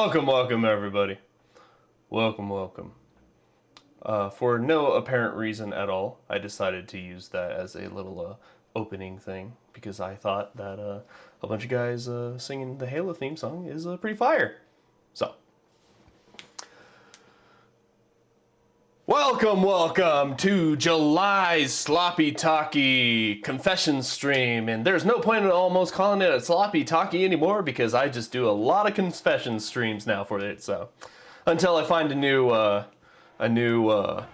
Welcome everybody. Welcome. For no apparent reason at all, I decided to use that as a little opening thing because I thought that a bunch of guys singing the Halo theme song is pretty fire. So, welcome to July's Sloppy Talky confession stream, and there's no point in almost calling it a Sloppy Talky anymore because I just do a lot of confession streams now for it. So, until I find a new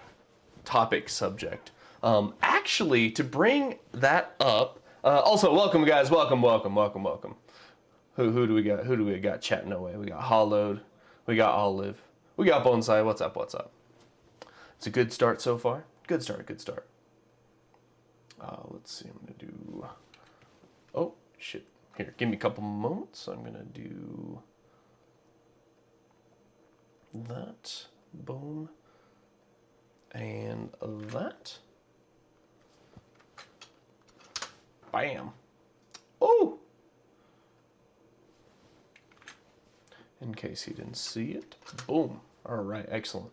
topic subject. Actually, to bring that up, also welcome guys, welcome. Who do we got? Who do we got chatting away? We got Hollowed, we got Olive, we got Bonsai. What's up? It's a good start so far. Good start. Let's see, I'm gonna do, oh shit. Here, give me a couple moments. I'm gonna do that, boom, and that. Bam. Oh! In case you didn't see it. Boom. All right, excellent.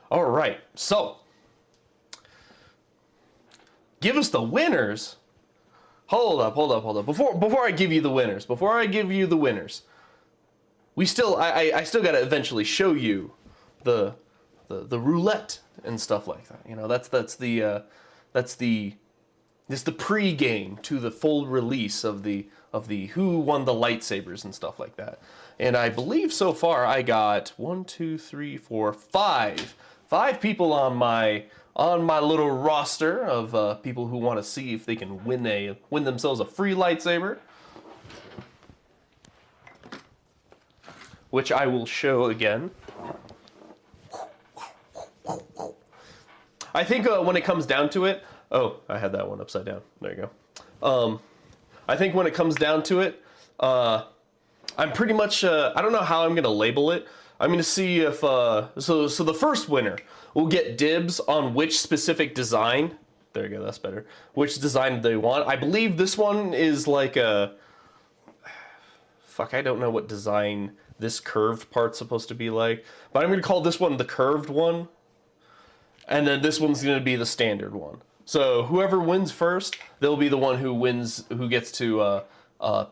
All right, so give us the winners. Hold up. Before I give you the winners, we still I still gotta eventually show you the roulette and stuff like that. You know, that's the pre-game to the full release of the who won the lightsabers and stuff like that. And I believe so far I got 5 people on my little roster of people who want to see if they can win themselves a free lightsaber, which I will show again. I think when it comes down to it, oh, I had that one upside down. There you go. I think when it comes down to it, I'm pretty much, I don't know how I'm going to label it. I'm going to see if, so the first winner will get dibs on which specific design. There you go, that's better. Which design they want. I believe this one is like a fuck, I don't know what design this curved part's supposed to be like, but I'm going to call this one the curved one, and then this one's going to be the standard one. So whoever wins first, they'll be the one who gets to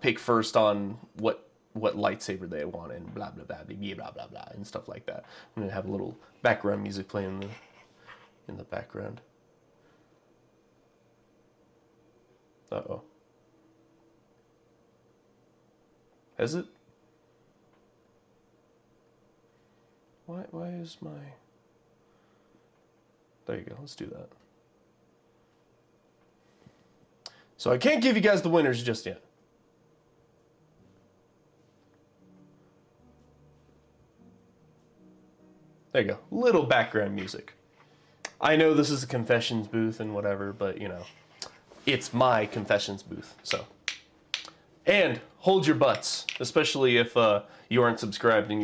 pick first on what lightsaber they want and blah blah blah blah blah blah blah and stuff like that. I'm going to have a little background music playing in the background. Uh-oh. Has it? Why is my... There you go, let's do that. So I can't give you guys the winners just yet. There you go, little background music. I know this is a confessions booth and whatever, but you know, it's my confessions booth, so. And hold your butts, especially if you aren't subscribed and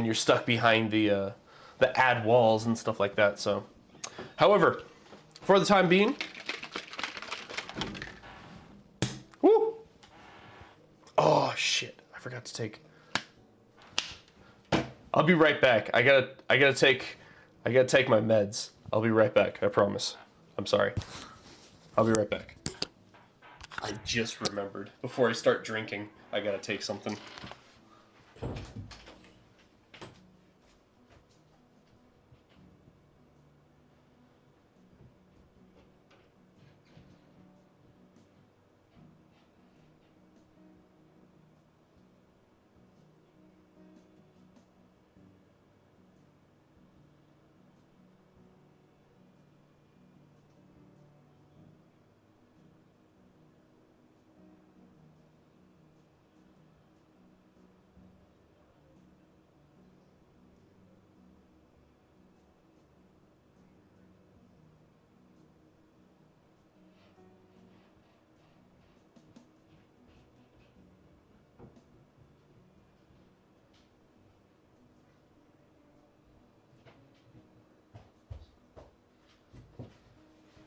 you're stuck behind the ad walls and stuff like that. So, however, for the time being, woo! Oh shit! I forgot to take. I'll be right back. I gotta take my meds. I'll be right back. I promise. I'm sorry. I'll be right back. I just remembered. Before I start drinking, I gotta take something.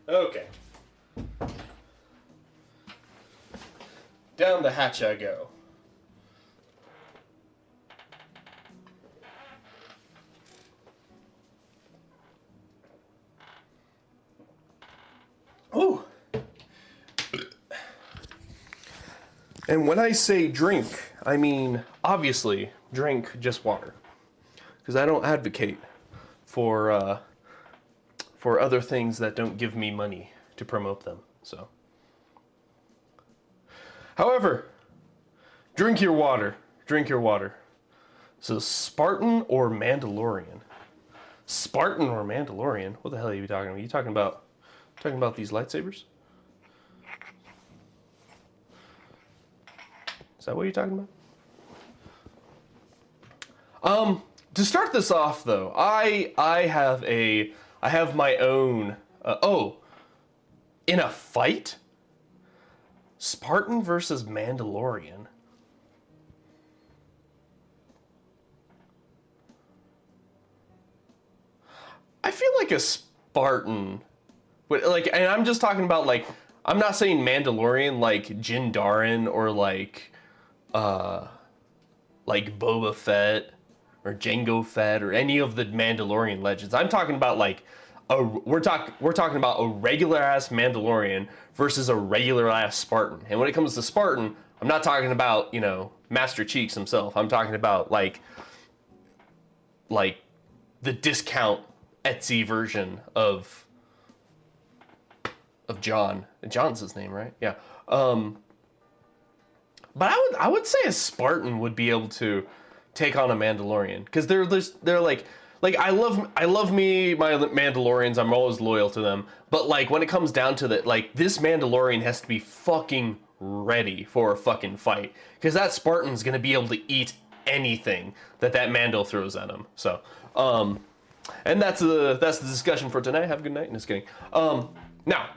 Okay. Down the hatch I go. Ooh. And when I say drink, I mean, obviously, drink just water. Because I don't advocate for other things that don't give me money to promote them, so. However, drink your water. Drink your water. So Spartan or Mandalorian? Spartan or Mandalorian? What the hell are you talking about? Are you talking about these lightsabers? Is that what you're talking about? To start this off though, I have my own, in a fight? Spartan versus Mandalorian. I feel like a Spartan, but like, and I'm just talking about like, I'm not saying Mandalorian like Jin Djarin or like Boba Fett or Jango Fett or any of the Mandalorian legends. I'm talking about like we're talking about a regular ass Mandalorian versus a regular ass Spartan. And when it comes to Spartan, I'm not talking about, you know, Master Cheeks himself. I'm talking about like the discount Etsy version of John. John's his name, right? Yeah. But I would say a Spartan would be able to take on a Mandalorian, because they're like I love me my Mandalorians. I'm always loyal to them. But like when it comes down to that, like this Mandalorian has to be fucking ready for a fucking fight, because that Spartan's gonna be able to eat anything that Mando throws at him. So, and that's the discussion for tonight. Have a good night. Just kidding. Now,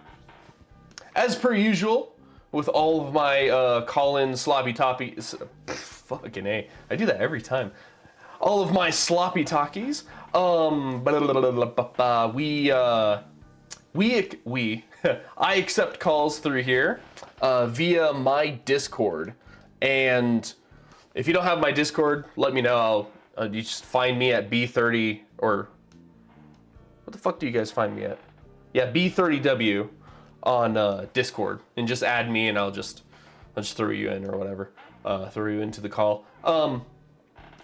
as per usual, with all of my call-in sloppy topics, fucking A, I do that every time. All of my sloppy talkies. I accept calls through here via my Discord, and if you don't have my Discord, let me know. You just find me at B30, or what the fuck do you guys find me at? Yeah, B30W on Discord, and just add me, and I'll just throw you in or whatever. Throw you into the call.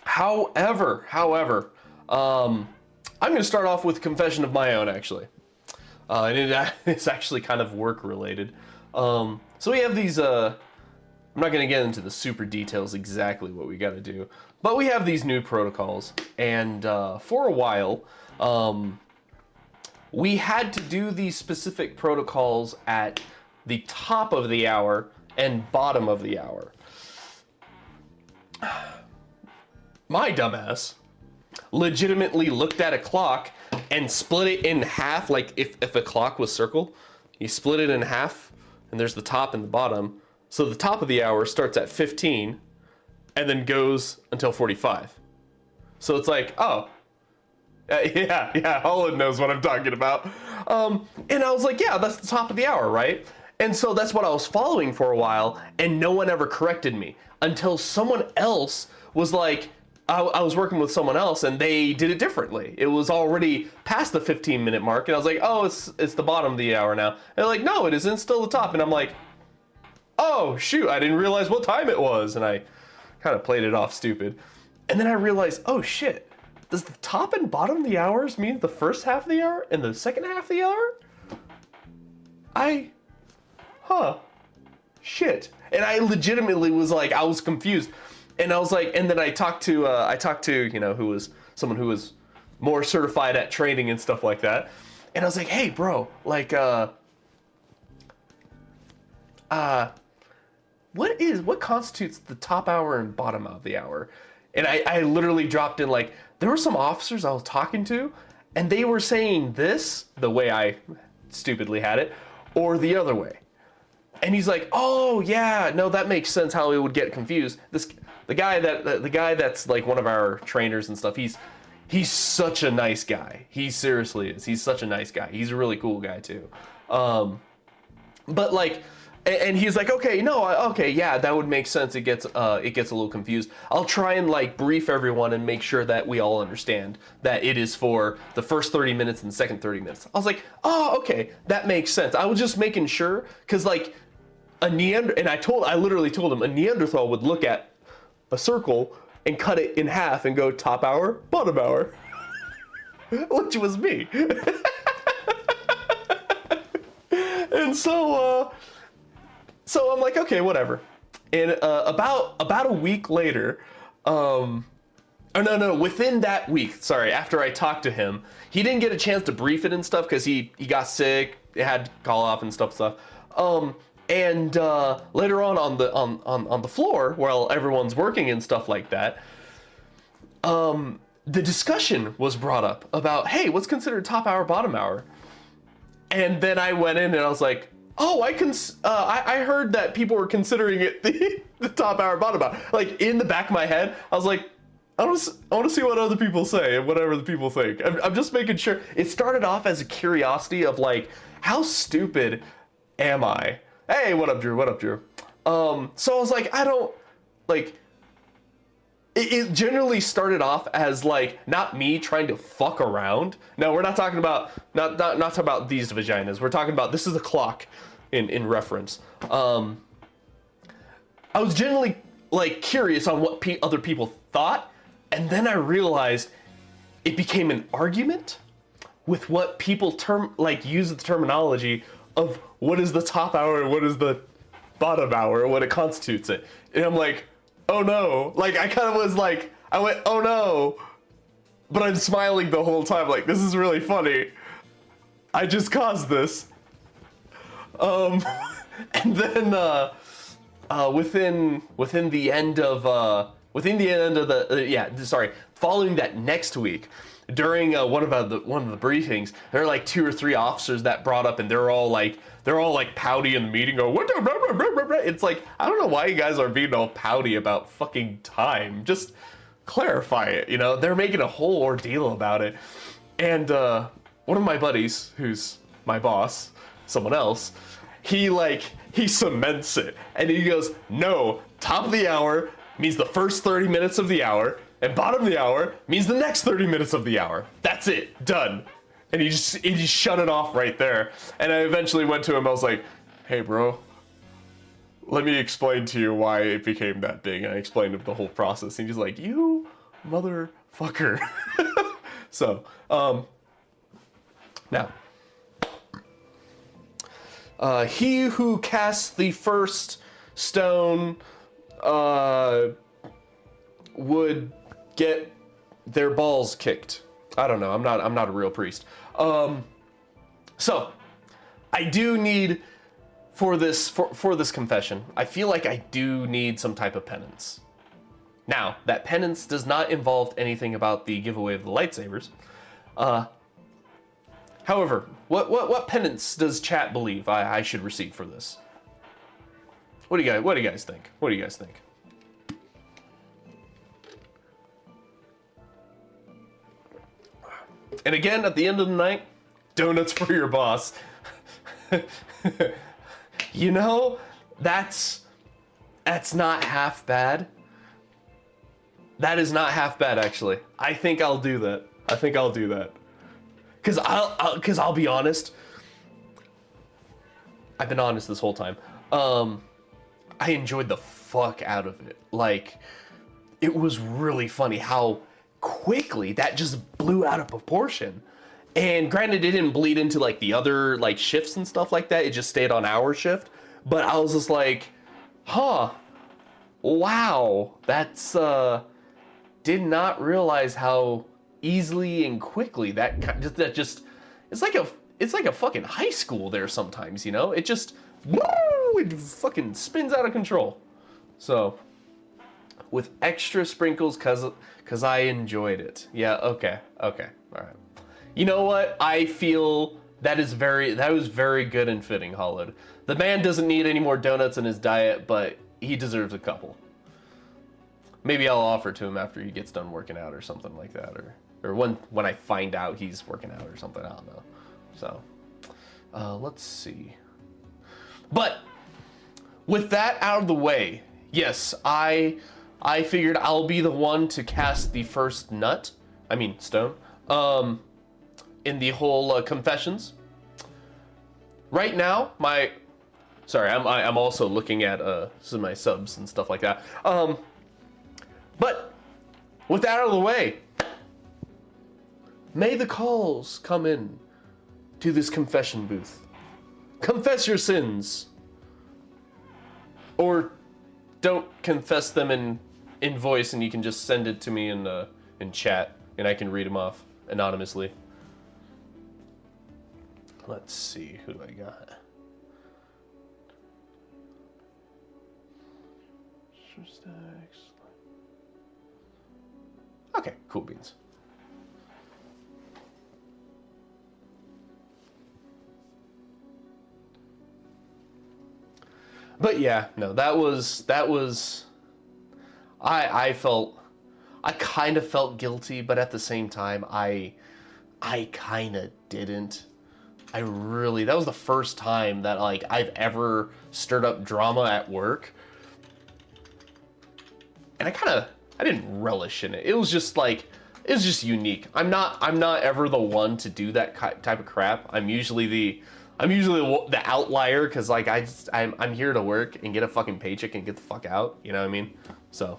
However, I'm gonna start off with a confession of my own, actually. And it's actually kind of work related. So we have these, I'm not gonna get into the super details exactly what we gotta do, but we have these new protocols, and for a while, we had to do these specific protocols at the top of the hour and bottom of the hour. My dumbass legitimately looked at a clock and split it in half. Like if a clock was circle, you split it in half, and there's the top and the bottom. So the top of the hour starts at 15 and then goes until 45. So it's like, oh, yeah, Holland knows what I'm talking about. And I was like, yeah, that's the top of the hour, right? And so that's what I was following for a while, and no one ever corrected me until someone else was like, I was working with someone else and they did it differently. It was already past the 15-minute mark, and I was like, oh, it's the bottom of the hour now. And they're like, no, it isn't, still the top. And I'm like, oh, shoot, I didn't realize what time it was. And I kind of played it off stupid. And then I realized, oh, shit, does the top and bottom of the hours mean the first half of the hour and the second half of the hour? Shit. And I legitimately was like, I was confused. And I was like, and then I talked to, you know, someone who was more certified at training and stuff like that. And I was like, hey, bro, like, what constitutes the top hour and bottom of the hour? And I literally dropped in, like, there were some officers I was talking to, and they were saying this, the way I stupidly had it, or the other way. And he's like, oh yeah, no, that makes sense how he would get confused. The guy that's like one of our trainers and stuff, he's such a nice guy. He seriously is. He's such a nice guy. He's a really cool guy too. But like, and he's like, okay, no, okay, yeah, that would make sense. It gets a little confused. I'll try and like brief everyone and make sure that we all understand that it is for the first 30 minutes and the second 30 minutes. I was like, oh, okay, that makes sense. I was just making sure, because like I literally told him a Neanderthal would look at a circle and cut it in half and go top hour, bottom hour, which was me. And so I'm like, okay, whatever. And about a week later, within that week, sorry, after I talked to him, he didn't get a chance to brief it and stuff because he got sick, had to call off and stuff. And later on the floor, while everyone's working and stuff like that, the discussion was brought up about, hey, what's considered top hour, bottom hour? And then I went in and I was like, oh, I heard that people were considering it the top hour, bottom hour. Like in the back of my head, I was like, I want to see what other people say and whatever the people think. I'm just making sure. It started off as a curiosity of like, how stupid am I? Hey, what up, Drew? What up, Drew? So I was like, I don't, like, it generally started off as like, not me trying to fuck around. No, we're not talking about, not talking about these vaginas. We're talking about, this is a clock in reference. I was generally like curious on what other people thought. And then I realized it became an argument with what people use the terminology of what is the top hour and what is the bottom hour and what it constitutes it. And I'm like, oh no. Like I kind of was like, I went, oh no. But I'm smiling the whole time like, this is really funny. I just caused this. And then within the end of following that next week, during one of the briefings, there are like 2 or 3 officers that brought up, and they're all like pouty in the meeting. Go, what the blah, blah, blah, blah, blah. It's like, I don't know why you guys are being all pouty about fucking time. Just clarify it, you know? They're making a whole ordeal about it. And one of my buddies, who's my boss, someone else, he cements it, and he goes, no, top of the hour, means the first 30 minutes of the hour, and bottom of the hour means the next 30 minutes of the hour. That's it. Done. And he just shut it off right there. And I eventually went to him. I was like, hey, bro, let me explain to you why it became that big. And I explained him the whole process. And he's like, you motherfucker. So, now, he who casts the first stone would get their balls kicked. I don't know. I'm not a real priest. So I do need for this confession, I feel like I do need some type of penance. Now, that penance does not involve anything about the giveaway of the lightsabers. However, what penance does chat believe I should receive for this? What do you guys think? What do you guys think? And again, at the end of the night, donuts for your boss. You know, that's not half bad. That is not half bad, actually. I think I'll do that. Cause I'll be honest. I've been honest this whole time. I enjoyed the fuck out of it. Like, it was really funny how quickly that just blew out of proportion. And granted, it didn't bleed into like the other like shifts and stuff like that. It just stayed on our shift. But I was just like, huh, wow, that's did not realize how easily and quickly that just it's like a fucking high school there sometimes, you know? It just it fucking spins out of control. So with extra sprinkles cause I enjoyed it. Yeah, okay, all right. You know what? I feel that was very good and fitting, Hollowed. The man doesn't need any more donuts in his diet, but he deserves a couple. Maybe I'll offer to him after he gets done working out or something like that, or when I find out he's working out or something. I don't know. So, let's see. But with that out of the way, yes, I figured I'll be the one to cast the first stone. In the whole confessions. Right now, I'm also looking at some of my subs and stuff like that. But with that out of the way, may the calls come in to this confession booth. Confess your sins, or don't confess them in voice, and you can just send it to me in chat, and I can read them off anonymously. Let's see, who do I got? Okay, cool beans. But yeah, no, that was I kind of felt guilty, but at the same time I kind of didn't. That was the first time that like I've ever stirred up drama at work. And I didn't relish in it. It was just unique. I'm not ever the one to do that type of crap. I'm usually the outlier, cuz like I'm here to work and get a fucking paycheck and get the fuck out, you know what I mean? So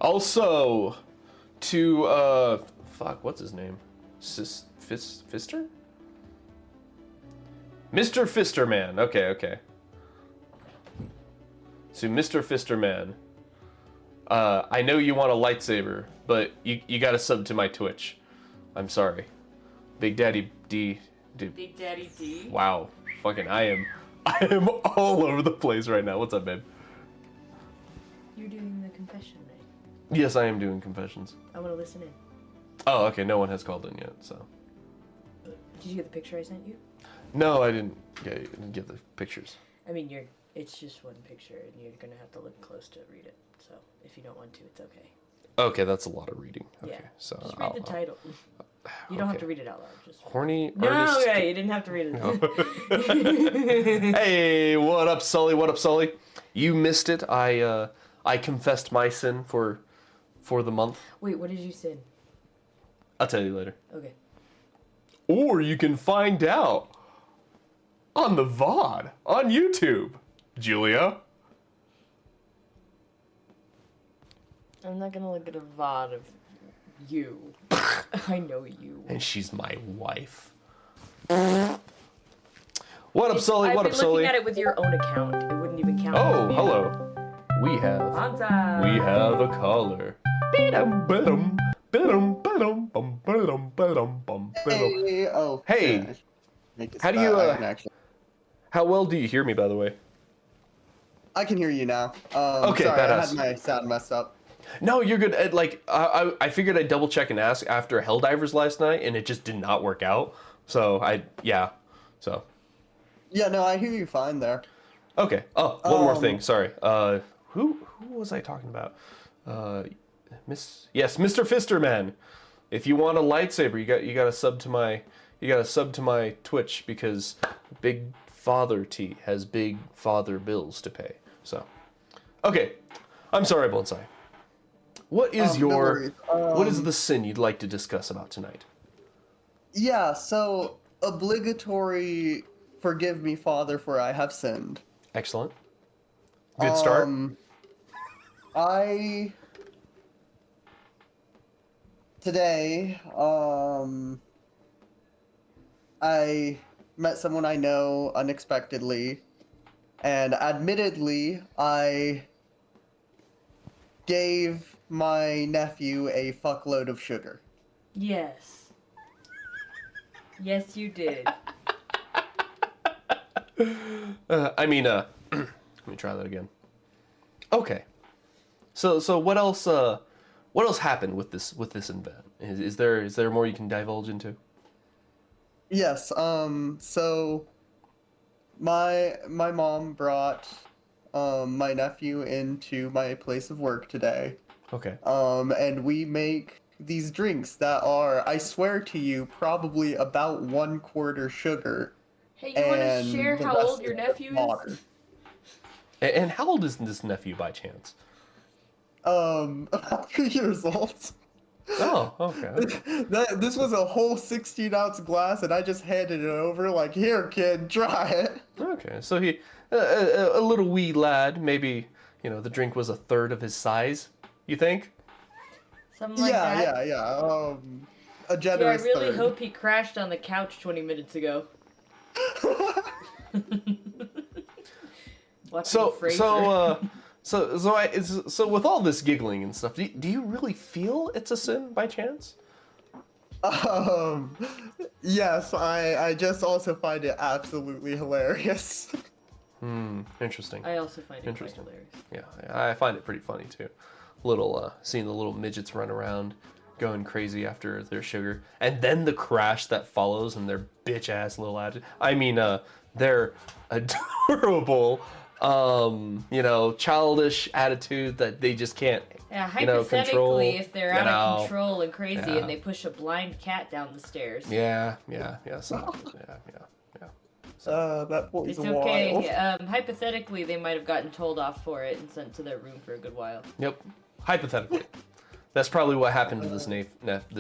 also to what's his name? Fister? Mr. Fisterman. Okay. So Mr. Fisterman, I know you want a lightsaber, but you gotta sub to my Twitch. I'm sorry. Big Daddy D. Dude. Big Daddy D? Wow. Fucking I am all over the place right now. What's up, babe? You're doing the confession, right? Yes, I am doing confessions. I want to listen in. Oh, okay. No one has called in yet, so. Did you get the picture I sent you? No, I didn't get the pictures. I mean, it's just one picture, and you're gonna have to look close to read it. So if you don't want to, it's okay. Okay, that's a lot of reading. Okay, yeah. so just read the title. You don't have to read it out loud. Just Horny no, artist. yeah, you didn't have to read it. Hey, what up, Sully? What up, Sully? You missed it. I confessed my sin for the month. Wait, what did you sin? I'll tell you later. Okay. Or you can find out on the VOD on YouTube, Julia. I'm not gonna look at a VOD of you. I know you. And she's my wife. What up, Sully? What up, I'd be Sully? looking at it with your own account. It wouldn't even count. Oh, hello. We have a caller. Hey, oh. Hey. Yeah, How do you how well do you hear me, by the way? I can hear you now. Okay, sorry, I badass. had my sound messed up. No, you're good. I figured I'd double check and ask after Helldivers last night, and it just did not work out. So yeah. Yeah, no, I hear you fine there. Okay. Oh, one more thing. Sorry. Who was I talking about? Mr. Fisterman. If you want a lightsaber, you got to sub to my Twitch because Big Father T has big father bills to pay. So, okay. I'm sorry, Bonsai. What is No worries. what is the sin you'd like to discuss about tonight? Yeah, so obligatory forgive me, Father, for I have sinned. Excellent. Good start. Today, I met someone I know unexpectedly, and admittedly, I gave my nephew a fuckload of sugar. Yes. Yes, you did. Let me try that again. Okay. So what else happened with this event? Is there more you can divulge into? Yes, so my mom brought my nephew into my place of work today. Okay. And we make these drinks that are, I swear to you, probably about 1/4 sugar. Hey, you want to And share the how rest old your is nephew water. is? And how old is this nephew by chance? About 2 years old. Oh, okay. This was a whole 16-ounce glass, and I just handed it over like, here, kid, try it. Okay. So he a little wee lad, maybe, the drink was a third of his size, you think? Something like that? Yeah. A Yeah, I generous really third. hope he crashed on the couch 20 minutes ago. Watching Frasier. So with all this giggling and stuff, do you really feel it's a sin by chance? Yes, I just also find it absolutely hilarious. Interesting. I also find it quite Interesting. hilarious. Yeah, I find it pretty funny too. Seeing the little midgets run around, going crazy after their sugar, and then the crash that follows and their bitch ass little attitude. I mean, their adorable, childish attitude that they just can't, Yeah, control. hypothetically, if they're out of control and crazy Yeah. and they push a blind cat down the stairs. Yeah. That boy's It's wild. okay. Hypothetically, they might have gotten told off for it and sent to their room for a good while. Yep. Hypothetically, that's probably what happened to this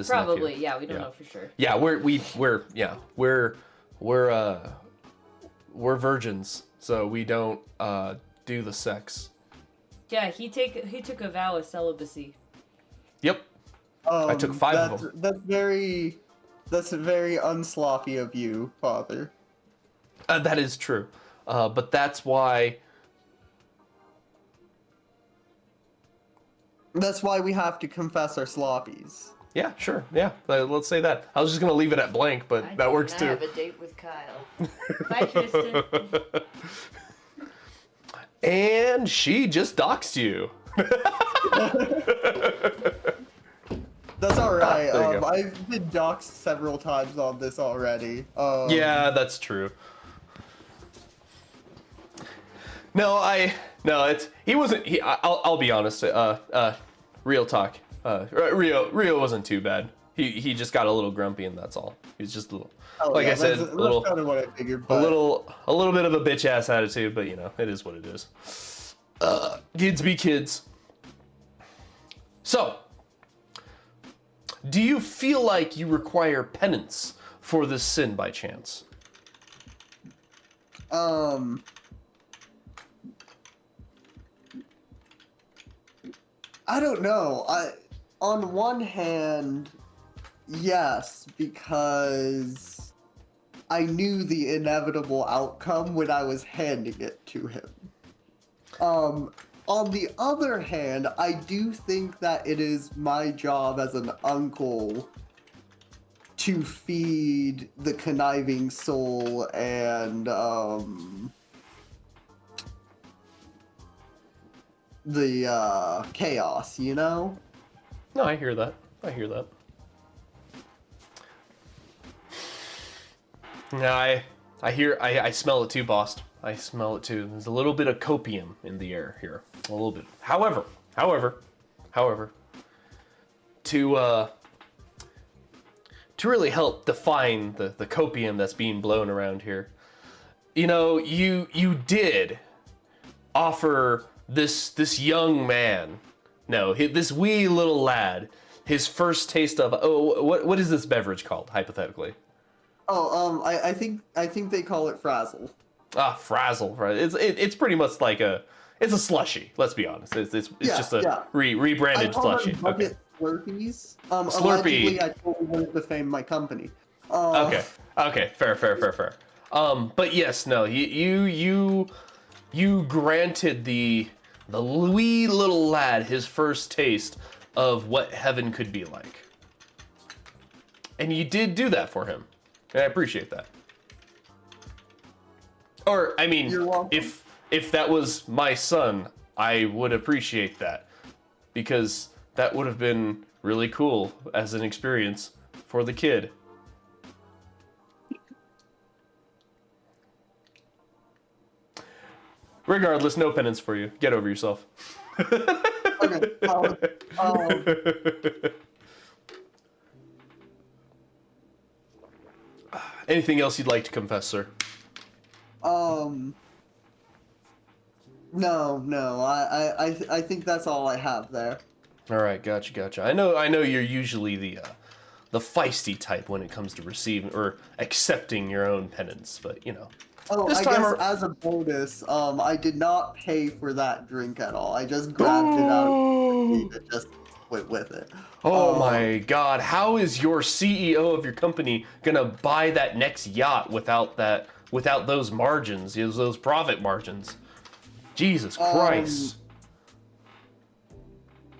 Probably, nephew. yeah. We don't know for sure. Yeah, we're virgins, so we don't do the sex. Yeah, he took a vow of celibacy. Yep. I took 5 of them. That's very unsloppy of you, Father. That is true, but that's why. That's why we have to confess our sloppies. Yeah, sure. Yeah, let's say that. I was just gonna leave it at blank, but that works I too. have a date with Kyle. Bye, Tristan. And she just doxed you. That's all right. There you go. I've been doxxed several times on this already. Yeah, that's true. He wasn't. I'll be honest. Real talk. Rio wasn't too bad. He just got a little grumpy, and that's all. He's just a little, Oh, like yeah, I said, that's a little, kind of what I figured. a But little bit of a bitch ass attitude, but you know, it is what it is. Kids be kids. So, do you feel like you require penance for this sin by chance? I don't know. On one hand, yes, because I knew the inevitable outcome when I was handing it to him. On the other hand, I do think that it is my job as an uncle to feed the conniving soul and the chaos, you know? No, I hear that. I hear that. No, I smell it too, boss. I smell it too. There's a little bit of copium in the air here. A little bit. However, to really help define the copium that's being blown around here, you know, you did offer this young man, this wee little lad, his first taste of, what is this beverage called, hypothetically? Oh, I think they call it frazzle. Ah, frazzle, right? It's pretty much like it's a slushy. Let's be honest. It's just a rebranded I call slushy. them Okay. bucket Slurpees. Slurpee. Allegedly, I totally wouldn't defame my company. Okay. Fair. But yes, no. You granted the wee little lad his first taste of what heaven could be like, and you did do that for him, and I appreciate that. Or, I mean, if that was my son, I would appreciate that. Because that would have been really cool as an experience for the kid. Regardless, no penance for you. Get over yourself. Okay. Anything else you'd like to confess, sir? No. I think that's all I have there. All right, gotcha. I know you're usually the feisty type when it comes to receiving or accepting your own penance, but you know. Oh, this I time guess as a bonus, I did not pay for that drink at all. I just grabbed it out and just went with it. Oh my God! How is your CEO of your company gonna buy that next yacht without those margins, those profit margins? Jesus Christ!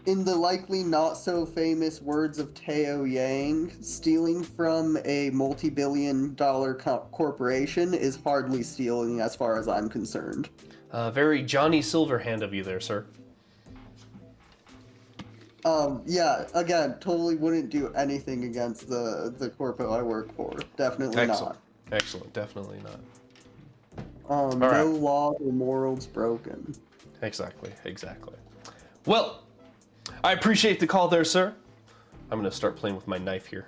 In the likely not so famous words of Teo Yang, stealing from a multi-billion-dollar corporation is hardly stealing as far as I'm concerned. Very Johnny Silverhand of you there, sir. Yeah, again, totally wouldn't do anything against the corpo I work for. Definitely not. Excellent, definitely not. No right. laws or morals broken. Exactly. Well, I appreciate the call there, sir. I'm gonna start playing with my knife here.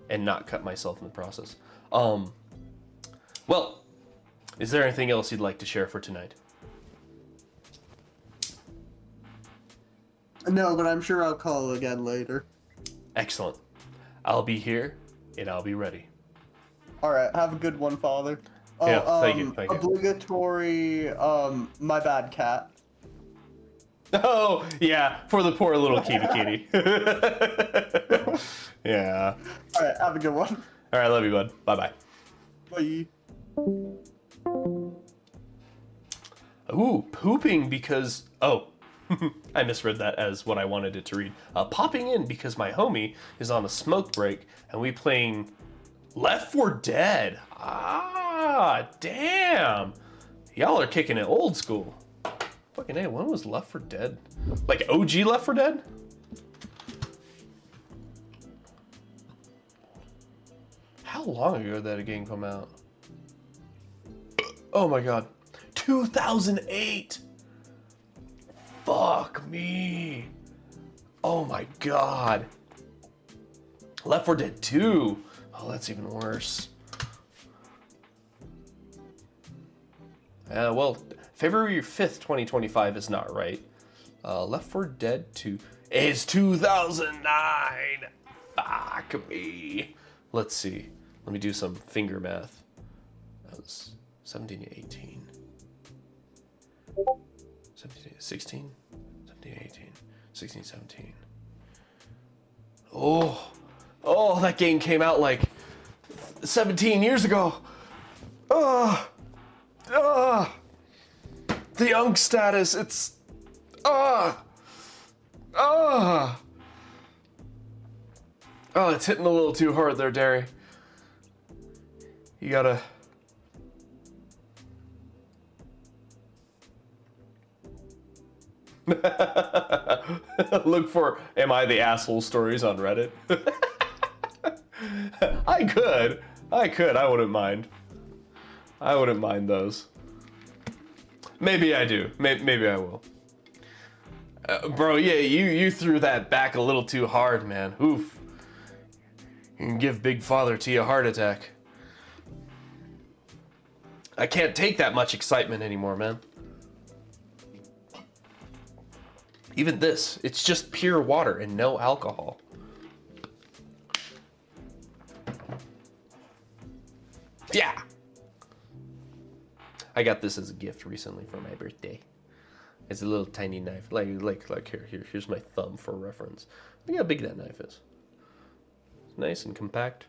And not cut myself in the process. Well, is there anything else you'd like to share for tonight? No, but I'm sure I'll call again later. Excellent. I'll be here, and I'll be ready. Alright, have a good one, Father. Yeah, thank you. Obligatory, my bad, cat. Oh, yeah, for the poor little kitty. Yeah. Alright, have a good one. All right, love you, bud. Bye-bye. Bye. Ooh, pooping because... Oh, I misread that as what I wanted it to read. Popping in because my homie is on a smoke break and we playing Left 4 Dead. Ah, damn. Y'all are kicking it old school. Fucking A, when was Left 4 Dead? Like OG Left 4 Dead? How long ago did that game come out? Oh my god. 2008! Fuck me. Oh my god. Left 4 Dead 2. Oh, that's even worse. Well, February 5th, 2025 is not right. Left 4 Dead 2 is 2009. Fuck me. Let's see. Let me do some finger math. That was 17 to 18. 17, 16, 17, 18, 16, 17. Oh, that game came out like 17 years ago. The young status, it's, oh, it's hitting a little too hard there, Derry. You gotta... Look for Am I the Asshole stories on Reddit. I could. I wouldn't mind. I wouldn't mind those. Maybe I do. Maybe I will. Bro, yeah, you threw that back a little too hard, man. Oof. You can give Big Father T a heart attack. I can't take that much excitement anymore, man. Even this, it's just pure water and no alcohol. Yeah. I got this as a gift recently for my birthday. It's a little tiny knife. Like here's my thumb for reference. Look how big that knife is. It's nice and compact.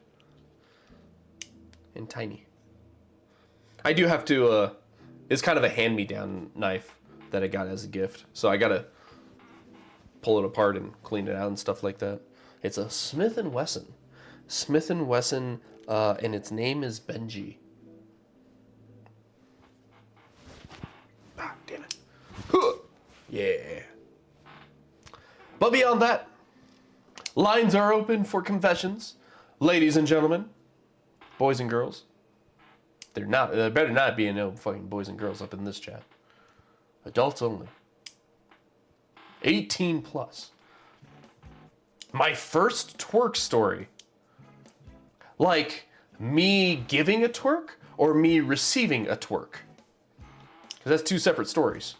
And tiny. I do have to, it's kind of a hand-me-down knife that I got as a gift. So I gotta pull it apart and clean it out and stuff like that. It's a Smith & Wesson. Smith & Wesson, and its name is Benji. Ah, damn it. Yeah. But beyond that, lines are open for confessions. Ladies and gentlemen, boys and girls. There better not be no fucking boys and girls up in this chat. Adults only. 18 plus. My first twerk story. Like me giving a twerk or me receiving a twerk. Because that's two separate stories.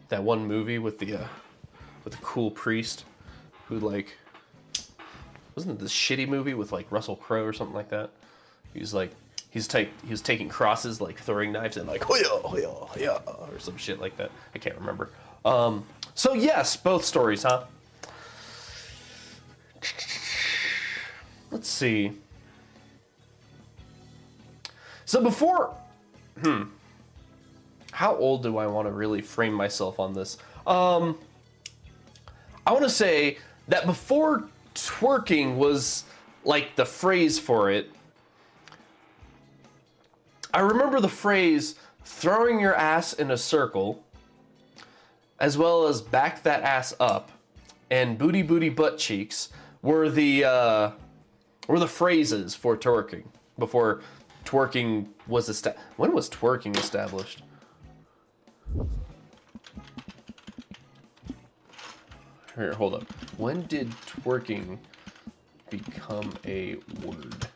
That one movie with the cool priest who like, wasn't it this shitty movie with like Russell Crowe or something like that? He was taking crosses, like throwing knives and like hoya, or some shit like that. I can't remember. So yes, both stories, huh? Let's see. So before, how old do I want to really frame myself on this? I want to say that before twerking was like the phrase for it, I remember the phrase throwing your ass in a circle, as well as back that ass up, and booty booty butt cheeks were the phrases for twerking before twerking was established. When was twerking established? Here, hold up. When did twerking become a word?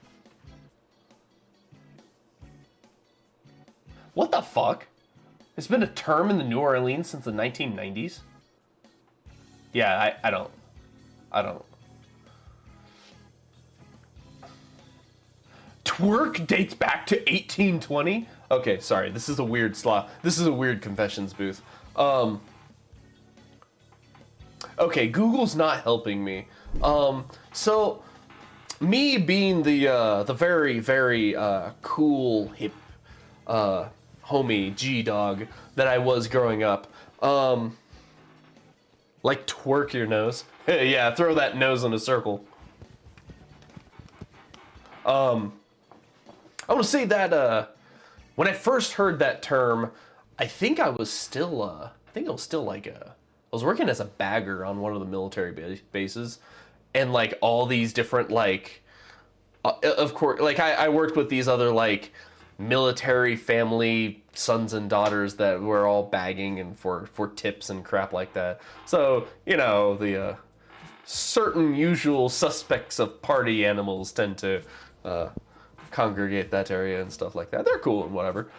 What the fuck? It's been a term in the New Orleans since the 1990s? Yeah, I don't. Twerk dates back to 1820? Okay, sorry. This is a weird confessions booth. Okay, Google's not helping me. So me being the very, very cool, hip, homie G-dog that I was growing up, like twerk your nose. Yeah, throw that nose in a circle. I want to say that when I first heard that term, I think I was still like I was working as a bagger on one of the military bases, and like all these different like, of course, like I worked with these other like military family sons and daughters that were all bagging and for tips and crap like that. So, you know, the certain usual suspects of party animals tend to congregate that area and stuff like that. They're cool and whatever.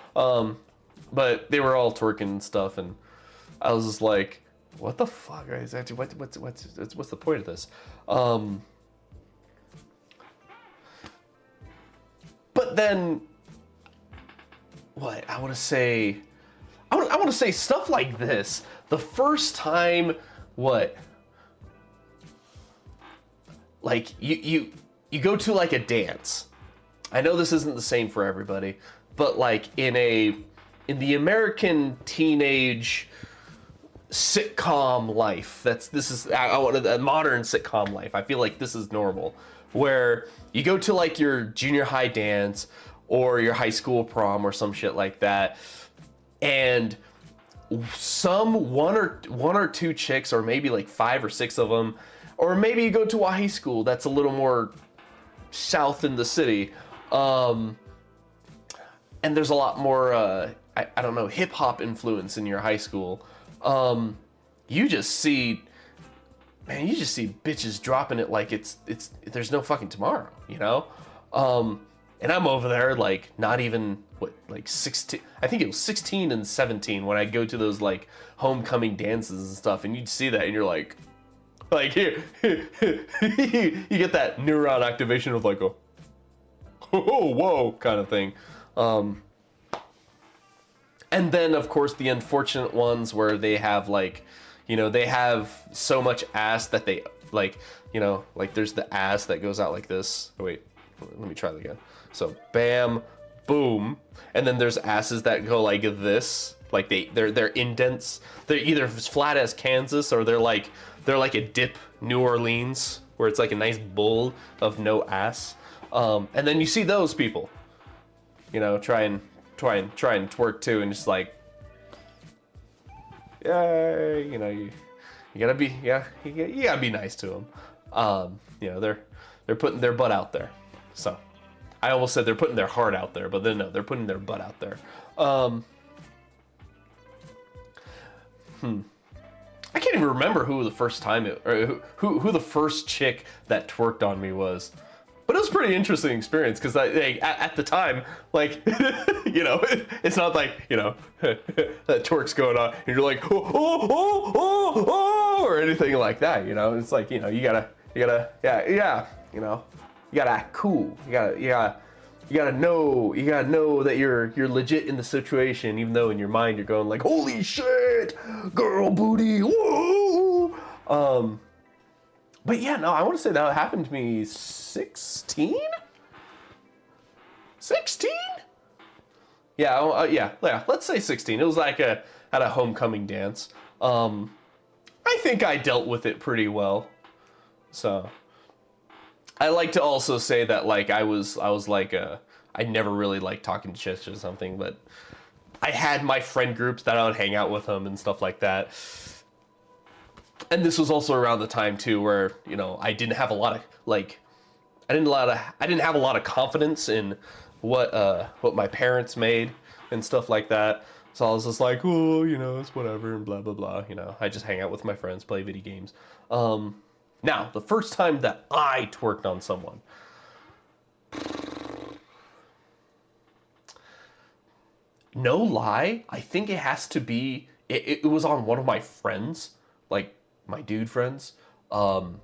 But they were all twerking and stuff, and I was just like, what the fuck? What's the point of this? But then, what I want to say, I want to say stuff like this. The first time, what? Like you go to like a dance. I know this isn't the same for everybody, but like in the American teenage sitcom life, this is a modern sitcom life. I feel like this is normal, where you go to like your junior high dance or your high school prom or some shit like that, and one or two chicks, or maybe like 5 or 6 of them, or maybe you go to a high school that's a little more south in the city, and there's a lot more I don't know, hip hop influence in your high school. You just see bitches dropping it like it's there's no fucking tomorrow, you know? And I'm over there like not even like 16. I think it was 16 and 17 when I go to those like homecoming dances and stuff, and you'd see that and you're like here you get that neuron activation of like a whoa kind of thing. And then, of course, the unfortunate ones where they have, like, you know, they have so much ass that they, like, you know, like there's the ass that goes out like this. Oh, wait, let me try that again. So, bam, boom. And then there's asses that go like this. Like, they're indents. They're either as flat as Kansas, or they're like a dip New Orleans, where it's like a nice bowl of no ass. And then you see those people, you know, try and twerk too, and just like, yeah, you know, you gotta be, you gotta be nice to them. You know, they're putting their butt out there. So I almost said they're putting their heart out there, but then no, they're putting their butt out there. I can't even remember who the first time who the first chick that twerked on me was. But it was a pretty interesting experience, because at the time, like, you know, it's not like, you know, that twerk's going on and you're like, oh, or anything like that, you know. It's like, you know, you gotta, yeah, you know, you gotta act cool. You gotta know that you're legit in the situation, even though in your mind you're going like, holy shit, girl booty, whoa. But yeah, no, I want to say that happened to me 16? 16? Yeah, let's say 16. It was like at a homecoming dance. I think I dealt with it pretty well. So I like to also say that like I was like I never really liked talking to chicks or something, but I had my friend groups that I would hang out with them and stuff like that. And this was also around the time too where, you know, I didn't have a lot of like I didn't have a lot of confidence in what my parents made and stuff like that. So I was just like, oh, you know, it's whatever and blah blah blah, you know. I just hang out with my friends, play video games. Now, the first time that I twerked on someone, no lie, I think it has to be it was on one of my friends, like my dude friends, and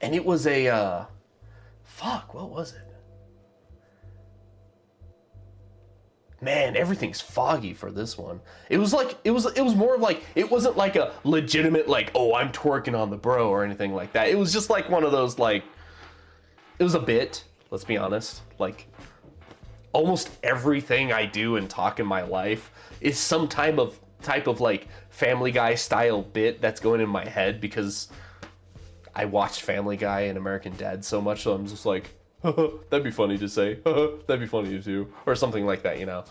it was a fuck, what was it? Man, everything's foggy for this one. It was like it was more of like, it wasn't like a legitimate like, oh, I'm twerking on the bro or anything like that. It was just like one of those like, it was a bit, let's be honest. Like almost everything I do and talk in my life is some type of like Family Guy style bit that's going in my head, because I watched Family Guy and American Dad so much, so I'm just like, that'd be funny to say, that'd be funny to do, or something like that, you know.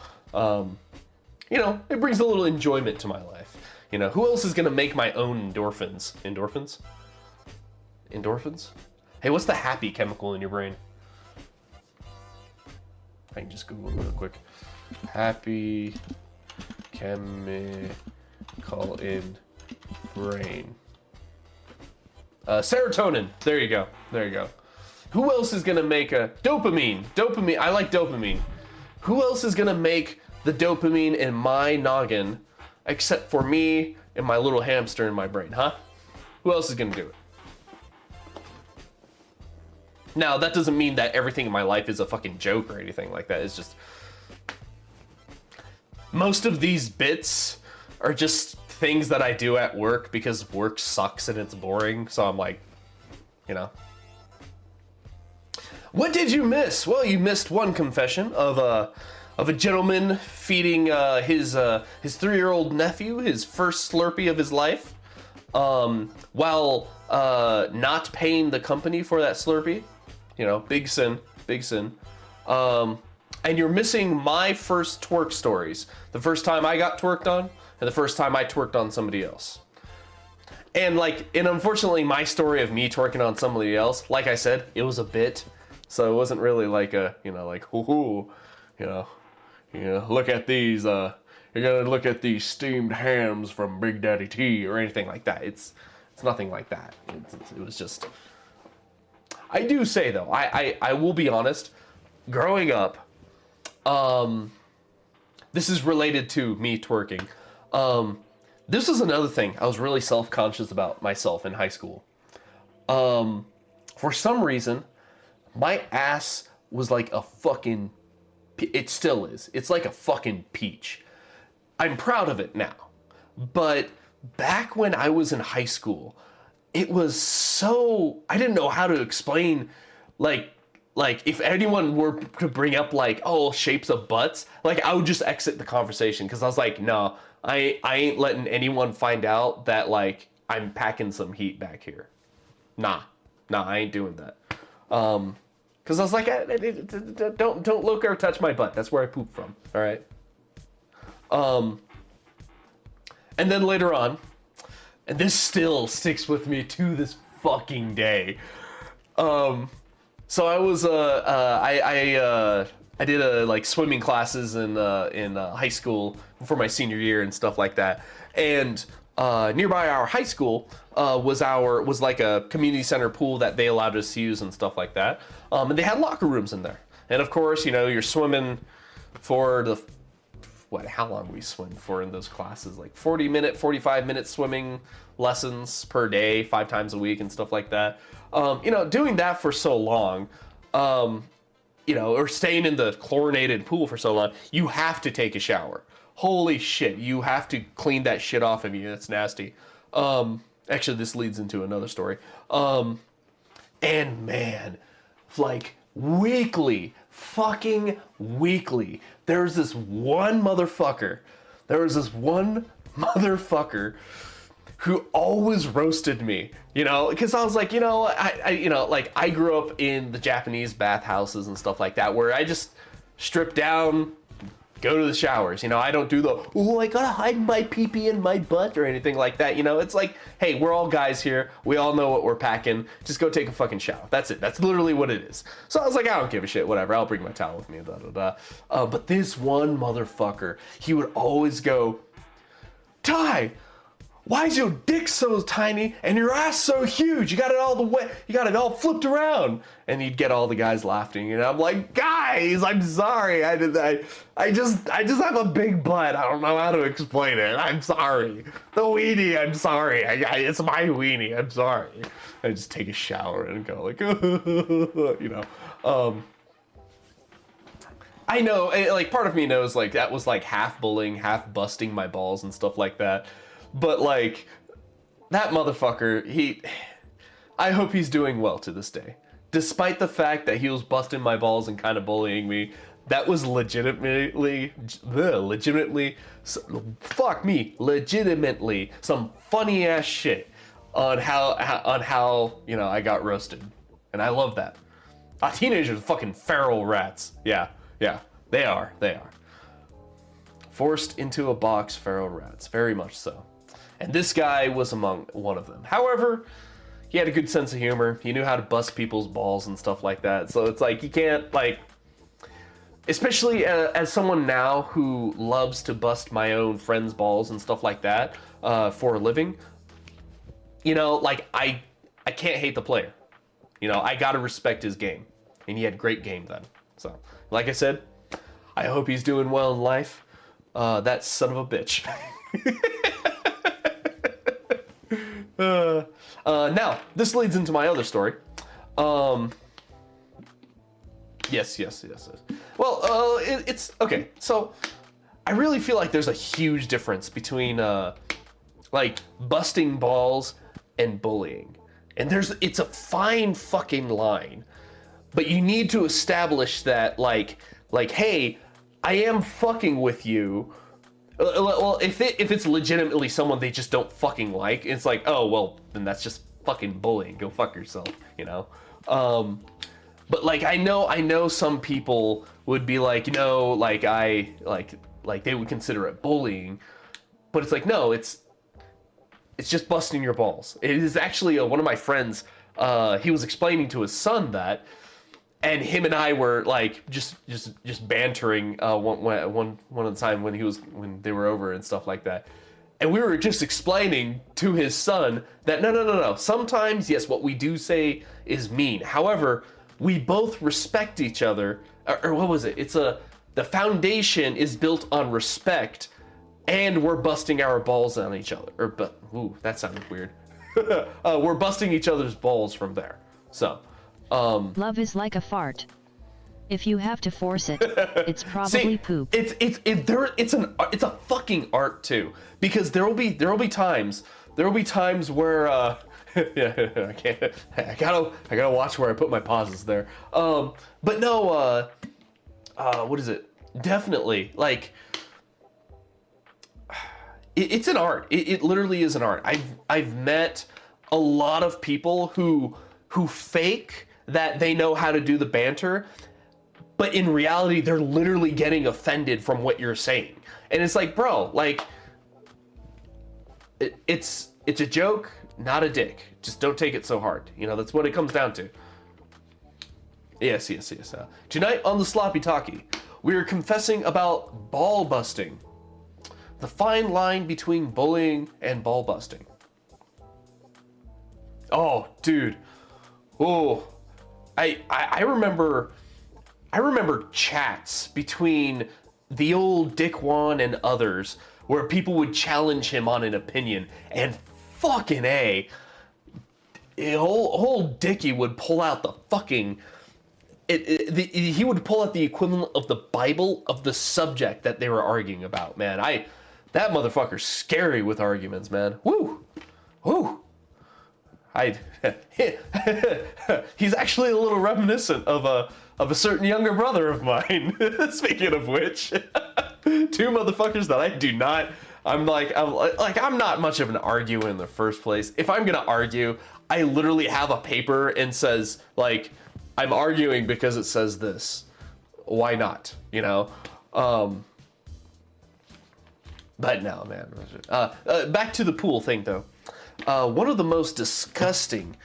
You know, it brings a little enjoyment to my life. You know, who else is gonna make my own endorphins? Endorphins? Hey, what's the happy chemical in your brain? I can just Google it real quick. Happy chemical in brain. Serotonin. There you go. There you go. Who else is gonna make a dopamine? Dopamine. I like dopamine. Who else is gonna make the dopamine in my noggin except for me and my little hamster in my brain, huh? Who else is gonna do it? Now, that doesn't mean that everything in my life is a fucking joke or anything like that. It's just... most of these bits are just things that I do at work because work sucks and it's boring. So I'm like, you know. What did you miss? Well, you missed one confession of a gentleman feeding his 3-year-old nephew his first Slurpee of his life, while not paying the company for that Slurpee. You know, big sin, big sin. And you're missing my first twerk stories. The first time I got twerked on, and the first time I twerked on somebody else. And unfortunately, my story of me twerking on somebody else, like I said, it was a bit. So it wasn't really like a, you know, like, hoo-hoo, you know, look at these, you're gonna look at these steamed hams from Big Daddy T or anything like that. It's nothing like that. It was just, I do say though, I will be honest, growing up, this is related to me twerking. This is another thing I was really self-conscious about myself in high school. For some reason, my ass was like a fucking, it still is. It's like a fucking peach. I'm proud of it now. But back when I was in high school, it was so, I didn't know how to explain, like if anyone were to bring up like, oh, shapes of butts, like I would just exit the conversation because I was like, no, I ain't letting anyone find out that like I'm packing some heat back here. Nah, I ain't doing that. Because I was like, don't look or touch my butt. That's where I poop from. All right. And then later on, and this still sticks with me to this fucking day. So I was I did like swimming classes in high school for my senior year and stuff like that. And nearby our high school was like a community center pool that they allowed us to use and stuff like that. And they had locker rooms in there. And of course, you know, you're swimming for the, how long we swim for in those classes? Like 45-minute swimming lessons per day, 5 times a week and stuff like that. You know, doing that for so long, you know, or staying in the chlorinated pool for so long, you have to take a shower. Holy shit, you have to clean that shit off of you. It's nasty. Actually, this leads into another story. And man, like fucking weekly, there's this one motherfucker who always roasted me, you know, because I was like, you know, I grew up in the Japanese bathhouses and stuff like that, where I just strip down, go to the showers, you know, I don't do the, oh, I gotta hide my pee-pee in my butt or anything like that, you know, it's like, hey, we're all guys here, we all know what we're packing, just go take a fucking shower, that's it, that's literally what it is. So I was like, I don't give a shit, whatever, I'll bring my towel with me, but this one motherfucker, he would always go, Ty, why is your dick so tiny and your ass so huge? You got it all you got it all flipped around. And he'd get all the guys laughing, and I'm like, guys, I'm sorry. I just have a big butt. I don't know how to explain it. I'm sorry. The weenie, I'm sorry. It's my weenie. I'm sorry. I just take a shower and go like, you know. I know, like part of me knows like that was like half bullying, half busting my balls and stuff like that. But like, that motherfucker, I hope he's doing well to this day. Despite the fact that he was busting my balls and kind of bullying me, that was legitimately some funny ass shit on how, you know, I got roasted. And I love that. Teenagers are fucking feral rats. Yeah, they are. Forced into a box, feral rats, very much so. And this guy was among one of them. However, he had a good sense of humor. He knew how to bust people's balls and stuff like that. So it's like, you can't, like, especially as someone now who loves to bust my own friends' balls and stuff like that for a living, you know, like I can't hate the player. You know, I gotta respect his game, and he had great game then. So, like I said, I hope he's doing well in life. That son of a bitch. Now, this leads into my other story. Yes. Well, it's okay. So, I really feel like there's a huge difference between like busting balls and bullying, and it's a fine fucking line, but you need to establish that like, hey, I am fucking with you. Well, if it's legitimately someone they just don't fucking like, it's like, oh well, then that's just fucking bullying. Go fuck yourself, you know. But like I know some people would be like, you know, like they would consider it bullying, but it's like no, it's just busting your balls. It is actually one of my friends. He was explaining to his son that. And him and I were like just bantering one at a time when they were over and stuff like that. And we were just explaining to his son that no. Sometimes, yes, what we do say is mean. However, we both respect each other. Or what was it? The foundation is built on respect, and we're busting our balls on each other. Ooh, that sounded weird. We're busting each other's balls from there. So. Love is like a fart. If you have to force it, it's probably See, poop. It's a fucking art too, because there will be times where yeah, I gotta watch where I put my pauses there. But no, what is it? Definitely like it's an art. It literally is an art. I've met a lot of people who fake that they know how to do the banter, but in reality, they're literally getting offended from what you're saying. And it's like, bro, like, it's a joke, not a dick. Just don't take it so hard. You know, that's what it comes down to. Yes. Tonight on the Sloppy Talky, we are confessing about ball busting. The fine line between bullying and ball busting. Oh, dude. Oh, I remember chats between the old Dick Wan and others where people would challenge him on an opinion, and fucking old Dickie would pull out the fucking he would pull out the equivalent of the Bible of the subject that they were arguing about. Man, that motherfucker's scary with arguments, man. Woo. He's actually a little reminiscent of a certain younger brother of mine. Speaking of which, two motherfuckers that I do not. I'm not much of an arguer in the first place. If I'm gonna argue, I literally have a paper and says like I'm arguing because it says this. Why not? You know. But no, man. Back to the pool thing though. One of the most disgusting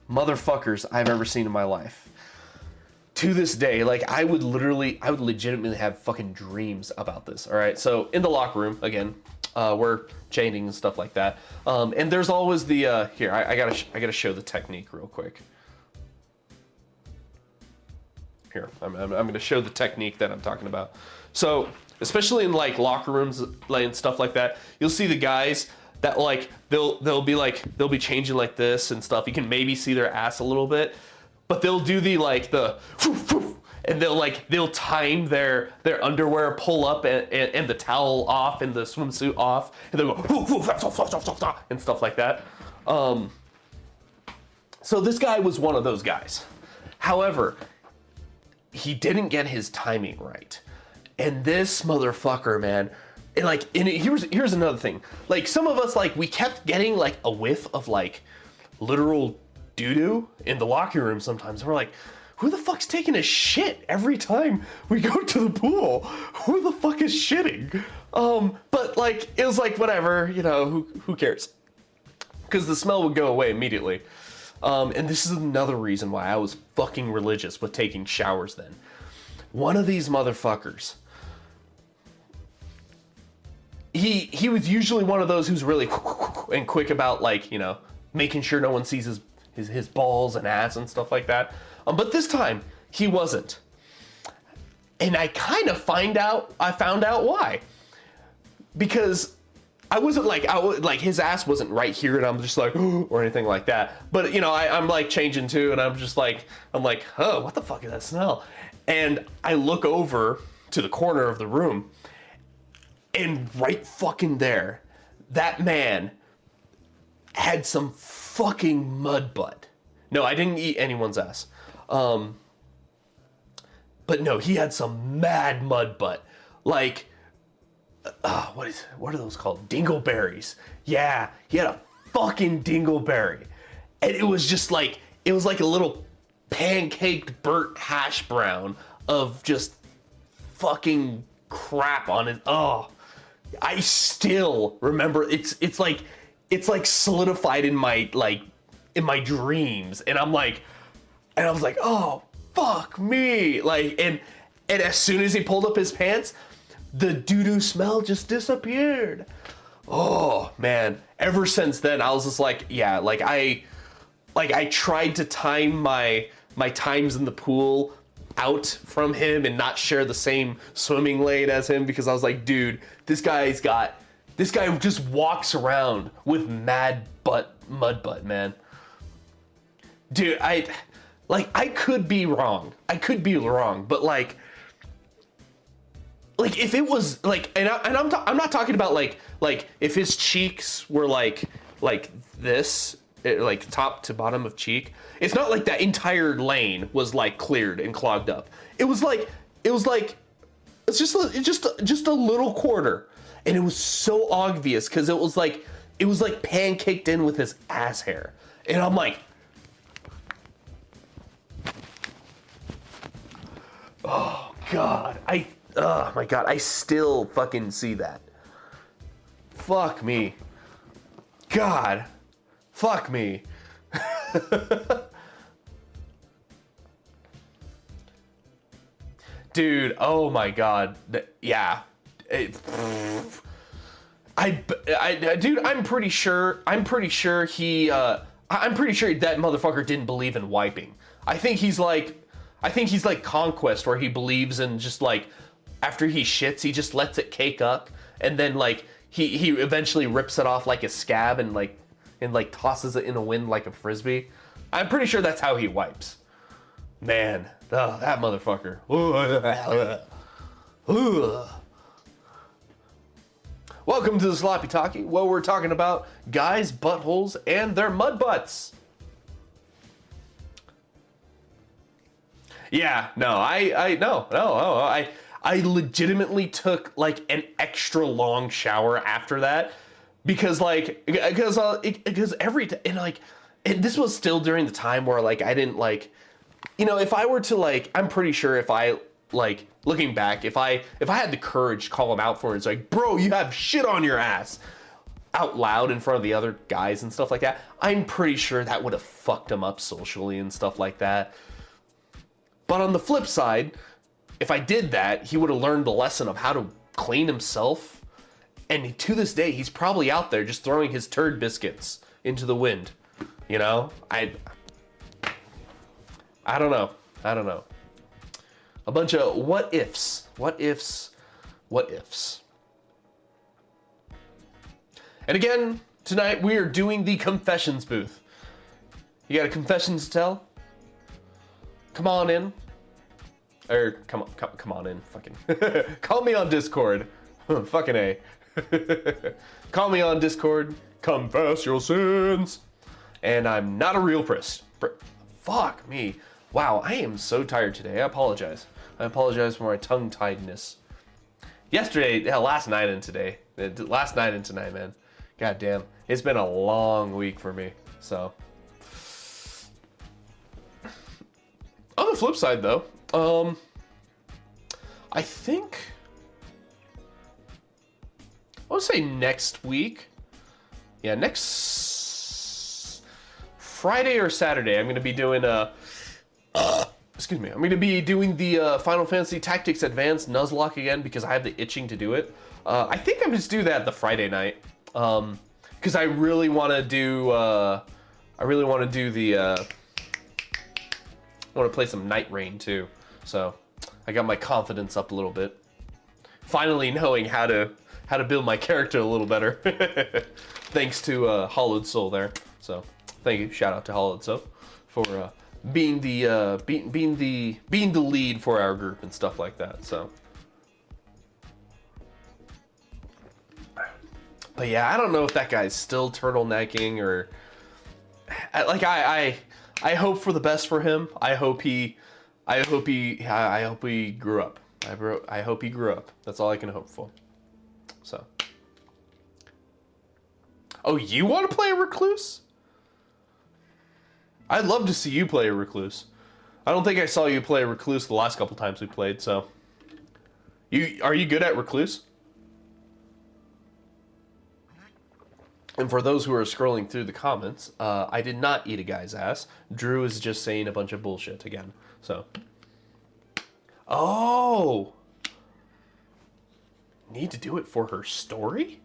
motherfuckers I've ever seen in my life. To this day, like I would legitimately have fucking dreams about this. All right, so in the locker room again, we're chaining and stuff like that. And there's always the here. I gotta show the technique real quick. Here, I'm gonna show the technique that I'm talking about. So especially in like locker rooms and stuff like that, you'll see the guys that like they'll be changing like this and stuff. You can maybe see their ass a little bit, but they'll do and they'll time their underwear pull up and the towel off and the swimsuit off, and they'll go and stuff like that. So this guy was one of those guys. However, he didn't get his timing right, and this motherfucker, man. And here's another thing. Like some of us, like we kept getting like a whiff of like literal doo-doo in the locker room sometimes. We're like, who the fuck's taking a shit every time we go to the pool? Who the fuck is shitting? But like it was like whatever, you know, who cares? Because the smell would go away immediately. And this is another reason why I was fucking religious with taking showers then. one of these motherfuckers, he was usually one of those who's really and quick about, like, you know, making sure no one sees his balls and ass and stuff like that. But this time he wasn't, and I found out why. Because I wasn't like, his ass wasn't right here, and I'm just like, or anything like that. But, you know, I'm like changing too, and I'm like, oh, what the fuck is that smell? And I look over to the corner of the room, and right fucking there, that man had some fucking mud butt. No, I didn't eat anyone's ass. But no, he had some mad mud butt. Like, what are those called? Dingleberries. Yeah, he had a fucking dingleberry. And it was just like, it was like a little pancaked burnt hash brown of just fucking crap on it. Oh, I still remember, it's like solidified in my, like, in my dreams. And I was like, oh, fuck me. Like, and as soon as he pulled up his pants, the doo-doo smell just disappeared. Oh man. Ever since then, I was just like, yeah, I tried to time my times in the pool out from him and not share the same swimming lane as him, because I was like, dude, this guy just walks around with mud butt, man. Dude, I could be wrong. But like if it was like, and I'm not talking about like if his cheeks were like this, like top to bottom of cheek. It's not like that entire lane was like cleared and clogged up. It's just a little quarter, and it was so obvious because it was like pancaked in with his ass hair, and I'm like, oh god, oh my god, I still fucking see that. Fuck me. God. Fuck me. Dude, oh my god. Yeah. Dude, I'm pretty sure that motherfucker didn't believe in wiping. I think he's like Conquest, where he believes in just like, after he shits, he just lets it cake up, and then like he eventually rips it off like a scab and tosses it in the wind like a frisbee. I'm pretty sure that's how he wipes. Man, that motherfucker. Welcome to the Sloppy Talky, where we're talking about guys' buttholes and their mud butts. Yeah, no, I legitimately took like an extra long shower after that, because every and like, and this was still during the time where like I didn't like, you know, if I were to like, I'm pretty sure if I like, looking back, if I had the courage to call him out for it, it's like, bro, you have shit on your ass, out loud in front of the other guys and stuff like that, I'm pretty sure that would have fucked him up socially and stuff like that. But on the flip side, if I did that, he would have learned the lesson of how to clean himself. And to this day, he's probably out there just throwing his turd biscuits into the wind. You know? I don't know. A bunch of what ifs. And again, tonight we are doing the confessions booth. You got a confession to tell? Come on in. Or come on in, fucking. Call me on Discord. Fucking A. Call me on Discord. Confess your sins. And I'm not a real priest. Fuck me. Wow, I am so tired today. I apologize. I apologize for my tongue-tiedness. Yesterday, last night and today. Last night and tonight, man. God damn. It's been a long week for me. So. On the flip side, though, I think, I would say next week, yeah, next Friday or Saturday, I'm going to be doing excuse me, I'm going to be doing the Final Fantasy Tactics Advanced Nuzlocke again because I have the itching to do it. I think I'm just do that the Friday night because I really want to do. I want to play some Night Rain too, so I got my confidence up a little bit. Finally knowing how to build my character a little better, thanks to Hollowed Soul there. So thank you, shout out to Hollowed Soul for being the lead for our group and stuff like that. So, but yeah, I don't know if that guy's still turtlenecking or like I hope for the best for him. I hope he grew up. I hope he grew up. That's all I can hope for. So. Oh, you want to play a recluse? I'd love to see you play a recluse. I don't think I saw you play a recluse the last couple times we played, so. Are you good at recluse? And for those who are scrolling through the comments, I did not eat a guy's ass. Drew is just saying a bunch of bullshit again, so. Oh! Need to do it for her story?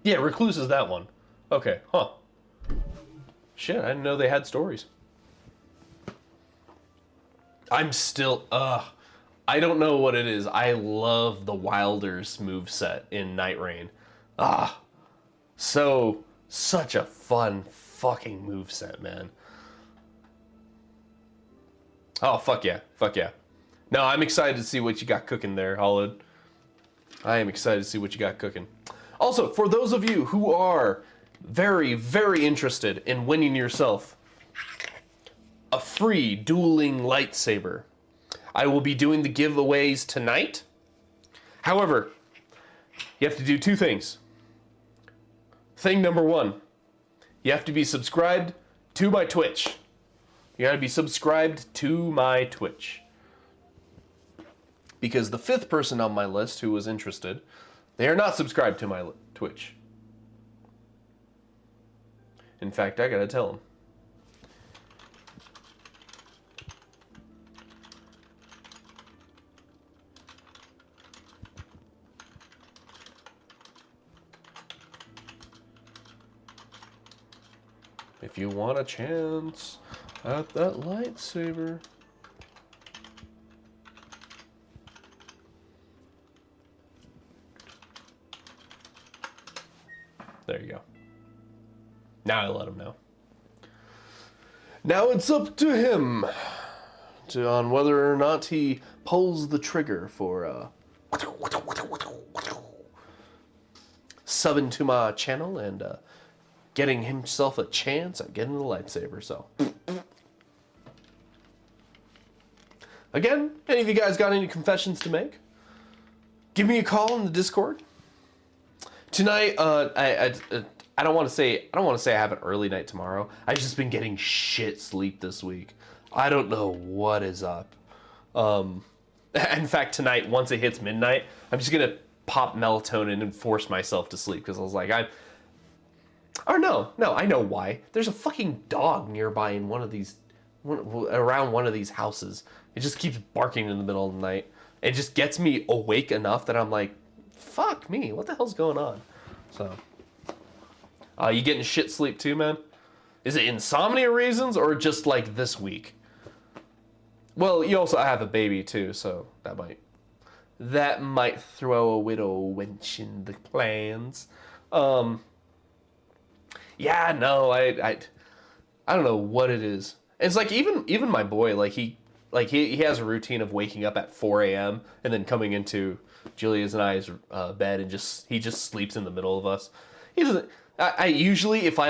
Yeah, Recluse is that one. Okay, huh. Shit, I didn't know they had stories. I'm still, I don't know what it is. I love the Wilders moveset in Night Rain. Such a fun fucking moveset, man. Oh, fuck yeah. Fuck yeah. No, I'm excited to see what you got cooking there, Hollowed. I am excited to see what you got cooking. Also, for those of you who are very, very interested in winning yourself a free dueling lightsaber, I will be doing the giveaways tonight. However, you have to do two things. Thing number one, you have to be subscribed to my Twitch. You gotta be subscribed to my Twitch. Because the fifth person on my list who was interested, they are not subscribed to my Twitch. In fact, I gotta tell them. If you want a chance at that lightsaber. There you go. Now I let him know. Now it's up to him on whether or not he pulls the trigger for subbing to my channel and getting himself a chance at getting the lightsaber. So, again, any of you guys got any confessions to make? Give me a call in the Discord. Tonight, I don't want to say I have an early night tomorrow. I've just been getting shit sleep this week. I don't know what is up. In fact, tonight, once it hits midnight, I'm just gonna pop melatonin and force myself to sleep because I was like, I know why. There's a fucking dog nearby in around one of these houses. It just keeps barking in the middle of the night. It just gets me awake enough that I'm like, fuck me, what the hell's going on? So, you getting shit sleep too, man? Is it insomnia reasons or just like this week? Well, you also have a baby too, so that might throw a little wench in the plans. Yeah, no, I don't know what it is. It's like even my boy, he has a routine of waking up at 4 a.m. and then coming into Julia's and I's bed and he just sleeps in the middle of us. He doesn't. I usually if I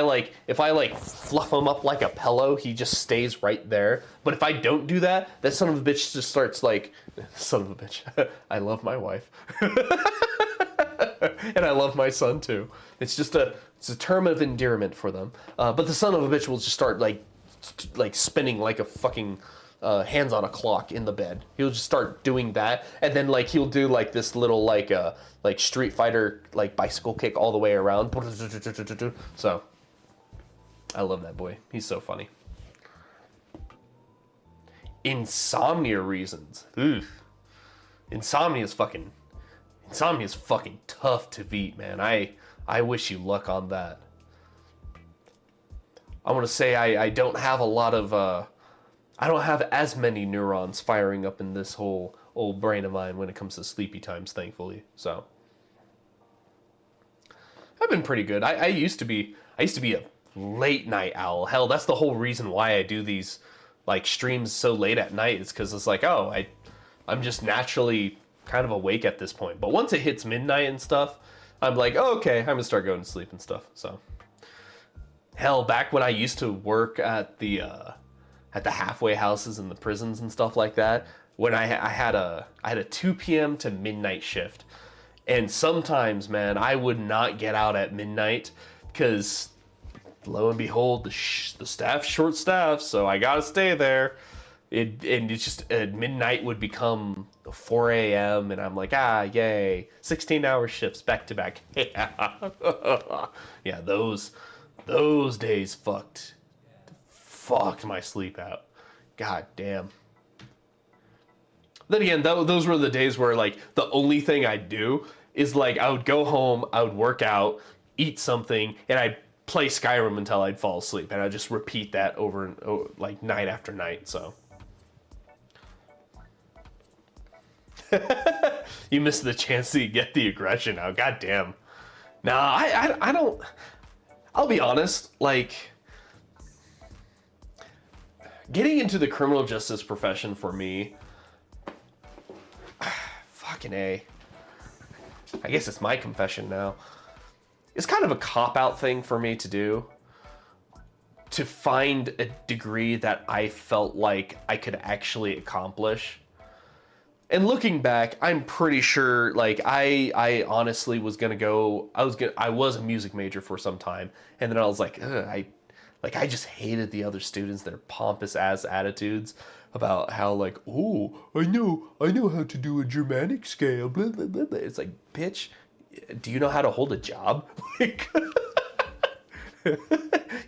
fluff him up like a pillow, he just stays right there. But if I don't do that, that son of a bitch just starts son of a bitch. I love my wife, and I love my son too. It's a term of endearment for them. But the son of a bitch will just start like spinning like a fucking hands on a clock in the bed. He'll just start doing that, and then like he'll do like this little like Street Fighter like bicycle kick all the way around. So I love that boy. He's so funny. Insomnia reasons. Oof. Insomnia is fucking tough to beat, man. I wish you luck on that. I want to say I don't have a lot of I don't have as many neurons firing up in this whole old brain of mine when it comes to sleepy times, thankfully. So I've been pretty good. I used to be a late night owl. Hell, that's the whole reason why I do these like streams so late at night. It's because it's like, oh, I'm just naturally kind of awake at this point. But once it hits midnight and stuff, I'm like, oh, okay, I'm gonna start going to sleep and stuff. So hell, back when I used to work at the halfway houses and the prisons and stuff like that, when I had a 2 p.m. to midnight shift, and sometimes, man, I would not get out at midnight because, lo and behold, the staff's short-staffed, so I gotta stay there. And it's just midnight would become 4 a.m. and I'm like, yay, 16-hour shifts back to back. Yeah, those days fucked my sleep out. God damn. Then again, those were the days where like the only thing I'd do is like I would go home, I would work out, eat something, and I'd play Skyrim until I'd fall asleep, and I'd just repeat that over like night after night. So you missed the chance to get the aggression out. God damn. Nah, I don't. I'll be honest, like, getting into the criminal justice profession for me, fucking A. I guess it's my confession now. It's kind of a cop-out thing for me to do. To find a degree that I felt like I could actually accomplish. And looking back, I'm pretty sure, like, I honestly was gonna go, I was a music major for some time, and then I was like, I just hated the other students, their pompous ass attitudes about how like, oh, I know how to do a Germanic scale, blah, blah, blah, blah. It's like, bitch, do you know how to hold a job? Like,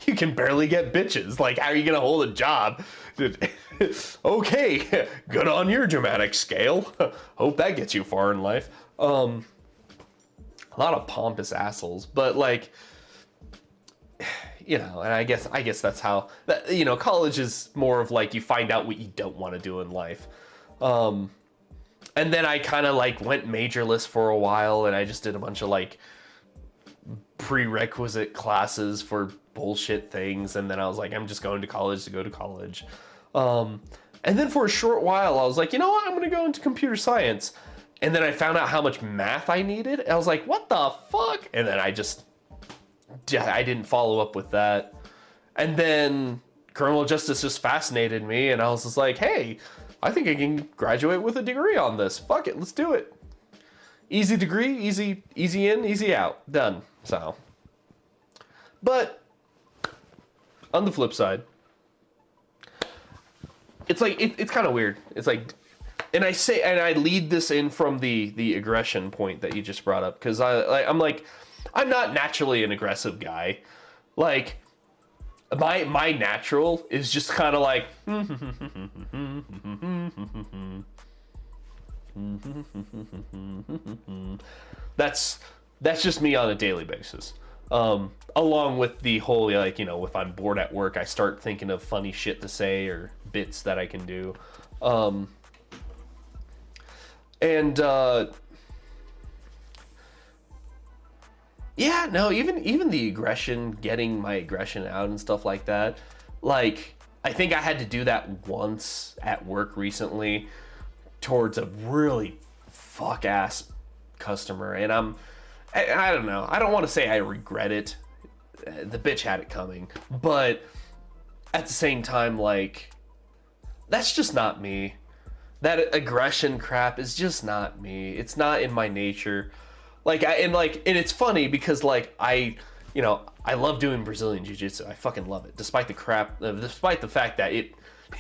you can barely get bitches. Like, how are you gonna hold a job? Okay, good on your Germanic scale. Hope that gets you far in life. A lot of pompous assholes, but like, you know, and I guess that's how, you know, college is more of like you find out what you don't want to do in life. And then I kind of like went majorless for a while, and I just did a bunch of like prerequisite classes for bullshit things, and then I was like, I'm just going to college to go to college. And then for a short while I was like, you know what, I'm gonna go into computer science, and then I found out how much math I needed, and I was like, what the fuck? And then I didn't follow up with that. And then criminal justice just fascinated me, and I was just like, hey, I think I can graduate with a degree on this. Fuck it, let's do it. Easy degree, easy in, easy out, done. So, but on the flip side, it's like it's kind of weird. It's like, and I lead this in from the aggression point that you just brought up, because I'm not naturally an aggressive guy. Like, my natural is just kind of like that's just me on a daily basis. Along with the whole, like, you know, if I'm bored at work, I start thinking of funny shit to say or bits that I can do. Yeah, no, even the aggression, getting my aggression out and stuff like that. Like, I think I had to do that once at work recently towards a really fuck-ass customer, and I don't know. I don't want to say I regret it. The bitch had it coming. But at the same time, like, that's just not me. That aggression crap is just not me. It's not in my nature. And it's funny because, like, I love doing Brazilian Jiu-Jitsu. I fucking love it. Despite the fact that it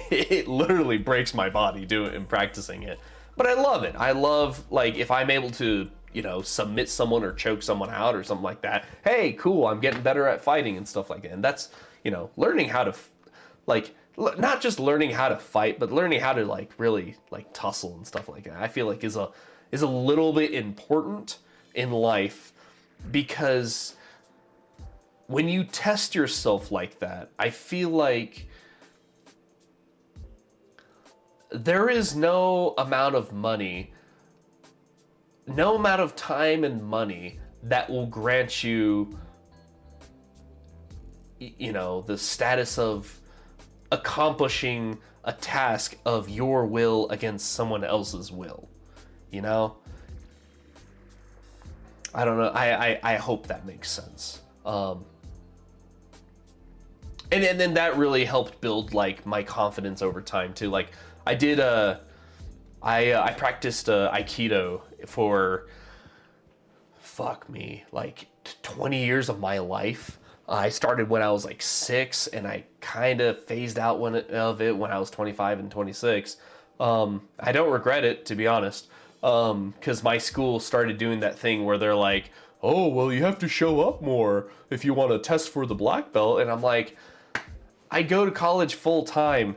it literally breaks my body doing and practicing it. But I love it. I love, like, if I'm able to, you know, submit someone or choke someone out or something like that. Hey, cool, I'm getting better at fighting and stuff like that. And that's, you know, learning how to, like, not just learning how to fight, but learning how to, like, really, like, tussle and stuff like that. I feel like is a little bit important in life, because when you test yourself like that, I feel like there is no amount of money, no amount of time and money that will grant you, you know, the status of accomplishing a task of your will against someone else's will, you know? I don't know. I hope that makes sense. And then that really helped build, like, my confidence over time too. Like, I did I practiced Aikido for, fuck me, like 20 years of my life. I started when I was like 6, and I kind of phased out of it when I was 25 and 26. I don't regret it, to be honest, because my school started doing that thing where they're like, oh, well, you have to show up more if you want to test for the black belt. And I'm like, I go to college full time,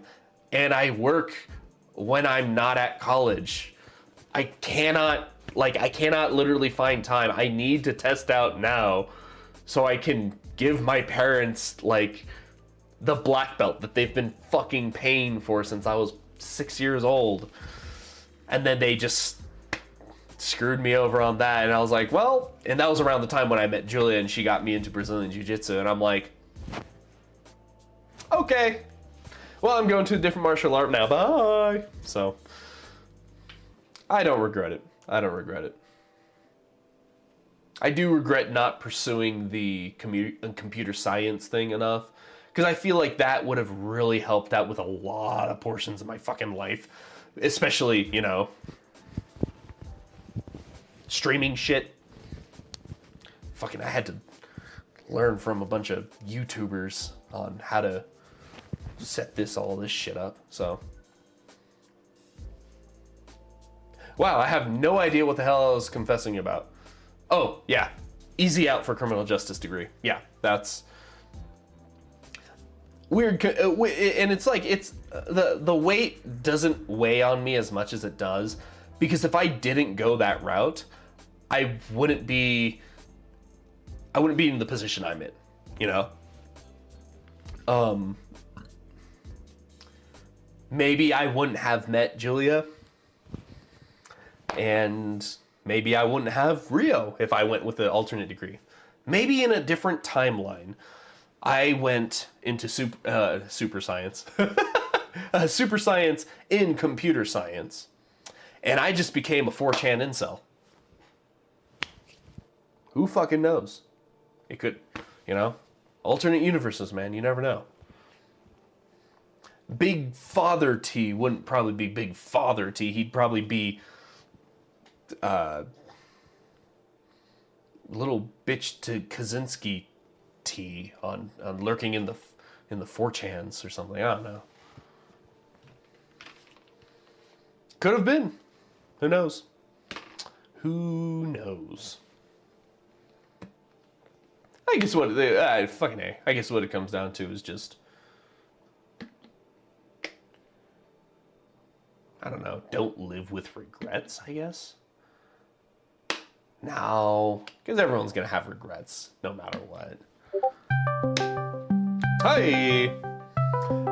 and I work when I'm not at college. I cannot literally find time. I need to test out now so I can give my parents, like, the black belt that they've been fucking paying for since I was 6 years old. And then they just screwed me over on that, and I was like, well, and that was around the time when I met Julia, and she got me into Brazilian Jiu-Jitsu, and I'm like, okay, well, I'm going to a different martial art now, bye. So, I don't regret it. I don't regret it. I do regret not pursuing the computer science thing enough, because I feel like that would have really helped out with a lot of portions of my fucking life, especially, you know, streaming shit. Fucking, I had to learn from a bunch of YouTubers on how to set all this shit up, so. Wow, I have no idea what the hell I was confessing about. Oh, yeah. Easy out for criminal justice degree. Yeah, that's weird. And it's like, it's the weight doesn't weigh on me as much as it does, because if I didn't go that route, I wouldn't be in the position I'm in, you know? Maybe I wouldn't have met Julia, and maybe I wouldn't have Rio if I went with the alternate degree. Maybe in a different timeline, I went into super science, super science in computer science, and I just became a 4chan incel. Who fucking knows? It could, you know, alternate universes, man. You never know. Big Father T wouldn't probably be Big Father T. He'd probably be little bitch to Kaczynski T on lurking in the 4chans or something. I don't know. Could have been. Who knows? Who knows? I guess what fucking A. I guess what it comes down to is just, I don't know, don't live with regrets, I guess. No, because everyone's gonna have regrets, no matter what. Hi!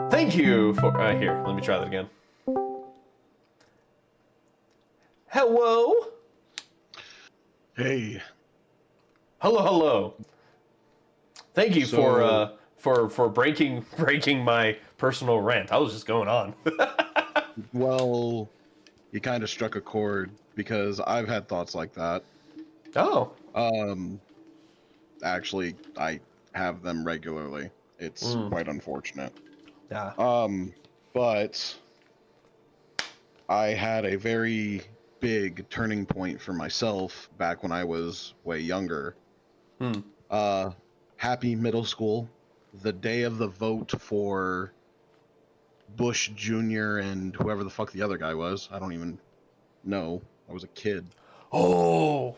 Thank you for, here, let me try that again. Hello? Hey. Hello, hello. Thank you for breaking my personal rant. I was just going on. Well, you kind of struck a chord, because I've had thoughts like that. Oh. Actually, I have them regularly. It's quite unfortunate. Yeah. But I had a very big turning point for myself back when I was way younger. Happy middle school. The day of the vote for Bush Jr. and whoever the fuck the other guy was. I don't even know. I was a kid. Oh,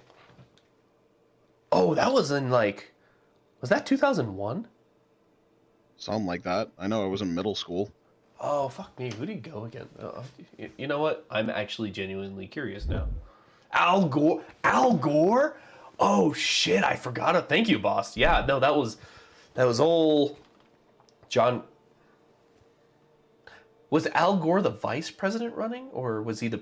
that was in like, was that 2001? Something like that. I know I was in middle school. Oh, fuck me. Who did he go again? You know what? I'm actually genuinely curious now. Al Gore? Al Gore? Oh, shit. I forgot it. Thank you, boss. Yeah, no, that was old John. Was Al Gore the vice president running? Or was he the...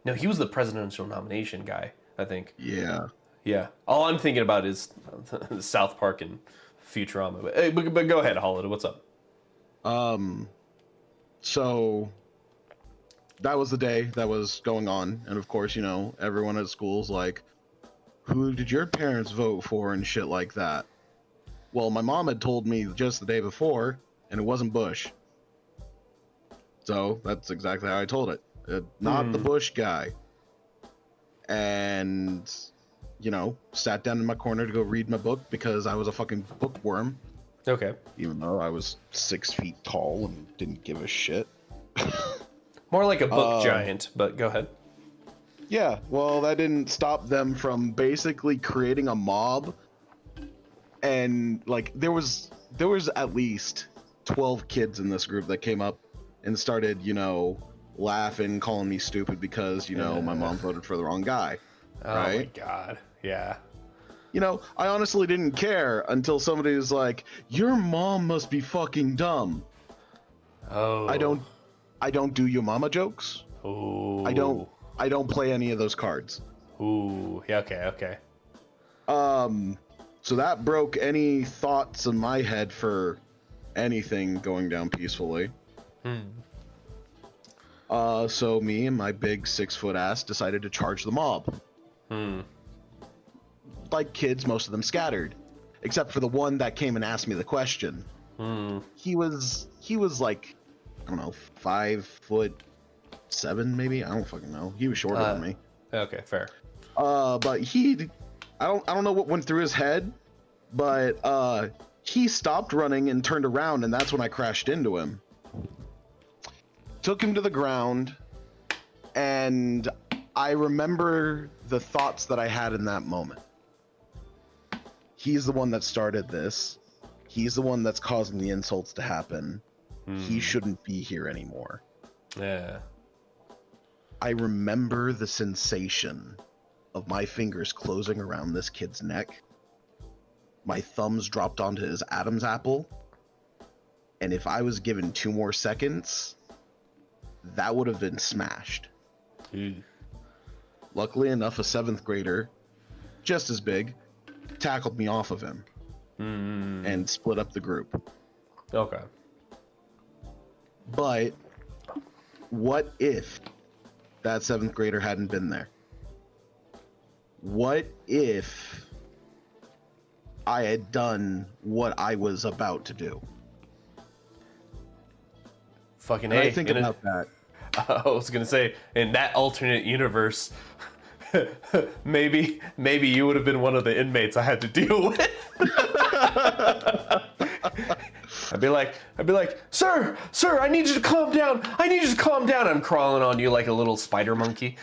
No, he was the presidential nomination guy, I think. Yeah. Yeah. All I'm thinking about is South Park and Futurama. But go ahead, Holiday. What's up? So that was the day that was going on, and of course, you know, everyone at school's like, who did your parents vote for and shit like that? Well, my mom had told me just the day before, and it wasn't Bush. So that's exactly how I told it. Not the Bush guy. And, you know, sat down in my corner to go read my book because I was a fucking bookworm. Okay. Even though I was 6 feet tall and didn't give a shit. More like a book giant, but go ahead. Yeah, well, that didn't stop them from basically creating a mob. And, like, there was at least 12 kids in this group that came up and started, you know, laughing, calling me stupid because, you know, my mom voted for the wrong guy. Oh right? my god. Yeah. You know, I honestly didn't care until somebody was like, your mom must be fucking dumb. Oh. I don't do your mama jokes. Ooh. I don't play any of those cards. Ooh. Yeah, okay. So that broke any thoughts in my head for anything going down peacefully. So me and my big 6-foot ass decided to charge the mob. Like kids, most of them scattered, except for the one that came and asked me the question. He was like, I don't know, 5'7" maybe. I don't fucking know. He was shorter than me. Okay, fair. But I don't know what went through his head, but he stopped running and turned around, and that's when I crashed into him. Took him to the ground, and I remember the thoughts that I had in that moment. He's the one that started this. He's the one that's causing the insults to happen. He shouldn't be here anymore. Yeah. I remember the sensation of my fingers closing around this kid's neck. My thumbs dropped onto his Adam's apple. And if I was given 2 more seconds, that would have been smashed. Luckily enough, a 7th grader, just as big, tackled me off of him and split up the group. Okay. But what if that 7th grader hadn't been there? What if I had done what I was about to do? Fucking And A. I think about that. I was gonna say, in that alternate universe, maybe you would have been one of the inmates I had to deal with. I'd be like, sir, I need you to calm down. I'm crawling on you like a little spider monkey.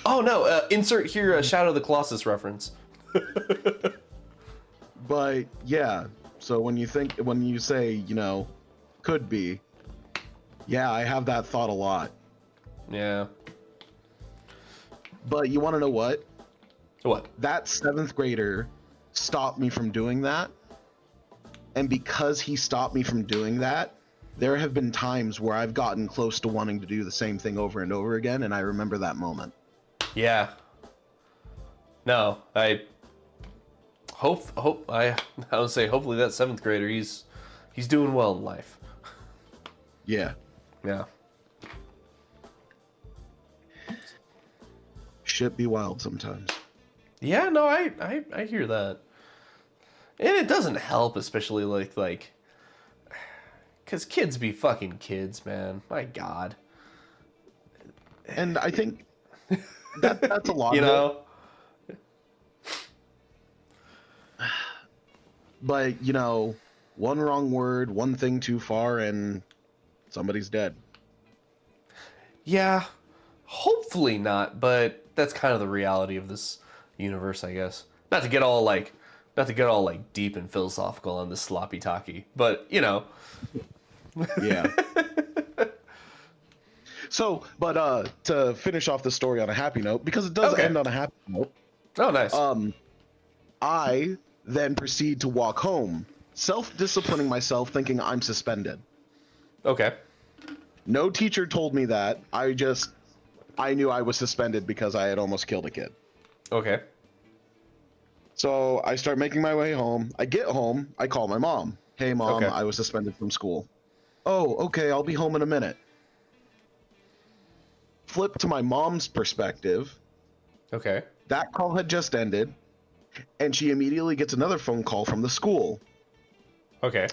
Oh no! Insert here a Shadow of the Colossus reference. But yeah, so when you say, you know, could be, yeah, I have that thought a lot. Yeah. But you want to know what? What? That 7th grader stopped me from doing that. And because he stopped me from doing that, there have been times where I've gotten close to wanting to do the same thing over and over again, and I remember that moment. Yeah. No, I would say hopefully that 7th grader he's doing well in life. Yeah. Yeah. Shit be wild sometimes. Yeah, no, I hear that. And it doesn't help, especially like cuz kids be fucking kids, man. My god. And I think that's a lot You of know? it. But, you know, one wrong word, one thing too far, and somebody's dead. Yeah, hopefully not, but that's kind of the reality of this universe, I guess. Not to get all like deep and philosophical on this sloppy talkie, but you know. Yeah. So, but to finish off the story on a happy note, because it does Okay. end on a happy note. Oh, nice. I then proceed to walk home, self-disciplining myself, thinking I'm suspended. Okay. No teacher told me that. I knew I was suspended because I had almost killed a kid. Okay. So I start making my way home. I get home. I call my mom. Hey, Mom, Okay. I was suspended from school. Oh, okay, I'll be home in a minute. Flip to my mom's perspective. Okay. That call had just ended, and she immediately gets another phone call from the school. Okay.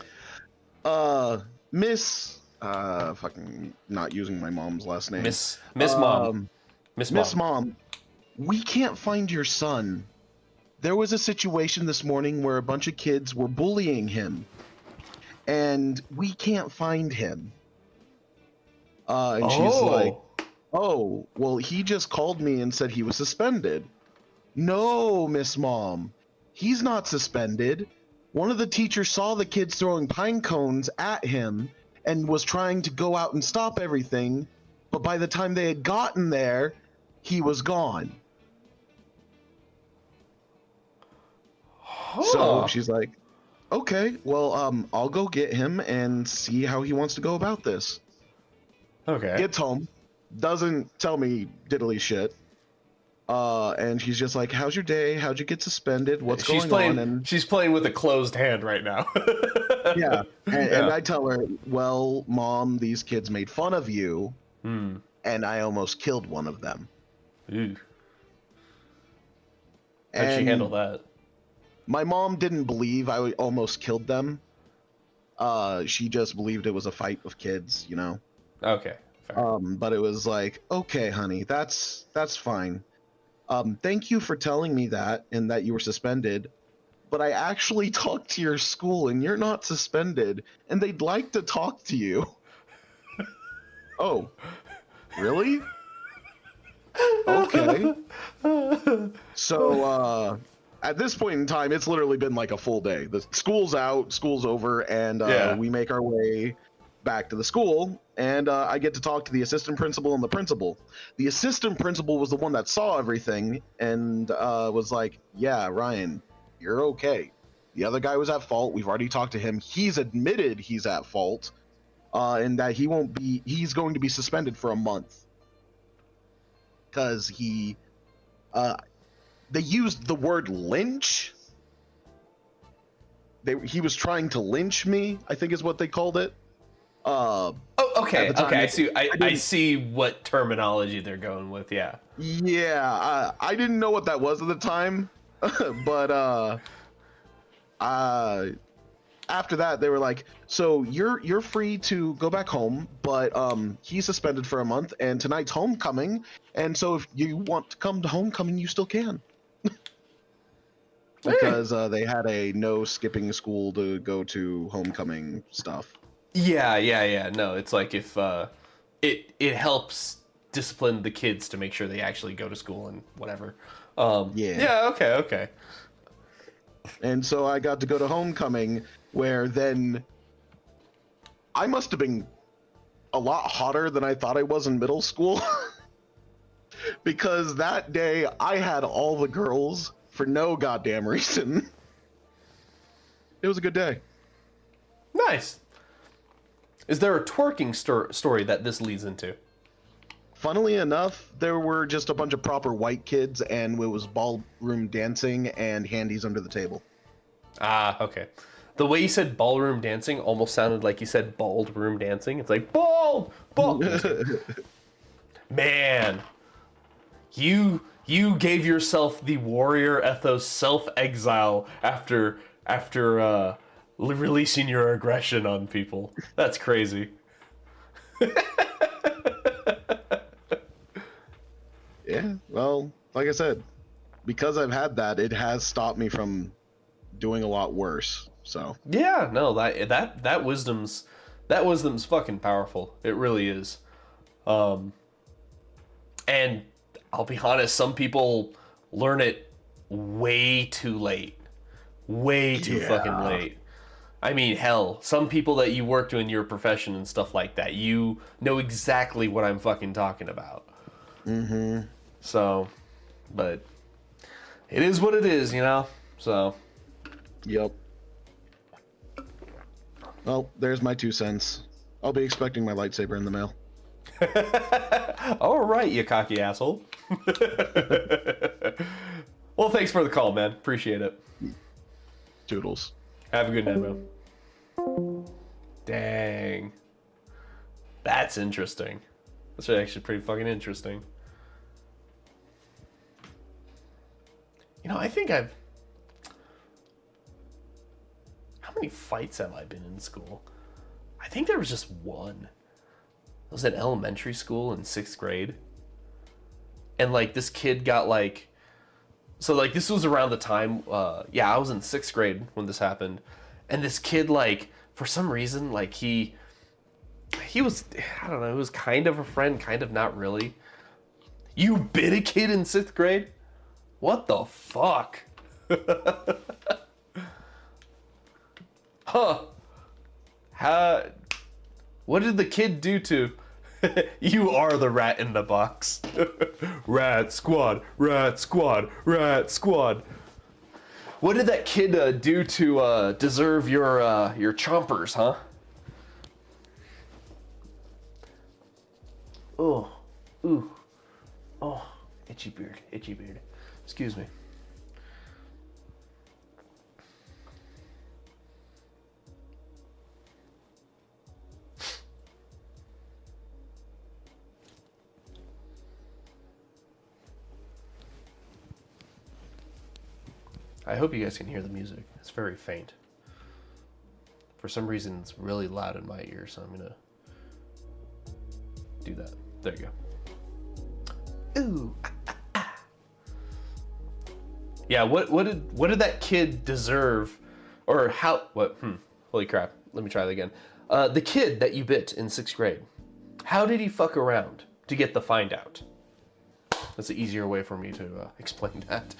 Miss, fucking not using my mom's last name. Miss Mom. Miss Mom, we can't find your son. There was a situation this morning where a bunch of kids were bullying him, and we can't find him. And she's like, oh, well, he just called me and said he was suspended. No, Miss Mom, he's not suspended. One of the teachers saw the kids throwing pine cones at him and was trying to go out and stop everything, but by the time they had gotten there, he was gone. So she's like, okay, well, I'll go get him and see how he wants to go about this. Okay. Gets home, doesn't tell me diddly shit. And she's just like, how's your day? How'd you get suspended? What's she's going playing, on? And she's playing with a closed hand right now. yeah. And Yeah. I tell her, well, Mom, these kids made fun of you, and I almost killed one of them. Ooh. How'd she handle that? My mom didn't believe I almost killed them. She just believed it was a fight of kids, you know? Okay. Fair. But it was like, okay, honey, that's fine. Thank you for telling me that and that you were suspended, but I actually talked to your school and you're not suspended, and they'd like to talk to you. Oh, really? Okay. So, at this point in time, it's literally been like a full day. The school's out, school's over, and Yeah. we make our way back to the school, and I get to talk to the assistant principal and the principal. The assistant principal was the one that saw everything and was like, yeah, Ryan, you're okay. The other guy was at fault. We've already talked to him. He's admitted he's at fault, and that he's going to be suspended for a month. Because they used the word lynch. He was trying to lynch me, I think is what they called it. Oh, okay. at the time, Okay. I didn't- see what terminology they're going with. Yeah. Yeah, I didn't know what that was at the time, but after that they were like, so you're free to go back home, but he's suspended for a month, and tonight's homecoming, and so if you want to come to homecoming, you still can. Because they had a no skipping school to go to homecoming stuff. Yeah. No, it's like if it helps discipline the kids to make sure they actually go to school and whatever. Yeah. Okay. And so I got to go to homecoming, where then I must have been a lot hotter than I thought I was in middle school. Because that day I had all the girls for no goddamn reason. It was a good day. Nice. Is there a twerking story that this leads into? Funnily enough, there were just a bunch of proper white kids, and it was ballroom dancing and handies under the table. Ah, okay. The way you said ballroom dancing almost sounded like you said bald room dancing. It's like bald. Man, you gave yourself the warrior ethos self-exile after releasing your aggression on people. That's crazy. Yeah, well, like I said, because I've had that, it has stopped me from doing a lot worse. So Yeah, no, that wisdom's fucking powerful. It really is. And I'll be honest, some people learn it way too late. Way too fucking late. I mean, hell, some people that you work to in your profession and stuff like that, you know exactly what I'm fucking talking about. Mm-hmm. So, but it is what it is, you know? So. Yep. Well, there's my 2 cents. I'll be expecting my lightsaber in the mail. All right, you cocky asshole. Well, thanks for the call, man. Appreciate it. Toodles. Have a good night, man. Dang. That's interesting. That's actually pretty fucking interesting. You know, I think How many fights have I been in school? I think there was just one. I was in elementary school in 6th grade. And, like, this kid got, like... So, like, this was around the time... I was in 6th grade when this happened. And this kid, like, for some reason, like, he was... I don't know, he was kind of a friend, kind of not really. You bit a kid in 6th grade? What the fuck? Huh. What did the kid do to... You are the rat in the box. Rat squad, rat squad, rat squad. What did that kid do to deserve your chompers, huh? Oh, ooh, oh, itchy beard, itchy beard. Excuse me. I hope you guys can hear the music. It's very faint. For some reason, it's really loud in my ear, so I'm gonna do that. There you go. Ooh. Yeah. What did that kid deserve, or how? What? Holy crap! Let me try that again. The kid that you bit in 6th grade. How did he fuck around to get the find out? That's an easier way for me to explain that.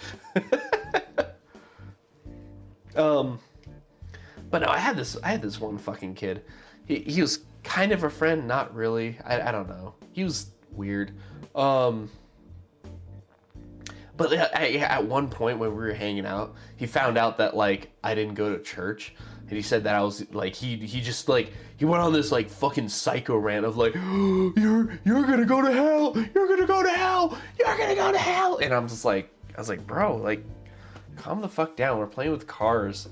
But no, I had this one fucking kid. He was kind of a friend, not really. I don't know. He was weird. But at one point when we were hanging out, he found out that, like, I didn't go to church, and he said that I was like, he just, like, he went on this, like, fucking psycho rant of, like, oh, you're gonna go to hell, you're gonna go to hell, you're gonna go to hell, and I was like, bro, like, calm the fuck down. We're playing with cars.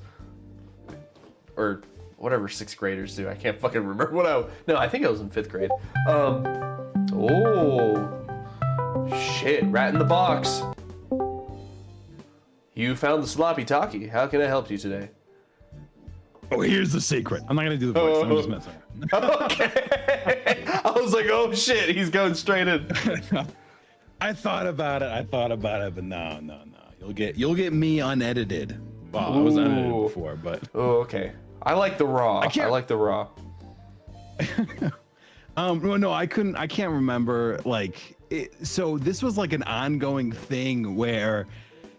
Or whatever 6th graders do. I can't fucking remember No, I think I was in 5th grade. Oh. Shit. Rat in the box. You found the sloppy talkie. How can I help you today? Oh, here's the secret. I'm not gonna do the voice. I'm just messing. Okay. I was like, oh shit, he's going straight in. I thought about it, but no. You'll get me unedited. Well, I was unedited before, but oh, okay. I like the raw. I like the raw. No, I can't remember. Like, so this was like an ongoing thing where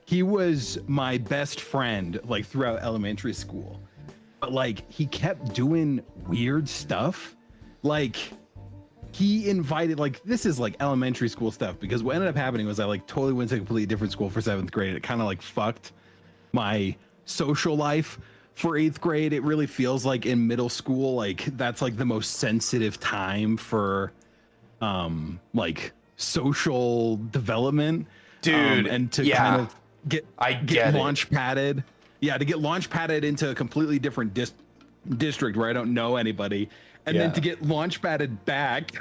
he was my best friend, like, throughout elementary school, but, like, he kept doing weird stuff. Like, he invited, like, this is like elementary school stuff, because what ended up happening was I, like, totally went to a completely different school for 7th grade. It kind of, like, fucked my social life for 8th grade. It really feels like in middle school, like, that's, like, the most sensitive time for like social development, dude, and to kind of get launch padded. Yeah, to get launch padded into a completely different district where I don't know anybody, and then to get launch padded back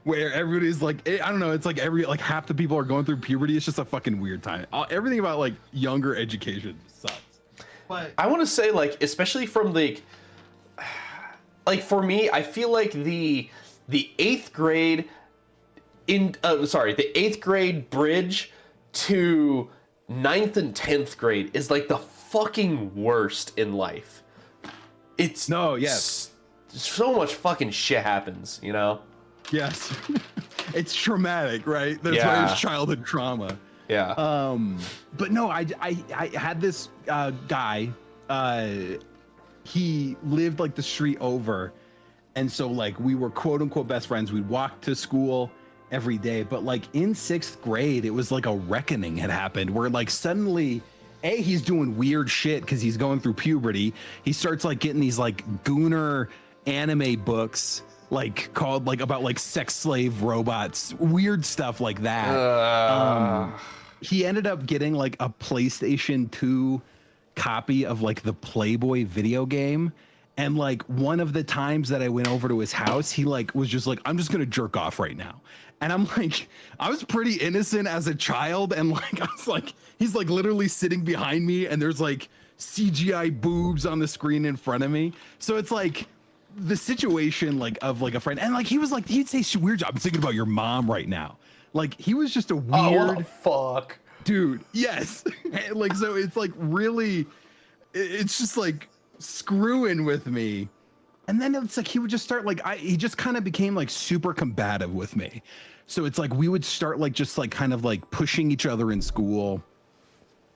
where everybody's like, I don't know, it's like half the people are going through puberty. It's just a fucking weird time. Everything about, like, younger education sucks. But I want to say, like, especially from the, like, for me, I feel like the 8th grade the 8th grade bridge to 9th and 10th grade is, like, the fucking worst in life. it's No, yes. so much fucking shit happens, you know? Yes. It's traumatic, right? That's why Yeah. it's childhood trauma. Yeah. But no, I had this guy. He lived like the street over, and so like we were quote unquote best friends. We'd walk to school every day. But like in 6th grade, it was like a reckoning had happened where like suddenly, he's doing weird shit because he's going through puberty. He starts like getting these like gooner anime books like called like about like sex slave robots, weird stuff like that. He ended up getting like a PlayStation 2 copy of like the Playboy video game. And like one of the times that I went over to his house, he like was just like, I'm just gonna jerk off right now. And I'm like, I was pretty innocent as a child. And like, I was like, he's like literally sitting behind me and there's like CGI boobs on the screen in front of me. So it's like the situation like of like a friend. And like, he was like, he'd say weird. I'm thinking about your mom right now. Like he was just a weird Oh, what the fuck? dude. Yes. Like, so it's like really, it's just like screwing with me. And then it's like he would just start like he just kind of became like super combative with me. So it's like we would start like just like kind of like pushing each other in school.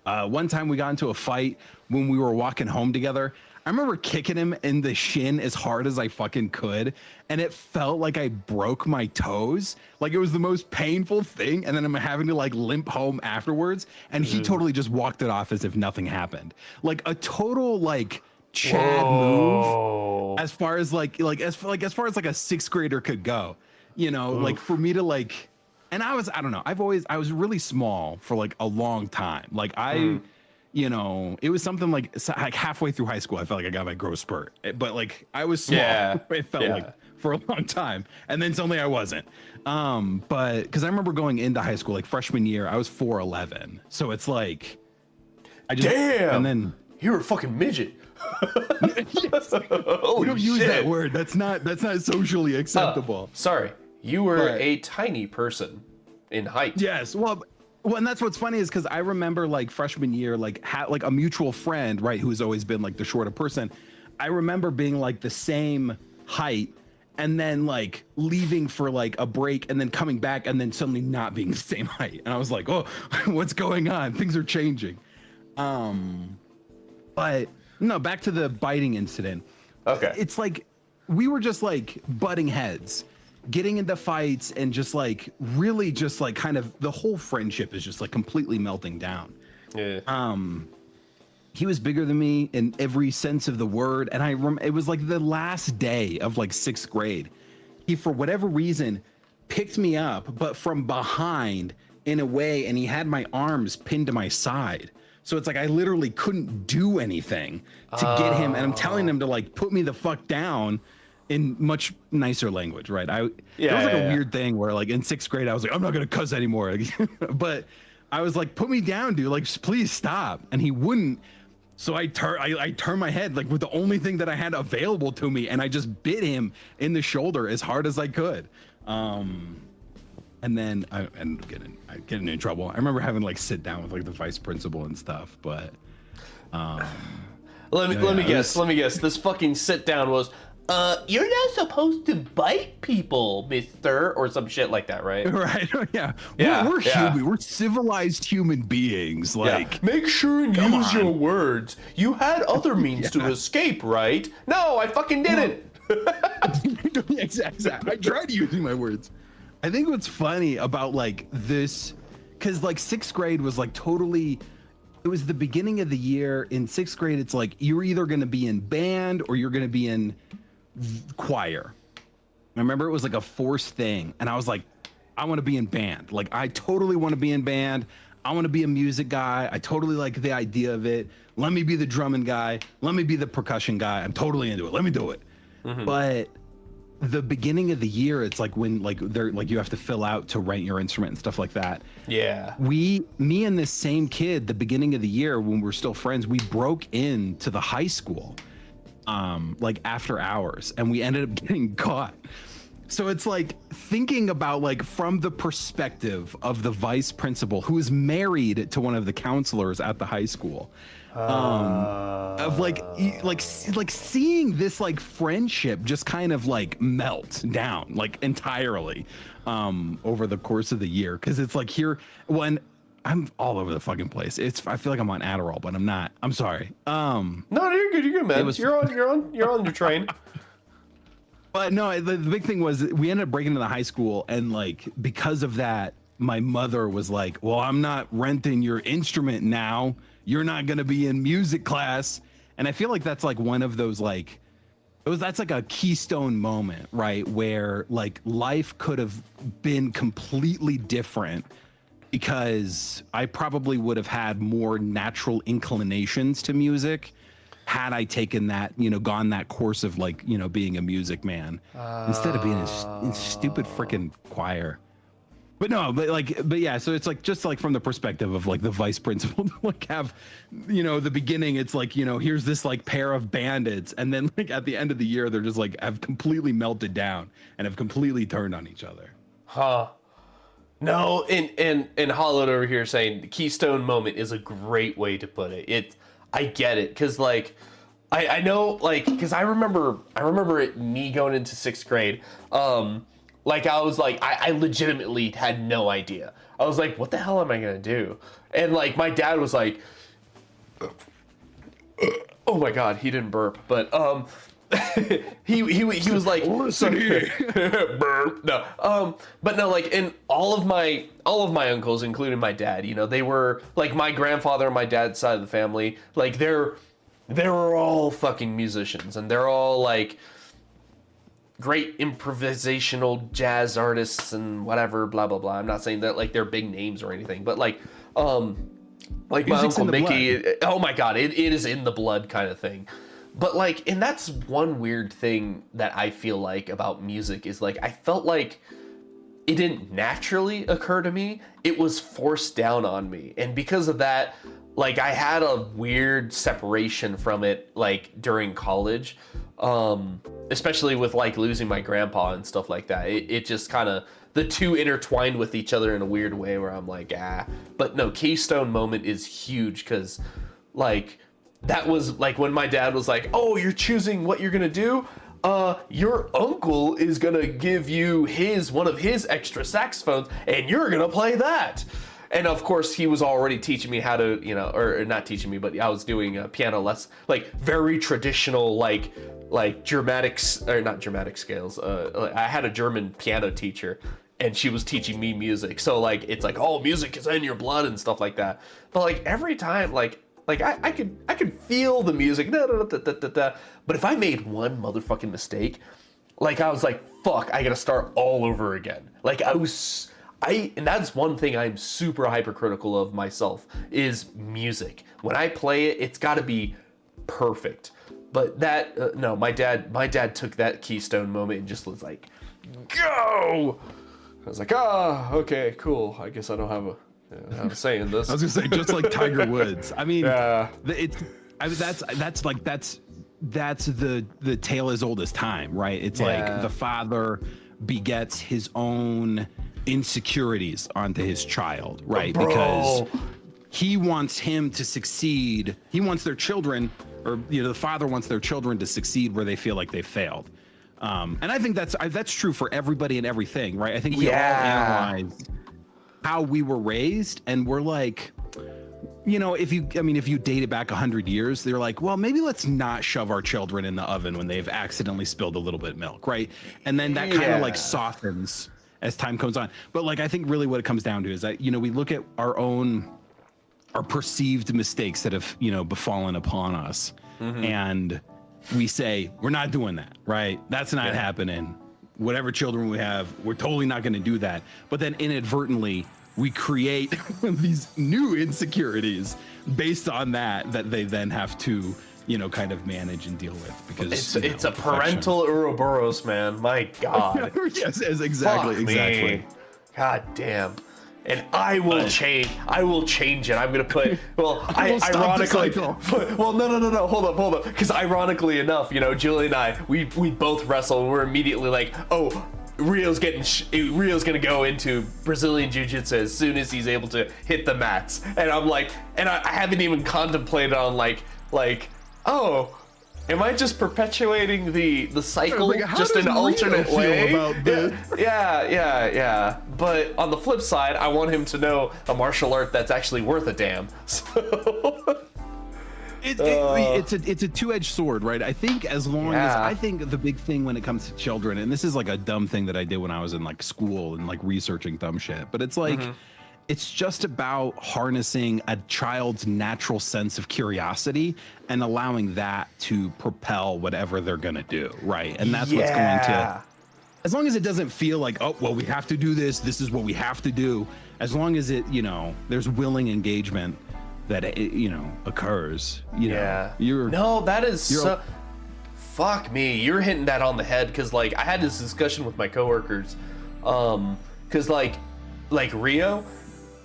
One time we got into a fight when we were walking home together. I remember kicking him in the shin as hard as I fucking could, and it felt like I broke my toes. Like it was the most painful thing, and then I'm having to like limp home afterwards, and he totally just walked it off as if nothing happened. Like a total like Chad move as far as like as far as like a 6th grader could go, you know. Like for me to like, and I don't know, I was really small for like a long time. Like you know, it was something like halfway through high school, I felt like I got my growth spurt, but like I was small. Yeah. It felt like for a long time, and then suddenly I wasn't. But because I remember going into high school, like freshman year, I was 4'11", so it's like, I just Damn. and then You're a fucking midget. yes. Holy We don't use shit. that word. That's not socially acceptable. Sorry, you were But- a tiny person in height. Yes. Well, and that's what's funny is because I remember like freshman year, like like a mutual friend, right, who's always been like the shorter person. I remember being like the same height and then like leaving for like a break and then coming back and then suddenly not being the same height. And I was like, oh, what's going on? Things are changing. But no, back to the biting incident. Okay. It's like we were just like butting heads, getting into fights, and just like really just like kind of the whole friendship is just like completely melting down. Yeah. He was bigger than me in every sense of the word, and it was like the last day of like 6th grade. He, for whatever reason, picked me up, but from behind in a way, and he had my arms pinned to my side. So it's like I literally couldn't do anything to get him, and I'm telling him to like put me the fuck down in much nicer language, right? It was like a weird thing where like in 6th grade I was like, I'm not gonna cuss anymore, but I was like, put me down, dude, like just please stop, and he wouldn't. So I turned my head like with the only thing that I had available to me, and I just bit him in the shoulder as hard as I could. And then I ended up getting in trouble. I remember having to like sit down with like the vice principal and stuff, but let me guess. This fucking sit down was, you're not supposed to bite people, mister, or some shit like that, right? right, yeah. Yeah, We're yeah. human. We're civilized human beings. Like, Yeah. Make sure and come use on. your words. You had other means to escape, right? No, I fucking didn't. exactly. I tried using my words. I think what's funny about like this, because like 6th grade was like totally, it was the beginning of the year. In 6th grade, it's like you're either going to be in band or you're going to be in choir. I remember it was like a forced thing, and I was like, I want to be in band. Like I totally want to be in band. I want to be a music guy. I totally like the idea of it. Let me be the drumming guy. Let me be the percussion guy. I'm totally into it. Let me do it. But the beginning of the year, it's like when like they're like you have to fill out to rent your instrument and stuff like that. Yeah. Me and this same kid, the beginning of the year when we're still friends, we broke into the high school like after hours, and we ended up getting caught. So it's like thinking about like from the perspective of the vice principal who is married to one of the counselors at the high school. Of like seeing this like friendship just kind of like melt down like entirely over the course of the year, because it's like here when I'm all over the fucking place. I feel like I'm on Adderall, but I'm not. I'm sorry. No, you're good, man. You're on your train. But no, the big thing was we ended up breaking into the high school, and like because of that, my mother was like, "Well, I'm not renting your instrument now. You're not gonna be in music class." And I feel like that's like one of those like, that's like a keystone moment, right? Where like life could have been completely different, because I probably would have had more natural inclinations to music had I taken that, gone that course of like, being a music man instead of being in stupid freaking choir. But no, but yeah, so it's like just like from the perspective of like the vice principal to like have, the beginning, it's like, here's this like pair of bandits, and then like at the end of the year, they're just like have completely melted down and have completely turned on each other. Huh. No, and Hollowed over here saying the keystone moment is a great way to put it. I get it, because like I know, like, because I remember me going into 6th grade, like I was like I legitimately had no idea. I was like, what the hell am I gonna do? And like my dad was like, oh my god, he didn't burp, but he was like, listen here. burp. No, but no, like, and all of my uncles, including my dad, they were like my grandfather on my dad's side of the family, like they were all fucking musicians, and they're all like great improvisational jazz artists and whatever, blah blah blah. I'm not saying that like they're big names or anything, but like my Music's Uncle in the Mickey, blood. oh my god, it is in the blood kind of thing. But like, and that's one weird thing that I feel like about music is like, I felt like it didn't naturally occur to me. It was forced down on me. And because of that, like I had a weird separation from it, like during college, especially with like losing my grandpa and stuff like that. It just kind of, the two intertwined with each other in a weird way where I'm like, but no, keystone moment is huge. 'Cause like, that was like when my dad was like, oh, you're choosing what you're gonna do, your uncle is gonna give you one of his extra saxophones and you're gonna play that. And of course he was already teaching me how to, or not teaching me, but I was doing piano lessons, like very traditional, like dramatics, or not dramatic scales. I had a German piano teacher and she was teaching me music. So like, it's like, oh, music is in your blood and stuff like that. But like every time, like I could feel the music, but if I made one motherfucking mistake, like I was like, fuck, I gotta start all over again. Like and that's one thing I'm super hypercritical of myself is music. When I play it, it's gotta be perfect. But that, no, my dad took that keystone moment and just was like, go! I was like, okay, cool. I guess I don't have I'm saying this. I was gonna say, just like Tiger Woods. I mean, yeah. That's the tale as old as time, right? It's like the father begets his own insecurities onto his child, right? Bro. Because he wants him to succeed. He wants their children, or the father wants their children to succeed where they feel like they failed. And I think that's true for everybody and everything, right? I think we all analyze how we were raised, and we're like, if you date it back 100 years, they're like, well, maybe let's not shove our children in the oven when they've accidentally spilled a little bit of milk, right? And then that kind of like softens as time goes on. But like, I think really what it comes down to is that, we look at our perceived mistakes that have, befallen upon us. Mm-hmm. And we say, we're not doing that, right? That's not happening. Whatever children we have, we're totally not going to do that. But then inadvertently, we create these new insecurities based on that they then have to, kind of manage and deal with, because it's a parental Ouroboros, man. My God. Yes, exactly. Me. God damn. And I will change. I will change it. I'm gonna put. Well, ironically. Well, no. Hold up. Because ironically enough, Julie and I, we both wrestle, and we're immediately like, oh, Rio's gonna go into Brazilian Jiu-Jitsu as soon as he's able to hit the mats, and I'm like, and I haven't even contemplated on like, oh, am I just perpetuating the cycle, Like, how just does in an Rio alternate feel way? about this? Yeah. But on the flip side, I want him to know a martial art that's actually worth a damn. So. It's a two-edged sword, right? I think as long as Yeah. I think the big thing when it comes to children, and this is like a dumb thing that I did when I was in like school and like researching dumb shit, but it's like it's just about harnessing a child's natural sense of curiosity and allowing that to propel whatever they're gonna do, right? And that's what's going to, as long as it doesn't feel like, oh well, we have to do this, this is what we have to do, as long as it, you know, there's willing engagement that it, you know, occurs, you know, fuck me, you're hitting that on the head, because like I had this discussion with my coworkers, because like Rio,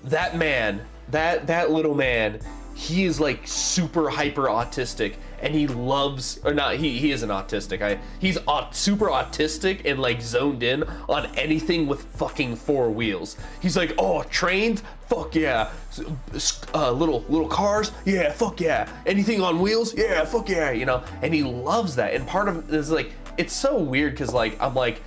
that man, that little man, he is like super hyper autistic, and he loves, or not, he isn't autistic, he's super autistic and like zoned in on anything with fucking 4 wheels. He's like, oh, trains, fuck yeah, little cars, yeah, fuck yeah, anything on wheels, yeah, fuck yeah, you know, and he loves that. And part of it is like, it's so weird, because like I'm like,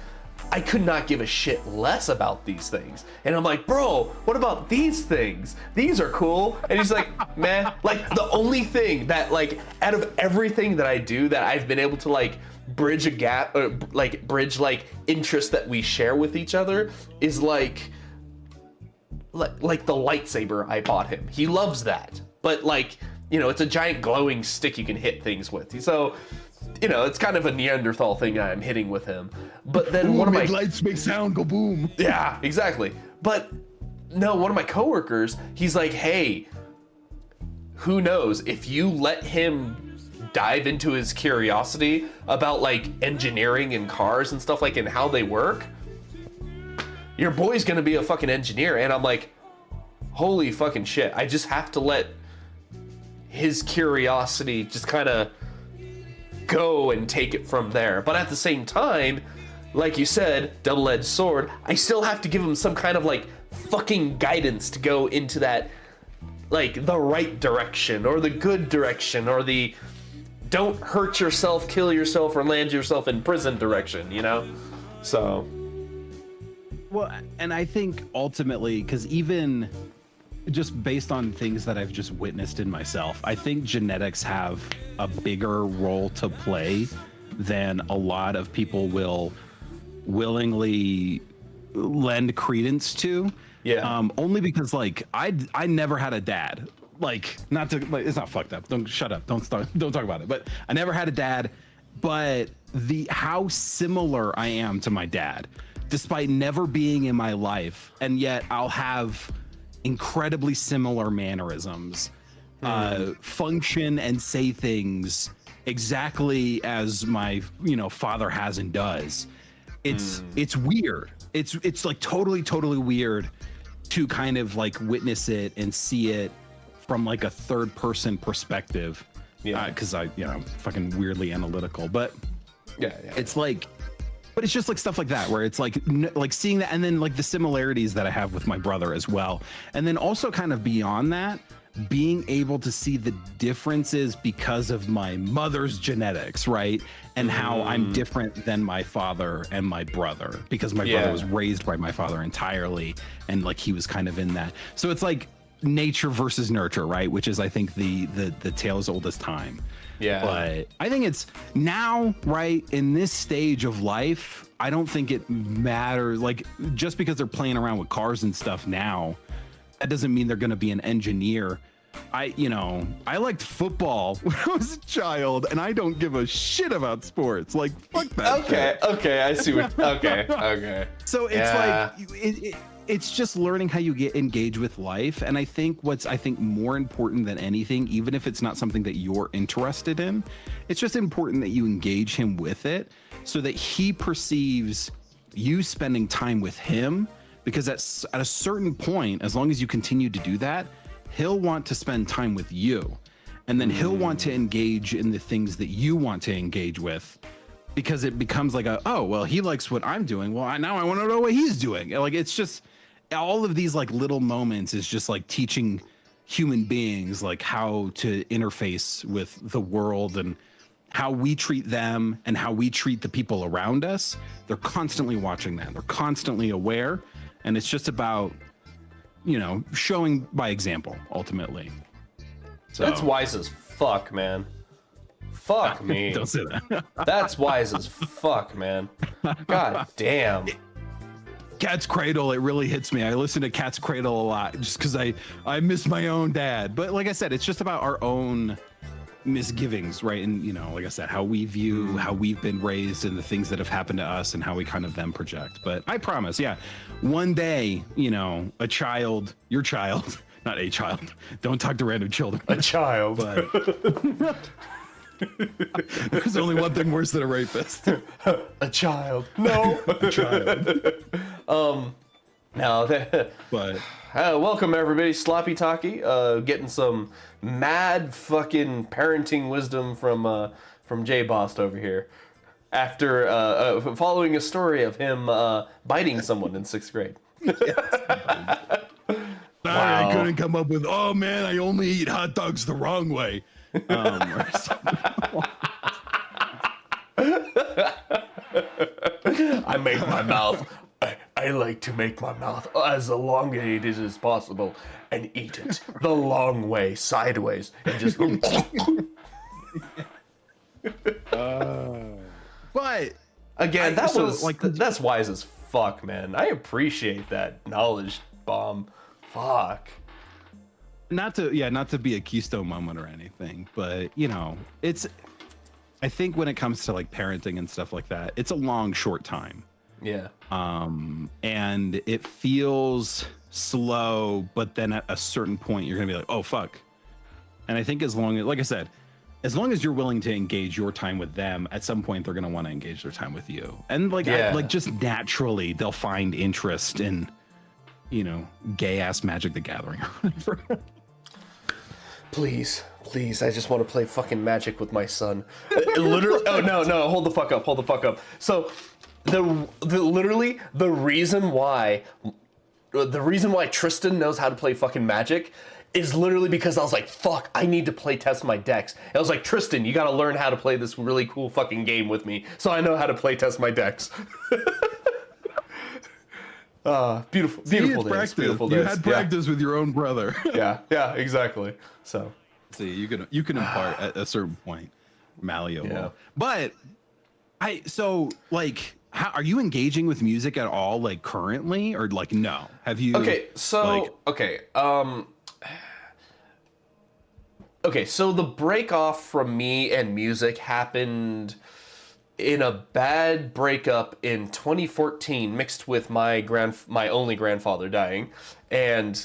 I could not give a shit less about these things. And I'm like, bro, what about these things? These are cool. And he's like, man, like the only thing that like out of everything that I do that I've been able to like bridge a gap, or like bridge like interest that we share with each other is like the lightsaber I bought him. He loves that. But like, you know, it's a giant glowing stick you can hit things with. So, you know, it's kind of a Neanderthal thing I'm hitting with him. But then one of my lights make sound, go boom. Yeah, exactly. But no, one of my coworkers, he's like, hey, who knows, if you let him dive into his curiosity about like engineering and cars and stuff, like, and how they work, your boy's gonna be a fucking engineer. And I'm like, holy fucking shit, I just have to let his curiosity just kind of go and take it from there. But at the same time, like you said, double-edged sword, I still have to give him some kind of like fucking guidance to go into that, like the right direction, or the good direction, or the don't hurt yourself, kill yourself, or land yourself in prison direction, you know? So. Well, and I think ultimately, because even just based on things that I've just witnessed in myself, I think genetics have a bigger role to play than a lot of people will willingly lend credence to. Yeah. Only because like I never had a dad. Like, not to, like, it's not fucked up. Don't shut up. Don't talk about it. But I never had a dad. But how similar I am to my dad, despite never being in my life, and yet I'll have incredibly similar mannerisms, function and say things exactly as my father has and does. It's weird. It's like totally weird to kind of like witness it and see it from like a third person perspective. Yeah, because I'm fucking weirdly analytical, but it's like, but it's just like stuff like that where it's like seeing that, and then like the similarities that I have with my brother as well, and then also kind of beyond that, being able to see the differences because of my mother's genetics, right? And how I'm different than my father and my brother, because my brother was raised by my father entirely, and like he was kind of in that. So it's like nature versus nurture, right? Which is, I think, the tale as old as time. Yeah. But I think it's now, right, in this stage of life, I don't think it matters. Like, just because they're playing around with cars and stuff now, that doesn't mean they're going to be an engineer. I liked football when I was a child, and I don't give a shit about sports. Like, fuck that shit. Okay, I see what. Okay. So it's like it's just learning how you engage with life, and I think what's more important than anything, even if it's not something that you're interested in, it's just important that you engage him with it, so that he perceives you spending time with him. Because at a certain point, as long as you continue to do that, he'll want to spend time with you. And then he'll want to engage in the things that you want to engage with because it becomes like oh, well, he likes what I'm doing. Well, now I want to know what he's doing. Like, it's just all of these like little moments is just like teaching human beings like how to interface with the world and how we treat them and how we treat the people around us. They're constantly watching that. They're constantly aware. And it's just about, showing by example, ultimately. So That's wise as fuck, man. Fuck me. Don't say that. That's wise as fuck, man. God damn. Cat's Cradle, it really hits me. I listen to Cat's Cradle a lot just because I miss my own dad. But like I said, it's just about our own misgivings, right? And like I said, how we view how we've been raised and the things that have happened to us and how we kind of then project. But I promise, one day, your child, not a child, don't talk to random children. A child. But there's only one thing worse than a rapist. A child. No. A child. But welcome everybody, Sloppy Talky. Getting some mad fucking parenting wisdom from Jay Bost over here. After following a story of him biting someone in 6th grade. Sorry, I couldn't come up with, oh man, I only eat hot dogs the wrong way. Or something. I make my mouth. I like to make my mouth as elongated as possible and eat it the long way, sideways, and just. But Again, that's wise as fuck, man. I appreciate that knowledge bomb. Fuck. not to be a keystone moment or anything, but I think when it comes to like parenting and stuff like that, it's a long, short time. Yeah. And it feels slow, but then at a certain point you're gonna be like, oh fuck. And I think as long as, like I said, as long as you're willing to engage your time with them, at some point they're gonna want to engage their time with you. And like, just naturally they'll find interest in, gay ass Magic the Gathering or whatever. Please, I just want to play fucking Magic with my son. Literally, oh no, hold the fuck up. So, the reason why Tristan knows how to play fucking Magic is literally because I was like, fuck, I need to play test my decks. I was like, Tristan, you gotta learn how to play this really cool fucking game with me, so I know how to play test my decks. Beautiful days. Beautiful days. You had practice with your own brother. yeah, exactly. So, see, you can impart at a certain point, malleable. Yeah. But how are you engaging with music at all, like currently, or like no? Have you? Okay, so so the break off from me and music happened in a bad breakup in 2014, mixed with my only grandfather dying, and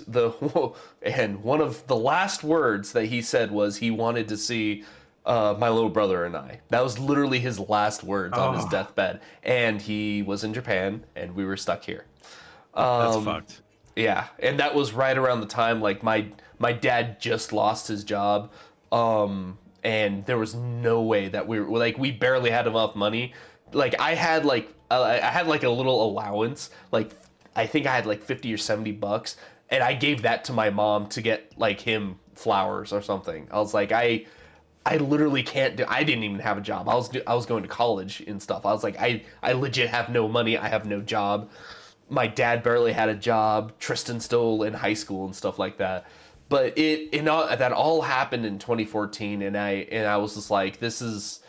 one of the last words that he said was he wanted to see my little brother and I. That was literally his last words on his deathbed, and he was in Japan, and we were stuck here. That's fucked. Yeah, and that was right around the time like my dad just lost his job. And there was no way that we barely had enough money. Like I had like a little allowance. Like I think I had like $50 or $70, and I gave that to my mom to get like him flowers or something. I was like, I literally can't do. I didn't even have a job. I was going to college and stuff. I was like, I legit have no money. I have no job. My dad barely had a job. Tristan still in high school and stuff like that. But that all happened in 2014, and I was just like, this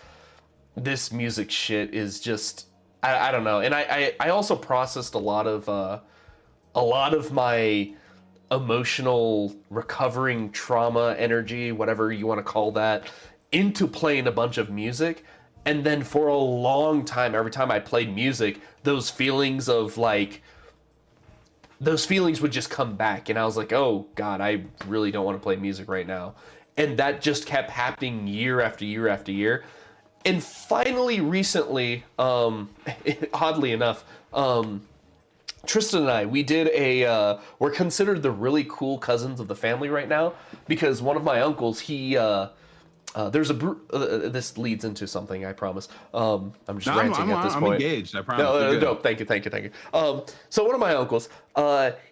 music shit is just I don't know. And I also processed a lot of my emotional recovering trauma energy, whatever you want to call that, into playing a bunch of music. And then for a long time, every time I played music, those feelings would just come back, and I was like, oh god, I really don't want to play music right now. And that just kept happening year after year after year. And finally, recently, oddly enough, Tristan and I, we're considered the really cool cousins of the family right now, because one of my uncles, he there's a this leads into something, I promise. I'm just No, ranting at this I'm point. engaged. I promise. No, You're good. no, thank you. So one of my uncles,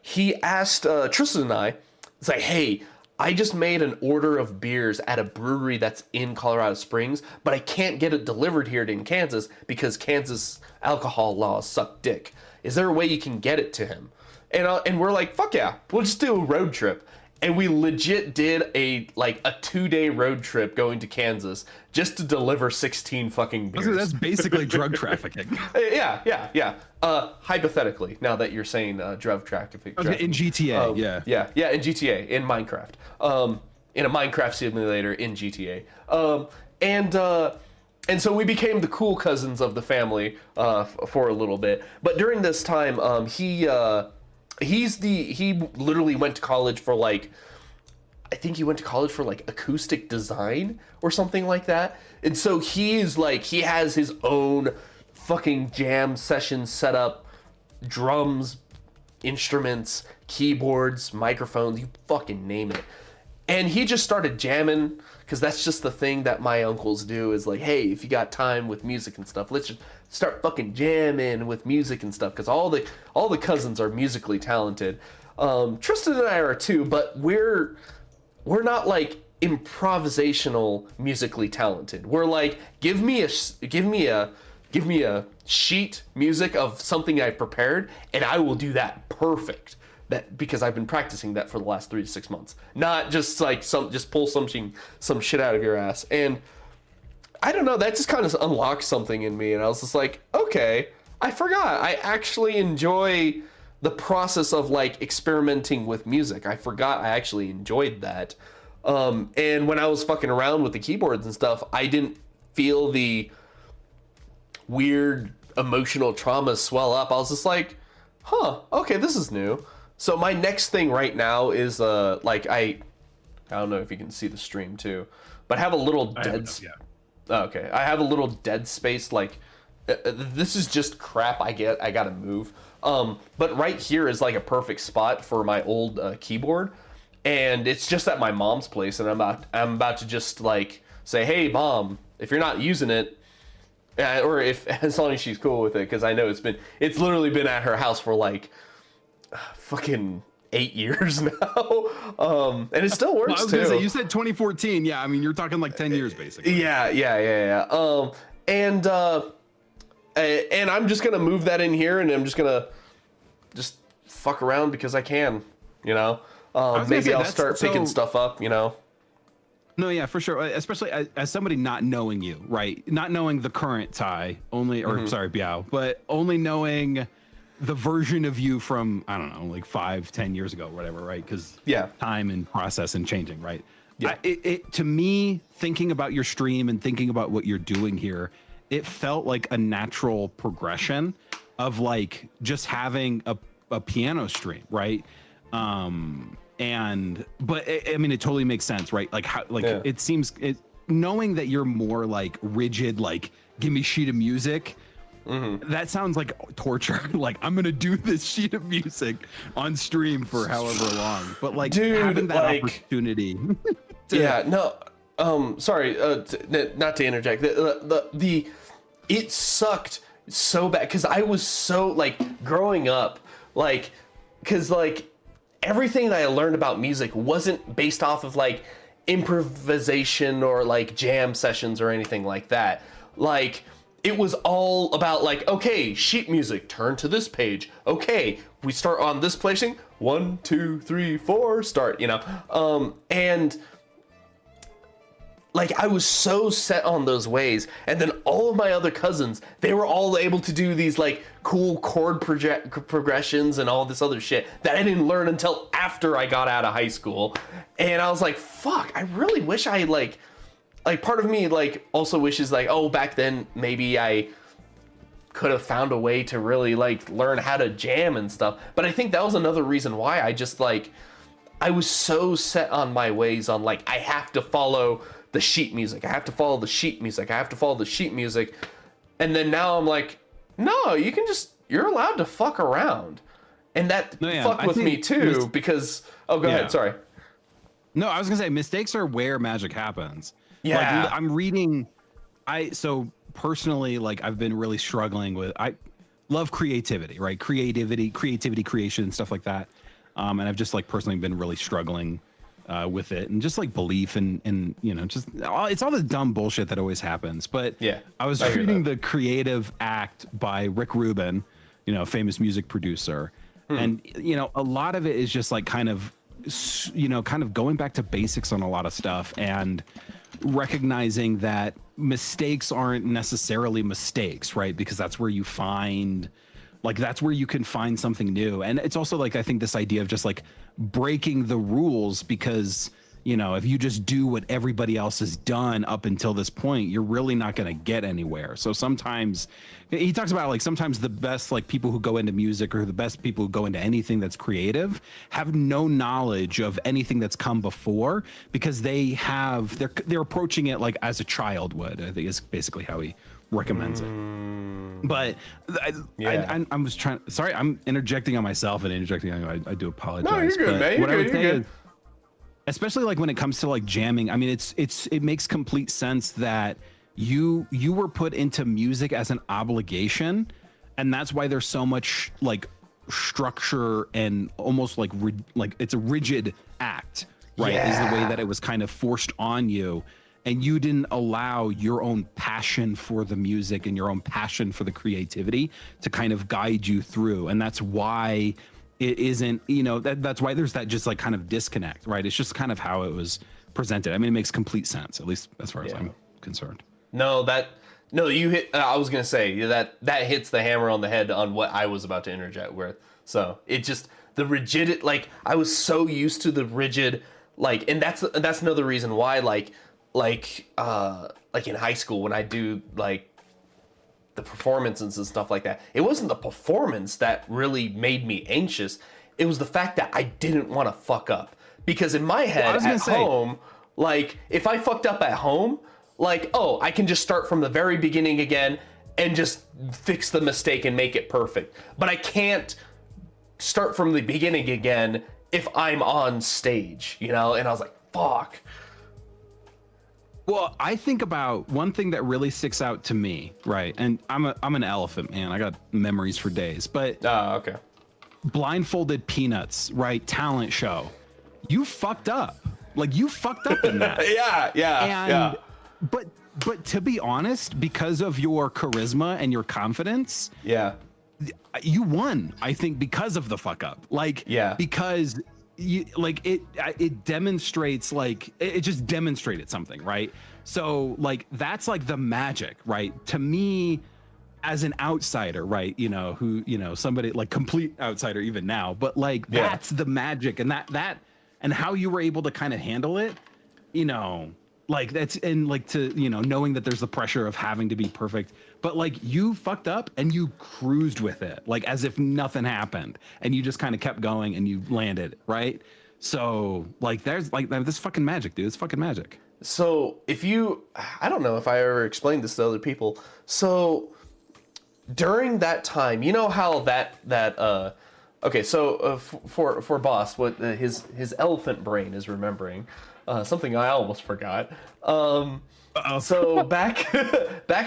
he asked Tristan and I, it's like, hey, I just made an order of beers at a brewery that's in Colorado Springs, but I can't get it delivered here in Kansas because Kansas alcohol laws suck dick. Is there a way you can get it to him? And we're like, fuck yeah, we'll just do a road trip. And we legit did a 2-day road trip going to Kansas just to deliver 16 fucking beers. That's basically drug trafficking. Yeah. Hypothetically, now that you're saying drug trafficking. In GTA, Yeah, in GTA, in Minecraft. In a Minecraft simulator in GTA. And so we became the cool cousins of the family for a little bit. But during this time, he literally went to college for I think he went to college for acoustic design or something like that. And so he has his own fucking jam session set up, drums, instruments, keyboards, microphones, you fucking name it. And he just started jamming, because that's just the thing that my uncles do, is like, hey, if you got time with music and stuff, let's just start fucking jamming with music and stuff, because all the cousins are musically talented. Tristan and I are too, but we're not improvisational musically talented. We're like, give me a sheet music of something I've prepared, and I will do that perfect. That because I've been practicing that for the last 3 to 6 months, not just just pull some shit out of your ass. And I don't know, that just kind of unlocked something in me, and I was just like, okay, I forgot I actually enjoy the process of experimenting with music. I forgot I actually enjoyed that. And when I was fucking around with the keyboards and stuff, I didn't feel the weird emotional trauma swell up. I was just like, okay, this is new. So my next thing right now is I don't know if you can see the stream too, but I have a little okay, I have a little dead space. This is just crap I gotta move. But right here is a perfect spot for my old keyboard, and it's just at my mom's place, and I'm about to just say, hey mom, if you're not using it, or if as long as she's cool with it, because I know it's literally been at her house for fucking 8 years now, and it still works. I was gonna say, you said 2014. Yeah, I mean, you're talking 10 years basically. Yeah. And I'm just gonna move that in here, and I'm just gonna fuck around because I can, maybe I'll start picking stuff up, No, yeah, for sure. Especially as somebody not knowing you, right? Not knowing the current Ty, Biao, but only knowing the version of you from, I don't know, 5-10 years ago, whatever, right? Because time and process and changing, right? Yeah. To me, thinking about your stream and thinking about what you're doing here, it felt like a natural progression of just having a piano stream, right? But I mean, it totally makes sense, right? It seems knowing that you're more rigid, give me sheet of music. Mm-hmm. That sounds like torture. I'm gonna do this sheet of music on stream for however long, but having that opportunity. Sorry, not to interject. It sucked so bad because I was so growing up, because everything that I learned about music wasn't based off of improvisation or jam sessions or anything like that. It was all about okay, sheet music, turn to this page. Okay, we start on this placing. 1, 2, 3, 4, start, and I was so set on those ways. And then all of my other cousins, they were all able to do these cool chord progressions and all this other shit that I didn't learn until after I got out of high school. And I was like, fuck, I really wish I part of me also wishes back then maybe I could have found a way to really learn how to jam and stuff. But I think that was another reason why I just I was so set on my ways on I have to follow the sheet music. I have to follow the sheet music. I have to follow the sheet music. And then now I'm no, you're allowed to fuck around. And that fucked with me too, because go ahead, sorry. No, I was gonna say mistakes are where magic happens. Yeah. Like, I'm reading. So personally, like I've been really struggling with. I love creativity, right? Creativity, creation, stuff like that. And I've just like personally been really struggling with it, and just like belief and just it's all the dumb bullshit that always happens. But Yeah, I was I hear reading that. The Creative Act by Rick Rubin, famous music producer, and a lot of it is just like kind of going back to basics on a lot of stuff, and recognizing that mistakes aren't necessarily mistakes, right? Because that's where you find, like, that's where you can find something new. And it's also like, I think this idea of just like breaking the rules, because if you just do what everybody else has done up until this point, you're really not going to get anywhere. So sometimes he talks about like sometimes the best like people who go into music, or the best people who go into anything that's creative, have no knowledge of anything that's come before, because they're approaching it like as a child would, I think is basically how he recommends it. But I was trying, sorry, I'm interjecting on myself and interjecting on you. I do apologize. No, you're good, but man. You're what I would good, say you're good. is, especially like when it comes to like jamming, I mean, it makes complete sense that you were put into music as an obligation, and that's why there's so much like structure and almost like it's a rigid act, right? Is the way that it was kind of forced on you, and you didn't allow your own passion for the music and your own passion for the creativity to kind of guide you through. And that's why it isn't, that's why there's that just like kind of disconnect, right? It's just kind of how it was presented. I mean, it makes complete sense, at least as far as I'm concerned. You hit, I was going to say that hits the hammer on the head on what I was about to interject with. So it just, the rigid, like I was so used to the rigid, like, and that's another reason why, like in high school when I do like the performances and stuff like that, it wasn't the performance that really made me anxious. It was the fact that I didn't want to fuck up, because in my head home, like if I fucked up at home, like, oh, I can just start from the very beginning again and just fix the mistake and make it perfect. But I can't start from the beginning again if I'm on stage, and I was like, fuck. Well, I think about one thing that really sticks out to me, right? And I'm an elephant, man. I got memories for days. But okay. Blindfolded Peanuts, right? Talent show. You fucked up. Like you fucked up in that. Yeah. But to be honest, because of your charisma and your confidence, you won. I think because of the fuck up. Like, because it demonstrates, like it just demonstrated something, right? So like that's like the magic, right? To me, as an outsider, right? Somebody like complete outsider even now, but like that's the magic, and that and how you were able to kind of handle it, like that's, and like to knowing that there's the pressure of having to be perfect, but like you fucked up and you cruised with it like as if nothing happened, and you just kind of kept going and you landed, right? So like there's like this fucking magic, dude. It's fucking magic. So I don't know if I ever explained this to other people. So during that time, how for Boss, what his elephant brain is remembering, something I almost forgot. So back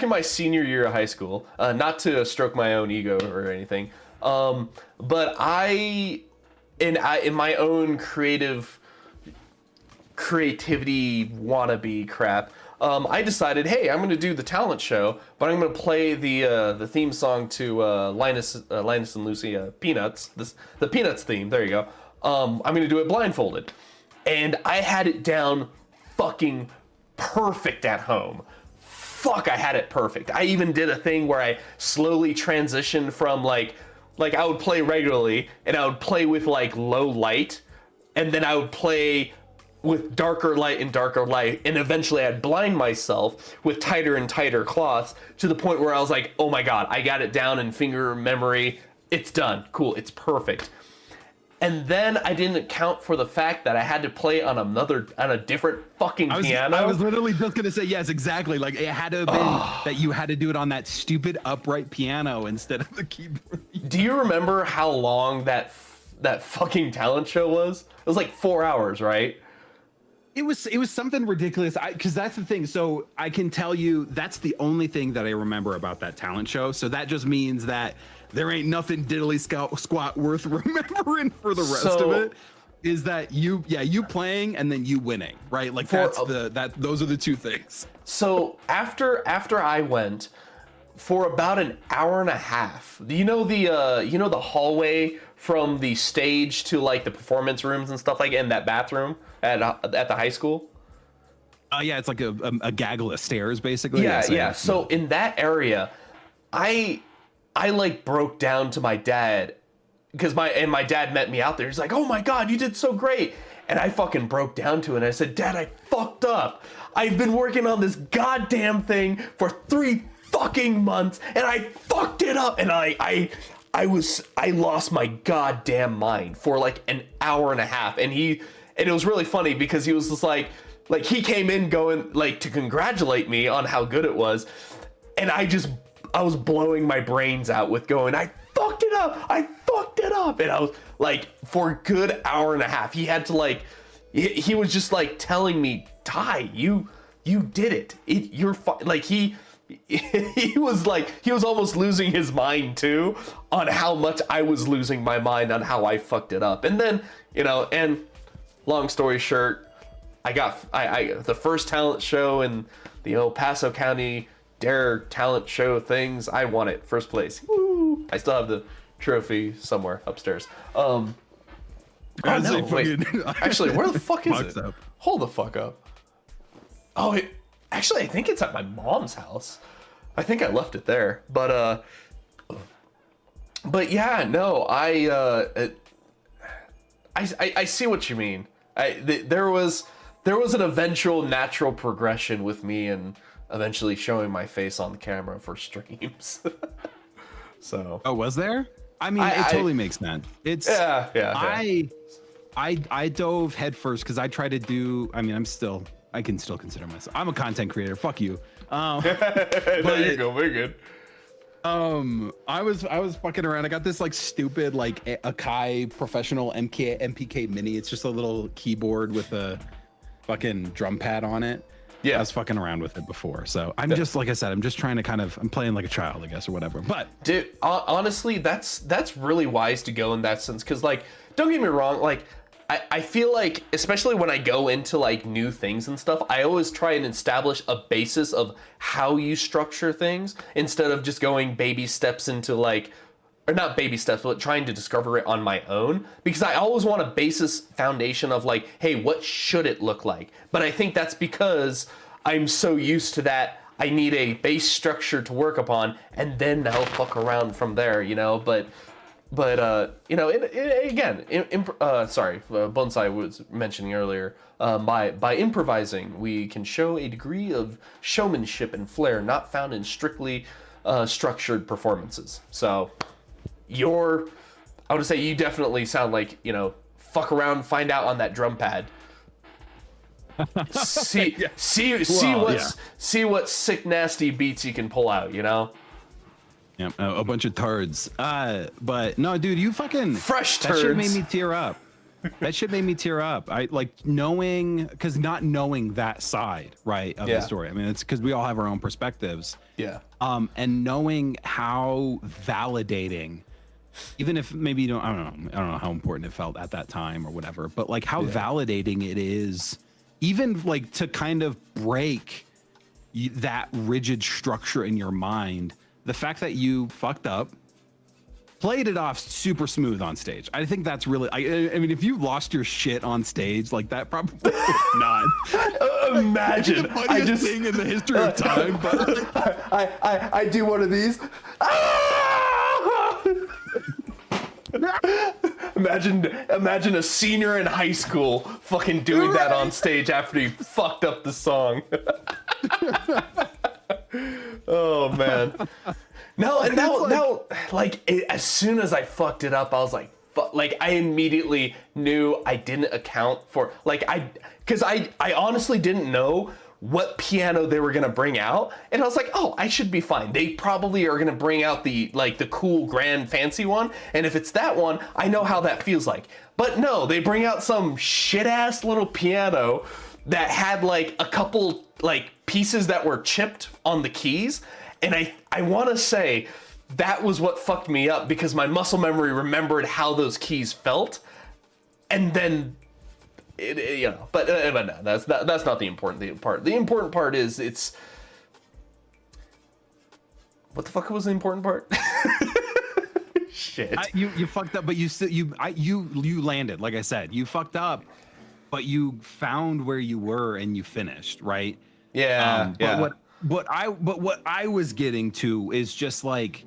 in my senior year of high school, not to stroke my own ego or anything, but in my own creativity wannabe crap, I decided, hey, I'm going to do the talent show, but I'm going to play the theme song to Linus and Lucy Peanuts, the Peanuts theme. There you go. I'm going to do it blindfolded, and I had it down fucking perfect at home. Fuck, I had it perfect. I even did a thing where I slowly transitioned from like I would play regularly, and I would play with like low light, and then I would play with darker light, and eventually I'd blind myself with tighter and tighter cloths, to the point where I was like, oh my god, I got it down in finger memory. It's done. Cool. It's perfect. And then I didn't account for the fact that I had to play on a different fucking piano. I was literally just gonna say yes, exactly. Like it had to have been that you had to do it on that stupid upright piano instead of the keyboard. Do you remember how long that fucking talent show was? It was like 4 hours, right? It was something ridiculous. Because that's the thing. So I can tell you that's the only thing that I remember about that talent show. So that just means that there ain't nothing diddly squat worth remembering for the rest of it. Is that you playing and then you winning, right? Like those are the two things. So after I went for about an hour and a half, you know the hallway from the stage to like the performance rooms and stuff like in that bathroom at the high school. Yeah, it's like a gaggle of stairs basically. Yeah. So in that area, I like broke down to my dad because my dad met me out there. He's like, "Oh my God, you did so great." And I fucking broke down to it and I said, "Dad, I fucked up. I've been working on this goddamn thing for 3 fucking months and I fucked it up." And I lost my goddamn mind for like an hour and a half. And it was really funny because he was just like he came in going like to congratulate me on how good it was. And I was blowing my brains out with going, "I fucked it up. And I was like, for a good hour and a half, he had to like, he was just like telling me, "Ty, you did it. You're like he was almost losing his mind too on how much I was losing my mind on how I fucked it up." And then, and long story short, I got the first talent show in the El Paso County Dare talent show things. I won it, first place. Woo! I still have the trophy somewhere upstairs. Oh no, wait. Actually, where the fuck is it? Up. Hold the fuck up. Oh, actually, I think it's at my mom's house. I think I left it there. But yeah, no, I see what you mean. There was an eventual natural progression with me and eventually showing my face on the camera for streams. So. Oh, was there? I mean, it totally makes sense. It's yeah. I dove headfirst because I tried to do. I mean, I can still consider myself. I'm a content creator. Fuck you. There you go. We're good. I was fucking around. I got this like stupid like Akai professional MPK mini. It's just a little keyboard with a fucking drum pad on it. Yeah, I was fucking around with it before. So I'm just, like I said, I'm just trying to I'm playing like a child, I guess, or whatever. But dude, honestly, that's really wise to go in that sense. Cause like, don't get me wrong. Like, I feel like, especially when I go into like new things and stuff, I always try and establish a basis of how you structure things instead of just going baby steps into like, or not baby steps, but trying to discover it on my own, because I always want a basis foundation of like, hey, what should it look like? But I think that's because I'm so used to that. I need a base structure to work upon, and then I'll fuck around from there, But again, Bonsai was mentioning earlier, by improvising, we can show a degree of showmanship and flair not found in strictly structured performances. So. I would say you definitely sound like, fuck around, find out on that drum pad. See what sick, nasty beats you can pull out, Yeah, a bunch of turds. But no, dude, you fucking fresh turds. That shit made me tear up. I like knowing, because not knowing that side, right, of the story. I mean, it's because we all have our own perspectives. Yeah. And knowing how validating, even if maybe I don't know how important it felt at that time or whatever, but like how validating it is, even like to kind of break that rigid structure in your mind. The fact that you fucked up, played it off super smooth on stage. I think that's really, I mean, if you lost your shit on stage, like that probably not. Imagine. The funniest thing in the history of time, but I do one of these. Imagine a senior in high school fucking doing that on stage after he fucked up the song. Oh man. Now, as soon as I fucked it up, I was like, I immediately knew I didn't account for, because I honestly didn't know what piano they were gonna bring out, and I was like, oh, I should be fine. They probably are gonna bring out the cool, grand, fancy one, and if it's that one, I know how that feels like. But no, they bring out some shit ass little piano that had like a couple like pieces that were chipped on the keys, and I want to say that was what fucked me up, because my muscle memory remembered how those keys felt, and then but no, that's not the important part. The important part is it's what the fuck was the important part? Shit. You fucked up, but you still you landed. Like I said, you fucked up, but you found where you were and you finished, right? Yeah. But what I was getting to is just like,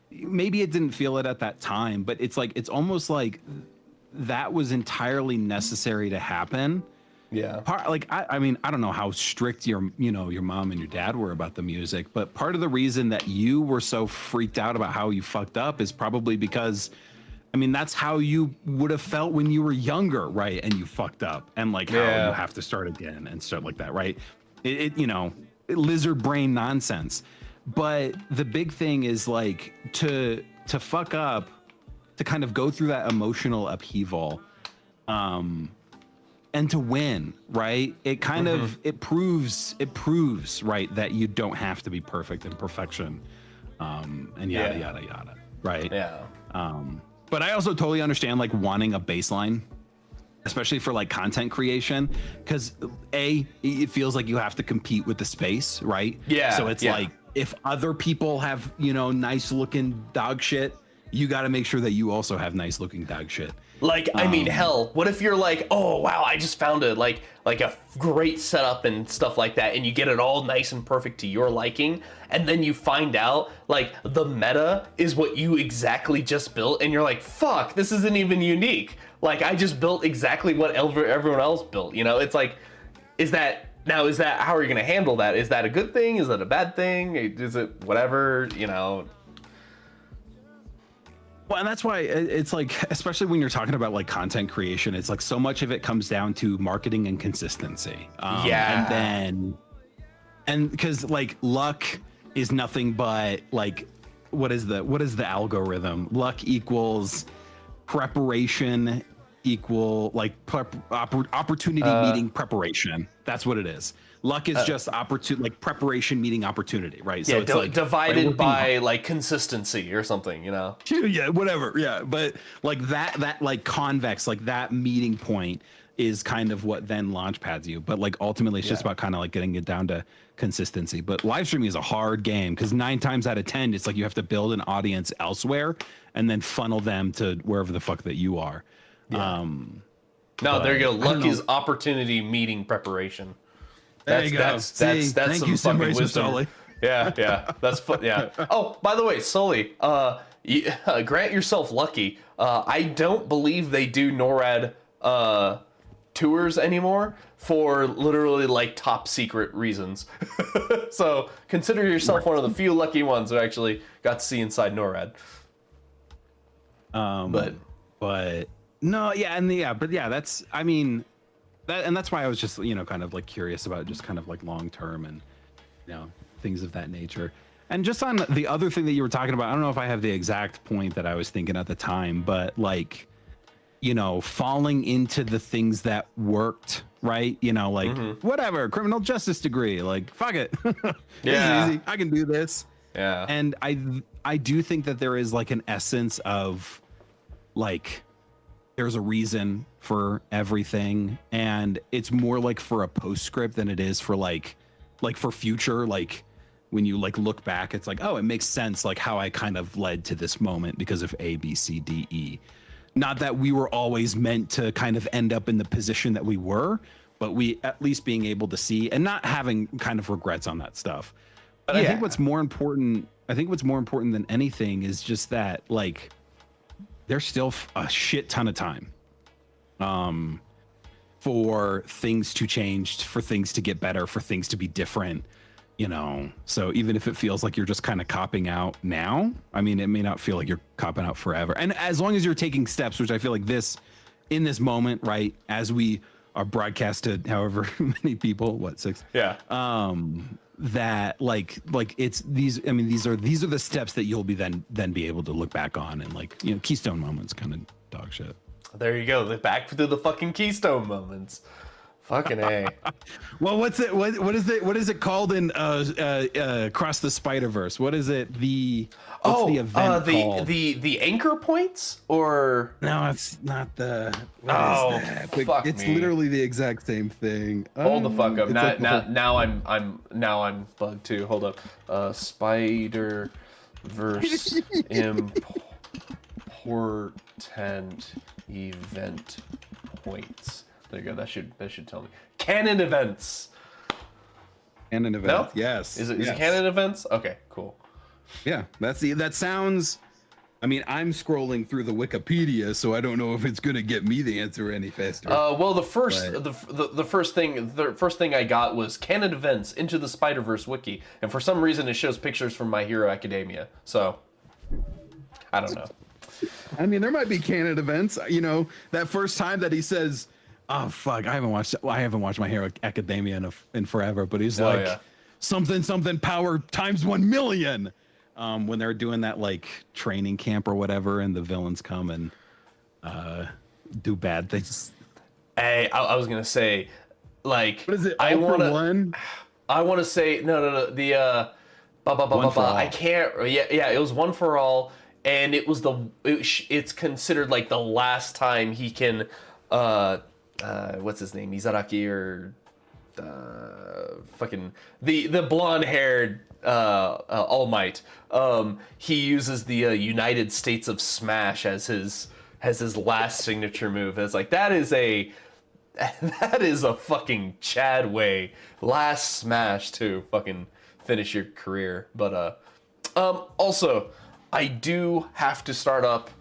maybe it didn't feel it at that time, but it's like, it's almost like that was entirely necessary to happen. Yeah. I mean, I don't know how strict your mom and your dad were about the music, but part of the reason that you were so freaked out about how you fucked up is probably because, I mean, that's how you would have felt when you were younger, right? And you fucked up, and like how you have to start again and stuff like that, right? Lizard brain nonsense. But the big thing is like to fuck up, to kind of go through that emotional upheaval, and to win, right? It kind of it proves right that you don't have to be perfect, and perfection, and yada yada, right? Yeah. But I also totally understand like wanting a baseline, especially for like content creation, because it feels like you have to compete with the space, right? Yeah. So it's like, if other people have nice looking dog shit, you got to make sure that you also have nice looking dog shit. Like, I mean, hell, what if you're like, oh wow, I just found a like a great setup and stuff like that, and you get it all nice and perfect to your liking, and then you find out like the meta is what you exactly just built, and you're like, fuck, this isn't even unique. Like, I just built exactly what everyone else built. It's like, is that how are you gonna handle that? Is that a good thing? Is that a bad thing? Is it whatever? Well, and that's why it's like, especially when you're talking about like content creation, it's like so much of it comes down to marketing and consistency. And because like luck is nothing but like, what is the algorithm? Luck equals preparation equal like opportunity meeting preparation. That's what it is. Luck is just like preparation meeting opportunity, right? Yeah, So it's like divided by like consistency or something, Yeah, whatever. Yeah, but like that like convex, like that meeting point is kind of what then launch pads you. But like ultimately, it's just about kind of like getting it down to consistency. But live streaming is a hard game, because 9 times out of 10, it's like you have to build an audience elsewhere and then funnel them to wherever the fuck that you are. Yeah. There you go. Luck is opportunity meeting preparation. That's thank some you, fucking wisdom. Sully. Yeah. That's fun. Yeah. Oh, by the way, Sully, grant yourself lucky. I don't believe they do NORAD tours anymore for literally like top secret reasons. So consider yourself one of the few lucky ones who actually got to see inside NORAD. But no, that's, I mean, that's why I was just, kind of like curious about just kind of like long term and, things of that nature. And just on the other thing that you were talking about, I don't know if I have the exact point that I was thinking at the time, but like, falling into the things that worked, right? Whatever, criminal justice degree, like, fuck it. This is easy. I can do this. Yeah. And I do think that there is like an essence of like, there's a reason for everything, and it's more like for a postscript than it is for like for future, like when you like look back, it's like, oh, it makes sense, like how I kind of led to this moment because of A, B, C, D, E. Not that we were always meant to kind of end up in the position that we were, but we at least being able to see and not having kind of regrets on that stuff. But I think what's more important than anything is just that like there's still a shit ton of time for things to change, for things to get better, for things to be different, so even if it feels like you're just kind of copping out now, I mean, it may not feel like you're copping out forever. And as long as you're taking steps, which I feel like in this moment, right, as we are broadcast to however many people, 6? Yeah. That like it's these are the steps that you'll be then be able to look back on and like, keystone moments, kind of dog shit. There you go. Back to the fucking keystone moments. Fucking A. Well, what is it called in Across the Spider-Verse? What is it? What's the event called? the anchor points, or No, it's not the. Oh, fuck it's me. literally the exact same thing. hold the fuck up. It's Now, like the whole- now I'm bugged too. Hold up. Spider verse important event points. There you go. That should tell me. Canon events. Canon event. No? Yes. Is it yes. canon events? Okay, cool. Yeah, that sounds. I mean, I'm scrolling through the Wikipedia, so I don't know if it's gonna get me the answer any faster. Well, the first Right. the first thing I got was canon events Into the Spider-Verse wiki, and for some reason it shows pictures from My Hero Academia. So I don't know. I mean, there might be canon events. You know, that first time that he says, "Oh fuck, I haven't watched My Hero Academia in forever," but he's like, yeah. something power times 1,000,000. When they're doing that like training camp or whatever, and the villains come and do bad things. Hey, I was gonna say, like, What is it? I All for wanna, one. I wanna say no. The One for all. I can't. Yeah. It was One for All, and it was it's considered like the last time he can. What's his name? Izaraki or fucking the blonde haired All Might. He uses the United States of Smash as his last signature move. It's like that is a fucking Chad way last smash to fucking finish your career. But also I do have to start up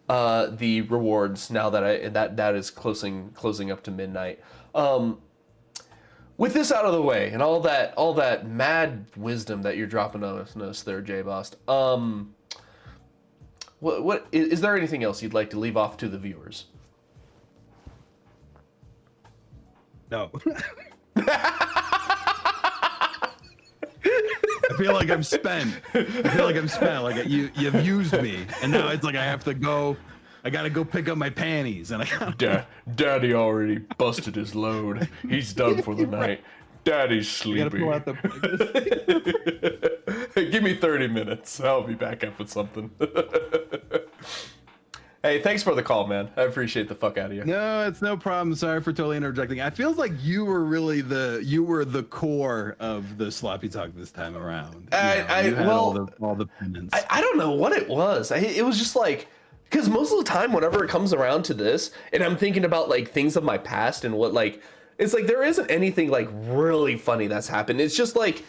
the rewards now that that is closing up to midnight. With this out of the way and all that mad wisdom that you're dropping on us there, J-Bost, what is there anything else you'd like to leave off to the viewers? No. I feel like I'm spent. Like you've used me, and now it's like I have to go. I gotta go pick up my panties, and I gotta, Daddy already busted his load. He's done for the night. Daddy's I gotta sleepy. pull out the. Give me 30 minutes. I'll be back up with something. Hey, thanks for the call, man. I appreciate the fuck out of you. No, it's no problem. Sorry for totally interjecting. I feels like you were really the core of the sloppy talk this time around. You had all the penance. I don't know what it was. It was just like, because most of the time, whenever it comes around to this, and I'm thinking about like things of my past and what like, it's like there isn't anything like really funny that's happened. It's just like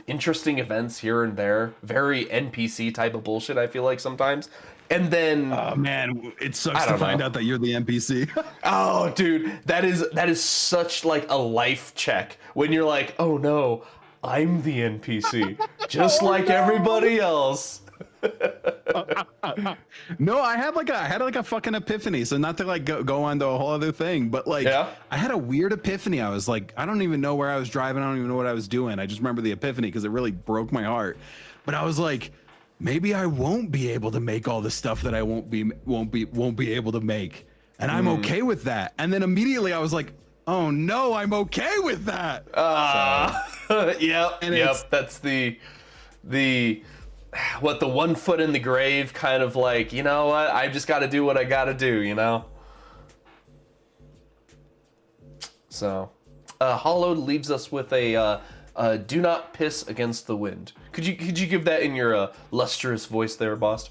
interesting events here and there, very NPC type of bullshit. I feel like sometimes, and then Oh man, it sucks I to don't find know. out that you're the NPC. oh, dude, that is such like a life check when you're like, oh no, I'm the NPC, just like everybody else. No, I had like a fucking epiphany. So not to like go on to a whole other thing, but like Yeah? I had a weird epiphany. I was like, I don't even know where I was driving. I don't even know what I was doing. I just remember the epiphany because it really broke my heart. But I was like, maybe I won't be able to make all the stuff that I won't be able to make, and I'm okay with that. And then immediately I was like, oh no, I'm okay with that. Yep. And it's- That's the what, the 1 foot in the grave kind of like, you know what? I just got to do what I got to do, you know? So, Hollowed leaves us with a do not piss against the wind. Could you give that in your lustrous voice there, boss?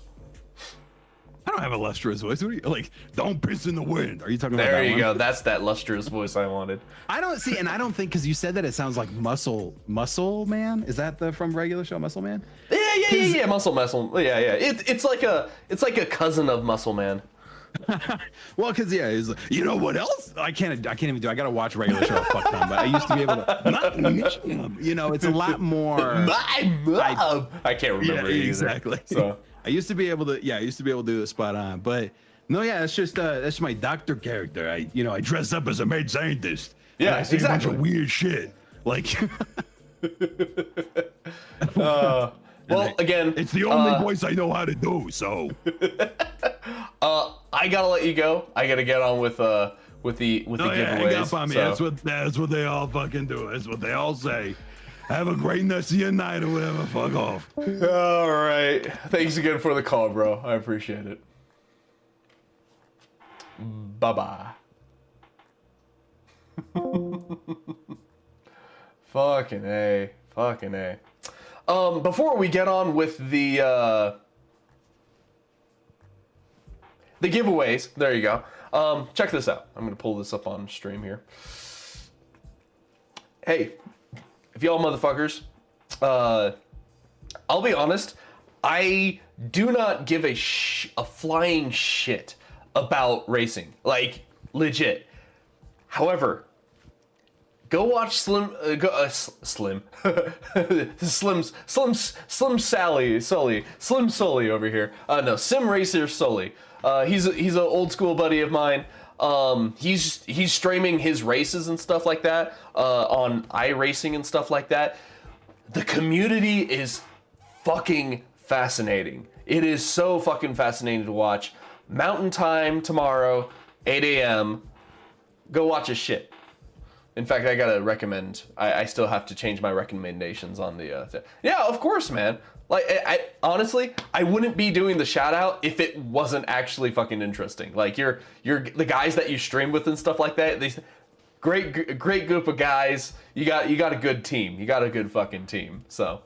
I don't have a lustrous voice. What are you like? Don't piss in the wind. Are you talking about There that you one? go. That's that lustrous voice I wanted. I don't see, and I don't think because you said that it sounds like Muscle Man. Is that the from regular show Muscle Man? Yeah. Muscle. Yeah. It's like a cousin of Muscle Man. Well, because yeah, he's like, you know what else? I can't even do. I gotta watch regular show a fuck time, but I used to be able to. You know, it's a lot more. My mom. I can't remember it either. exactly. So I used to be able to. Yeah, I used to be able to do it spot on, but no, yeah, that's just my doctor character. I dress up as a mad scientist. and Yeah, I say a bunch exactly. of weird shit. Like, well, again, it's the only voice I know how to do. So. I gotta let you go. I gotta get on with with the Oh, yeah, giveaways. hang up on me. so- That's what they all fucking do. That's what they all say. Have a great rest of your night or whatever. Fuck off. All right. Thanks again for the call, bro. I appreciate it. Bye-bye. Fucking A. Fucking A. Before we get on with the giveaways, there you go. Check this out. I'm gonna pull this up on stream here. Hey, if y'all motherfuckers, I'll be honest, I do not give a flying shit about racing, like legit. However, go watch Slim Sully over here. No, Sim Racer Sully. He's an old school buddy of mine. He's streaming his races and stuff like that on iRacing and stuff like that. The community is fucking fascinating. It is so fucking fascinating to watch. Mountain Time tomorrow, 8 a.m. Go watch his shit. In fact, I gotta recommend. I still have to change my recommendations on the. Yeah, of course, man. Like, I honestly, I wouldn't be doing the shout out if it wasn't actually fucking interesting. Like, you're the guys that you stream with and stuff like that. These great group of guys. You got a good team. You got a good fucking team. So.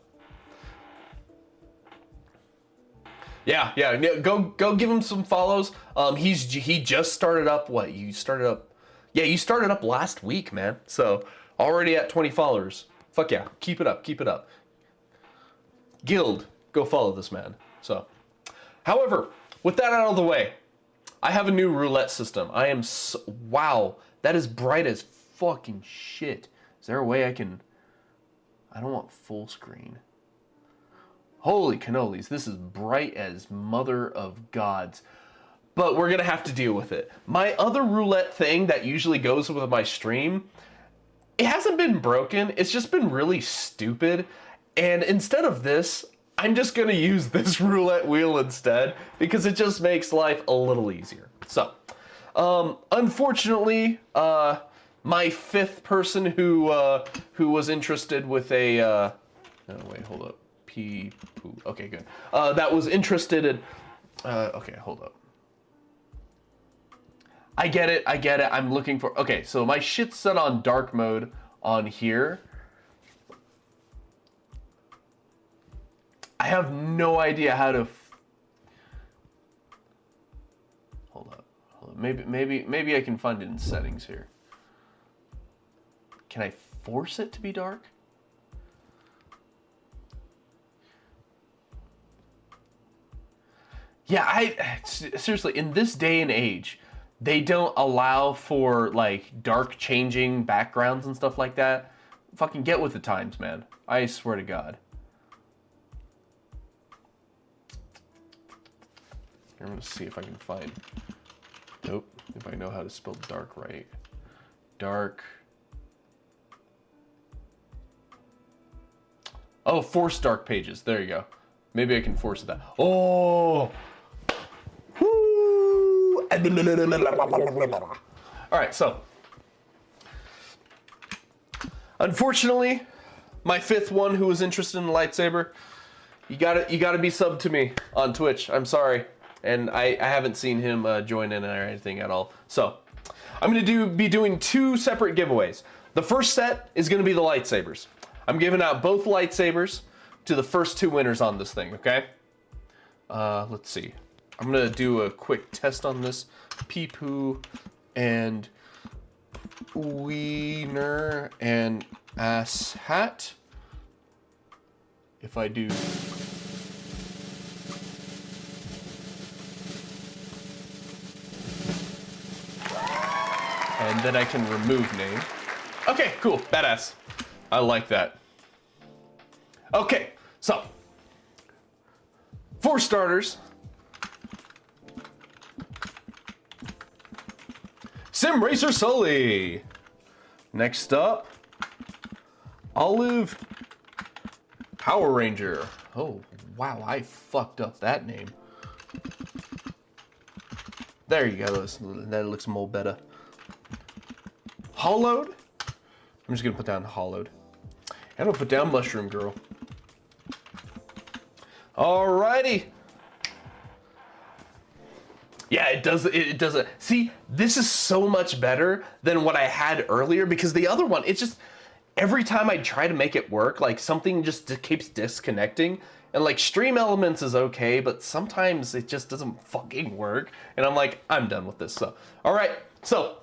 Yeah. Go give him some follows. He just started up. What you started up? Yeah, you started up last week, man. So already at 20 followers. Fuck yeah, keep it up. Guild, go follow this man. So, however, with that out of the way, I have a new roulette system. Wow, that is bright as fucking shit. Is there a way I don't want full screen. Holy cannolis, this is bright as mother of gods. But we're gonna have to deal with it. My other roulette thing that usually goes with my stream, it hasn't been broken, it's just been really stupid. And instead of this, I'm just gonna use this roulette wheel instead, because it just makes life a little easier. So, unfortunately, my fifth person who was interested with a, oh wait, hold up, okay, good. That was interested in, okay, hold up. I get it, I'm looking for, okay, so my shit's set on dark mode on here. I have no idea how to, hold up, maybe I can find it in settings here. Can I force it to be dark? Yeah, seriously, in this day and age, they don't allow for, like, dark changing backgrounds and stuff like that. Fucking get with the times, man. I swear to God. I'm gonna see if I can find... Nope, if I know how to spell dark right. Dark... Oh, force dark pages. There you go. Maybe I can force that. Oh! Alright, so. Unfortunately, my fifth one who was interested in the lightsaber, you gotta be subbed to me on Twitch. I'm sorry. And I haven't seen him join in or anything at all. So, I'm gonna be doing two separate giveaways. The first set is gonna be the lightsabers. I'm giving out both lightsabers to the first two winners on this thing, okay? Let's see. I'm gonna do a quick test on this. Peepoo and wiener and ass hat. If I do... And then I can remove name. Okay, cool, badass. I like that. Okay, so. For starters, Sim Racer Sully. Next up, Olive Power Ranger. Oh, wow, I fucked up that name. There you go, that looks more better. hollowed. I'm just gonna put down hollowed. And I'm gonna put down mushroom girl. Alrighty. Yeah, it does it. See, this is so much better than what I had earlier because the other one, it's just, every time I try to make it work, like something just keeps disconnecting. And like Stream Elements is okay, but sometimes it just doesn't fucking work. And I'm like, I'm done with this. So, all right, so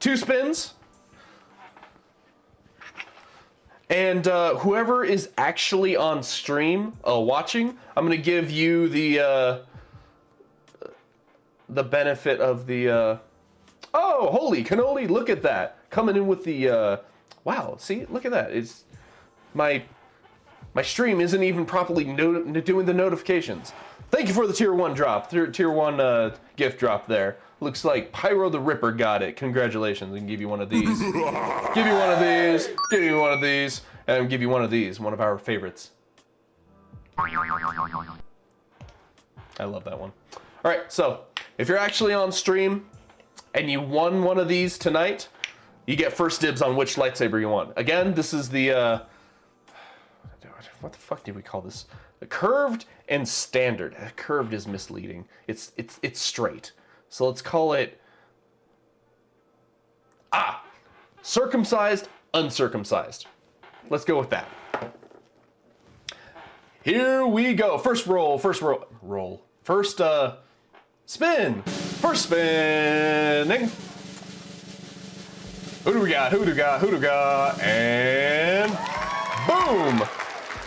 2 spins. And whoever is actually on stream watching, I'm gonna give you the benefit of the, oh, holy cannoli, look at that. Coming in with the, wow, see, look at that. It's, my stream isn't even properly doing the notifications. Thank you for the tier 1 drop, tier 1 gift drop there. Looks like Pyro the Ripper got it. Congratulations, I can give you one of these. Give you one of these, give you one of these, and give you one of these, one of our favorites. I love that one. All right, so if you're actually on stream and you won one of these tonight, you get first dibs on which lightsaber you want. Again, this is the, what the fuck do we call this? The curved and standard. Curved is misleading. It's straight. So let's call it, circumcised, uncircumcised. Let's go with that. Here we go. First roll. First, spin. First spinning. Who do we got? And boom!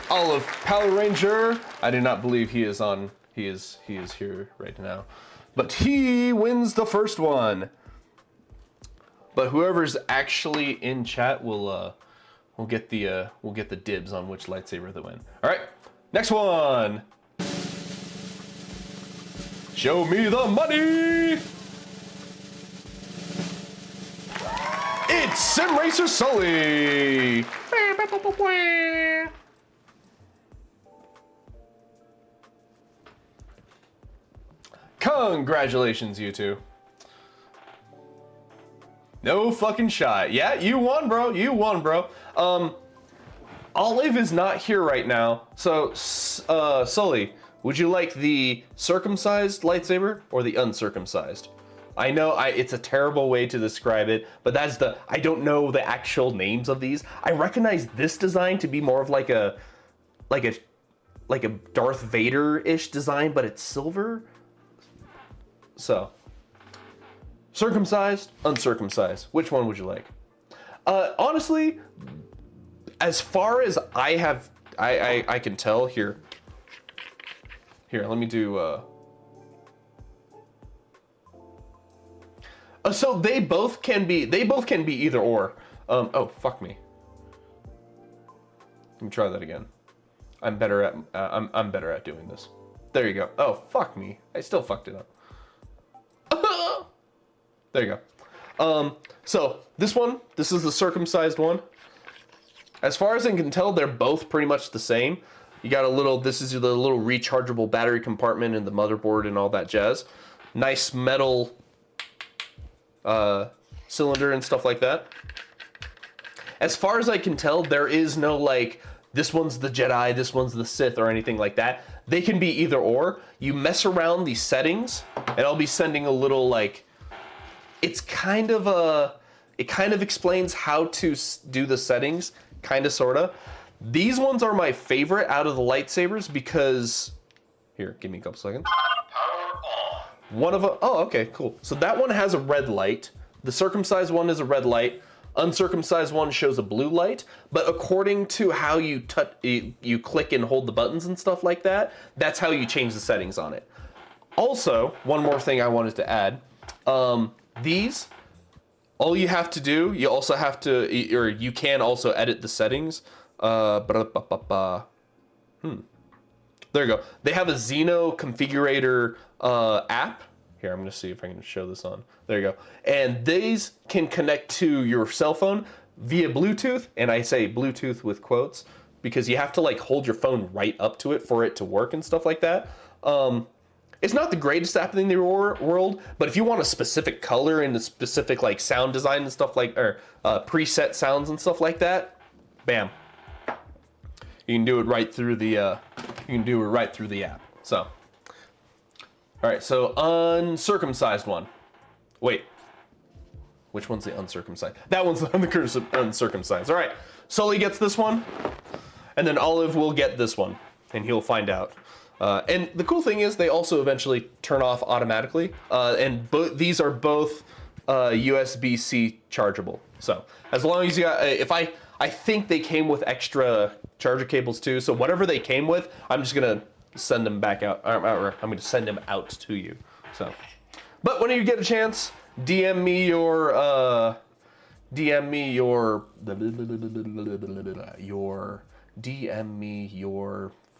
Olive Power Ranger. I do not believe he is on. He is here right now. But he wins the first one. But whoever's actually in chat will get the dibs on which lightsaber they win. All right, next one. Show me the money. It's Sim Racer Sully. Congratulations, you two. No fucking shot. Yeah, you won, bro. You won, bro. Olive is not here right now. So, Sully, would you like the circumcised lightsaber or the uncircumcised? I know it's a terrible way to describe it, but that's I don't know the actual names of these. I recognize this design to be more of like a Darth Vader-ish design, but it's silver. So, circumcised, uncircumcised. Which one would you like? Honestly, as far as I can tell here. Here, let me do. So they both can be either or. Oh fuck me. Let me try that again. I'm better at doing this. There you go. Oh fuck me. I still fucked it up. There you go. So this is the circumcised one. As far as I can tell, they're both pretty much the same. You got this is the little rechargeable battery compartment and the motherboard and all that jazz. Nice metal cylinder and stuff like that. As far as I can tell, there is no like, this one's the Jedi, this one's the Sith or anything like that. They can be either or. You mess around the settings and I'll be sending a little like, it kind of explains how to do the settings, kind of, sort of. These ones are my favorite out of the lightsabers because, here, give me a couple seconds. One of them, oh, okay, cool. So that one has a red light. The circumcised one is a red light. Uncircumcised one shows a blue light. But according to how you click and hold the buttons and stuff like that, that's how you change the settings on it. Also, one more thing I wanted to add. These, all you have to do, you also have to, or you can also edit the settings. There you go. They have a Xeno configurator app. Here, I'm going to see if I can show this on. There you go. And these can connect to your cell phone via Bluetooth. And I say Bluetooth with quotes because you have to like hold your phone right up to it for it to work and stuff like that. It's not the greatest app in the world, but if you want a specific color and a specific like sound design and stuff like, or preset sounds and stuff like that, bam, you can do it right through the app. So, all right, so uncircumcised one. Wait, which one's the uncircumcised? That one's the uncircumcised. All right, Sully gets this one, and then Olive will get this one, and he'll find out. And the cool thing is they also eventually turn off automatically, and these are both USB-C chargeable. So as long as you got, I think they came with extra charger cables too. So whatever they came with, I'm just gonna send them back out. Or I'm gonna send them out to you. So, but when you get a chance, DM me your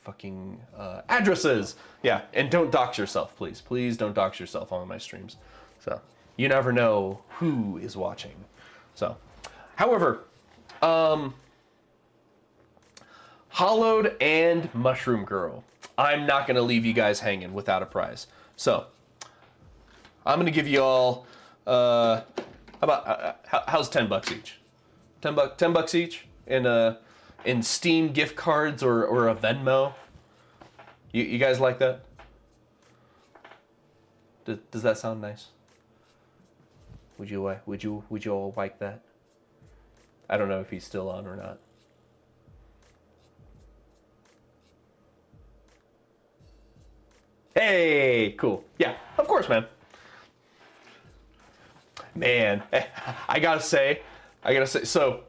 fucking addresses. Yeah, and don't dox yourself, please. Please don't dox yourself on my streams. So you never know who is watching. So, however, Hollowed and Mushroom Girl. I'm not gonna leave you guys hanging without a prize. So I'm gonna give you all how's $10 each? $10 each in Steam gift cards or a Venmo. You guys like that? Does that sound nice? Would you all like that? I don't know if he's still on or not. Hey, cool. Yeah, of course, man. Man, I gotta say, so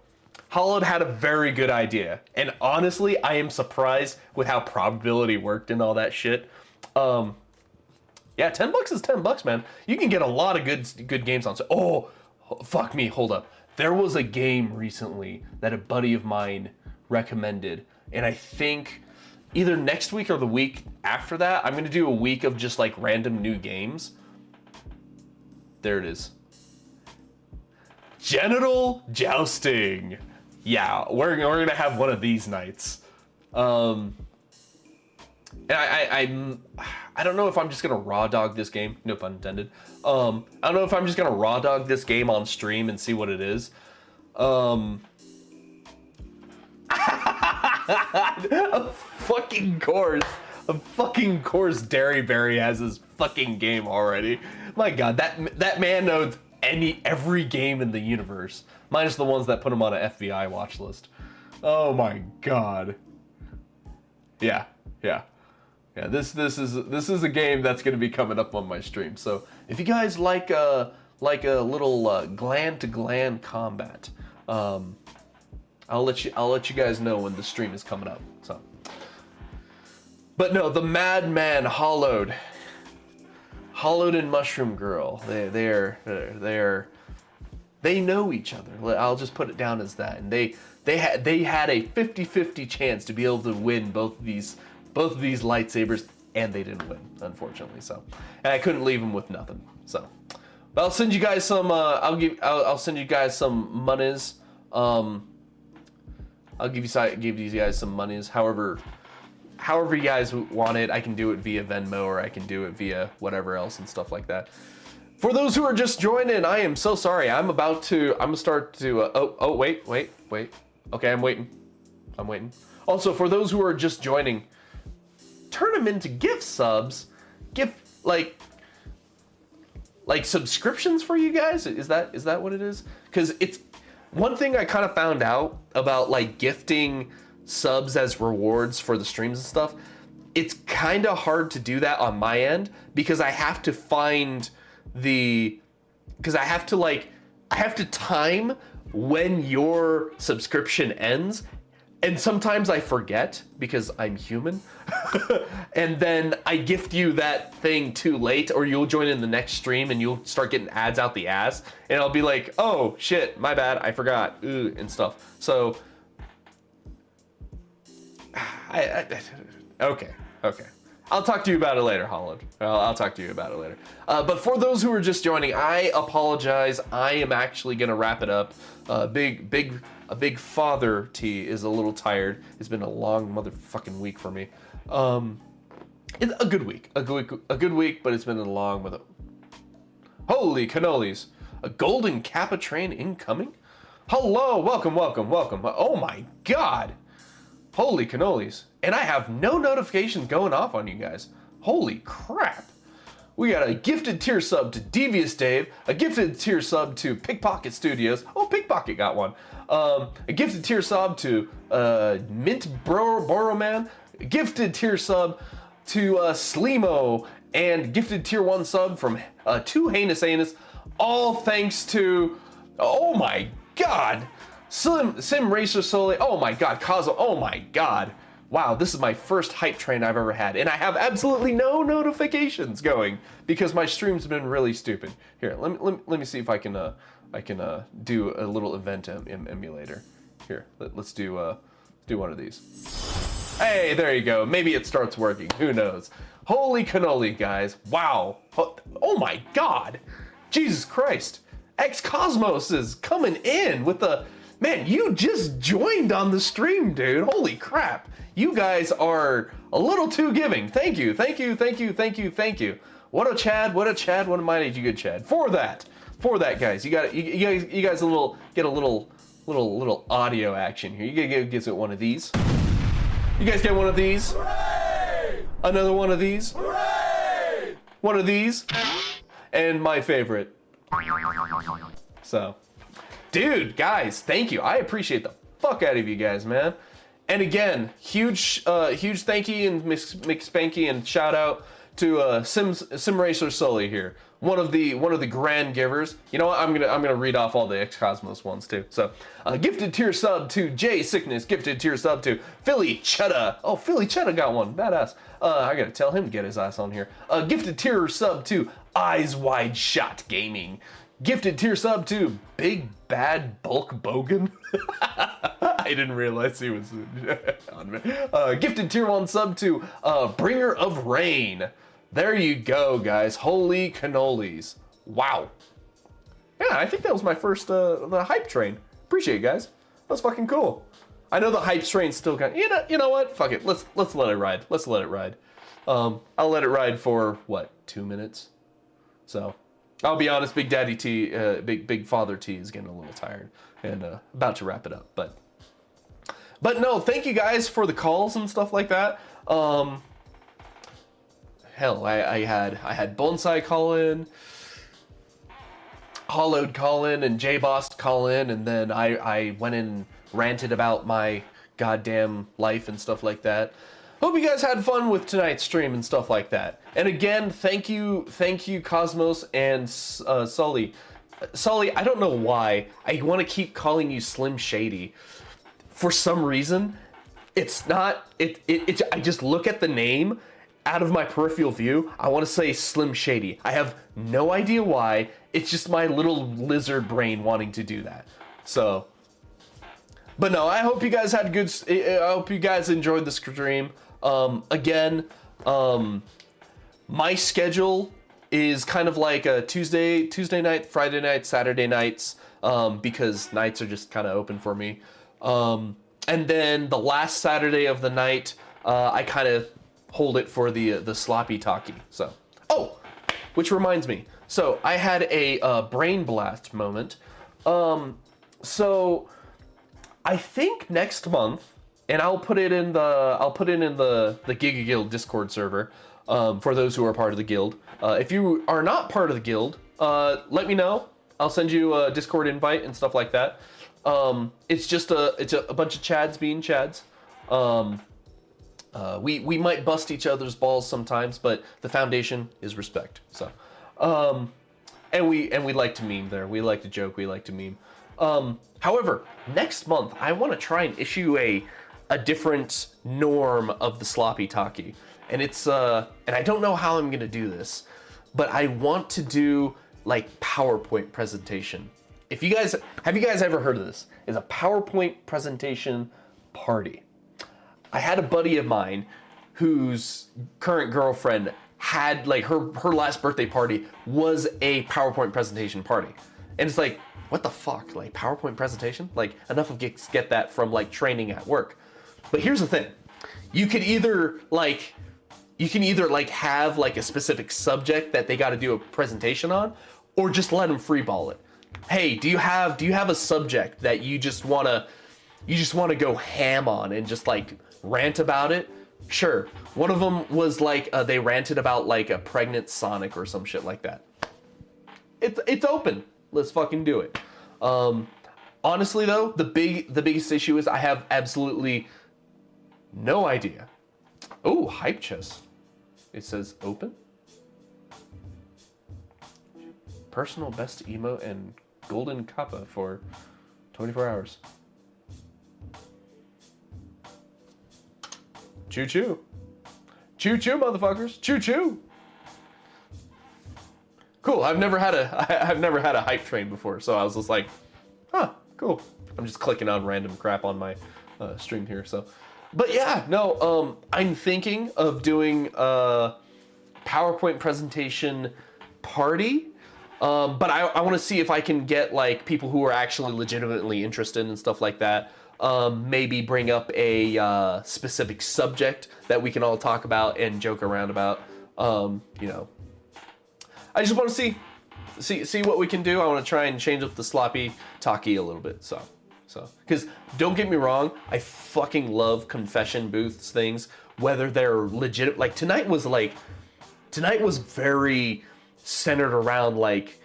Hollowed had a very good idea, and honestly, I am surprised with how probability worked and all that shit. Yeah, $10 is $10, man. You can get a lot of good games on. Oh, fuck me, hold up. There was a game recently that a buddy of mine recommended, and I think either next week or the week after that, I'm gonna do a week of just like random new games. There it is. Genital jousting. Yeah, we're gonna have one of these nights. And I don't know if I'm just gonna raw dog this game. No pun intended. I don't know if I'm just gonna raw dog this game on stream and see what it is. A fucking course Dairyberry has his fucking game already. My God, that man knows every game in the universe, minus the ones that put him on an FBI watch list. Oh my God. Yeah. This is a game that's gonna be coming up on my stream. So if you guys like a little gland to gland combat, I'll let you guys know when the stream is coming up. So, but no, the Madman Hollowed and Mushroom Girl, they know each other. I'll just put it down as that. And they had a 50-50 chance to be able to win both of these lightsabers, and they didn't win, unfortunately. So, and I couldn't leave them with nothing. So, but I'll send you guys some. I'll send you guys some monies. I'll give you guys some monies. However you guys want it, I can do it via Venmo, or I can do it via whatever else and stuff like that. For those who are just joining, I am so sorry. I'm gonna start to. Wait. Okay, I'm waiting. Also, for those who are just joining, turn them into gift subs. Gift like subscriptions for you guys. Is that what it is? Because it's one thing I kind of found out about like gifting subs as rewards for the streams and stuff. It's kind of hard to do that on my end because I have to time when your subscription ends, and sometimes I forget because I'm human. And then I gift you that thing too late, or you'll join in the next stream and you'll start getting ads out the ass, and I'll be like, oh shit, my bad, I forgot, and stuff. So okay. I'll talk to you about it later, Holland. I'll talk to you about it later. But for those who are just joining, I apologize. I am actually gonna wrap it up. Big Father T is a little tired. It's been a long motherfucking week for me. It's a good week. A good week, but it's been a long with it. Holy cannolis. A golden Kappa train incoming? Hello, welcome. Oh my god. Holy cannolis. And I have no notifications going off on you guys. Holy crap. We got a gifted tier sub to Devious Dave, a gifted tier sub to Pickpocket Studios. Oh, Pickpocket got one. A gifted tier sub to Mint Boroman, a gifted tier sub to Sleemo, and gifted tier 1 sub from 2 Heinous Anus. All thanks to, oh my god, Sim Racer Sole. Oh my god, Kazo. Oh my god. Wow, this is my first hype train I've ever had, and I have absolutely no notifications going because my stream's been really stupid. Here, let me see if I can do a little event emulator. Here, let's do one of these. Hey, there you go. Maybe it starts working. Who knows? Holy cannoli, guys! Wow. Oh my God! Jesus Christ! X Cosmos is coming in with the man. You just joined on the stream, dude. Holy crap! You guys are a little too giving. Thank you. What a Chad, what a mighty good Chad. For that, guys. You guys get a little audio action here. You get one of these. You guys get one of these. Hooray! Another one of these. Hooray! One of these. And my favorite. So, dude, guys, thank you. I appreciate the fuck out of you guys, man. And again, huge thank you and McSpanky and shout out to Sim Racer Sully here, one of the grand givers. You know what? I'm gonna read off all the X Cosmos ones too. So, gifted tier sub to Jay Sickness, gifted tier sub to Philly Chetta. Oh, Philly Chetta got one, badass. I gotta tell him to get his ass on here. Gifted tier sub to Eyes Wide Shot Gaming. Gifted tier sub to Big Bad Bulk Bogan. I didn't realize he was on me. Gifted tier 1 sub to Bringer of Rain. There you go, guys. Holy cannolis. Wow. Yeah, I think that was my first the hype train. Appreciate it, guys. That's fucking cool. I know the hype train's still kind of, you know what? Fuck it. Let's let it ride. Let's let it ride. I'll let it ride for what, 2 minutes? So I'll be honest, Big Daddy T, Big Father T is getting a little tired and about to wrap it up. But no, thank you guys for the calls and stuff like that. Hell, I had Bonsai call in, Hollowed call in, and J-Boss call in, and then I went and ranted about my goddamn life and stuff like that. Hope you guys had fun with tonight's stream and stuff like that. And again, thank you, Cosmos and Sully. Sully, I don't know why I want to keep calling you Slim Shady. For some reason, it's not. I just look at the name out of my peripheral view. I want to say Slim Shady. I have no idea why. It's just my little lizard brain wanting to do that. So, but no, I hope you guys had good. I hope you guys enjoyed the stream. Again, my schedule is kind of like a Tuesday night, Friday night, Saturday nights, because nights are just kind of open for me. And then the last Saturday of the night, I kind of hold it for the sloppy talkie. So, oh, which reminds me. So I had a brain blast moment. So I think next month, and I'll put it in the Giga Guild Discord server for those who are part of the guild. If you are not part of the guild, let me know. I'll send you a Discord invite and stuff like that. It's just a bunch of Chads being Chads. We might bust each other's balls sometimes, but the foundation is respect. So, and we like to meme there. We like to joke. We like to meme. However, next month I want to try and issue a different norm of the sloppy talkie, and it's and I don't know how I'm gonna do this, but I want to do like PowerPoint presentation. Have you guys ever heard of this? It's a PowerPoint presentation party. I had a buddy of mine whose current girlfriend had like her last birthday party was a PowerPoint presentation party. And it's like, what the fuck? Like PowerPoint presentation? Like enough of geeks get that from like training at work. But here's the thing. You could either like you can either like have like a specific subject that they got to do a presentation on, or just let them freeball it. Hey, do you have a subject that you just wanna go ham on and just like rant about it? Sure. One of them was like they ranted about like a pregnant Sonic or some shit like that. It's open. Let's fucking do it. Honestly though, the biggest issue is I have absolutely no idea. Oh, hype chest. It says open. Personal best emote and golden kappa for 24 hours. Choo choo. Choo choo, motherfuckers. Choo choo. Cool. I've never had a hype train before, so I was just like, huh, cool. I'm just clicking on random crap on my stream here, so. But yeah, no, I'm thinking of doing a PowerPoint presentation party. But I want to see if I can get like people who are actually legitimately interested and stuff like that. Maybe bring up a specific subject that we can all talk about and joke around about. You know, I just want to see what we can do. I want to try and change up the sloppy talky a little bit. So, because don't get me wrong, I fucking love confession booths things, whether they're legit. Like tonight was very centered around like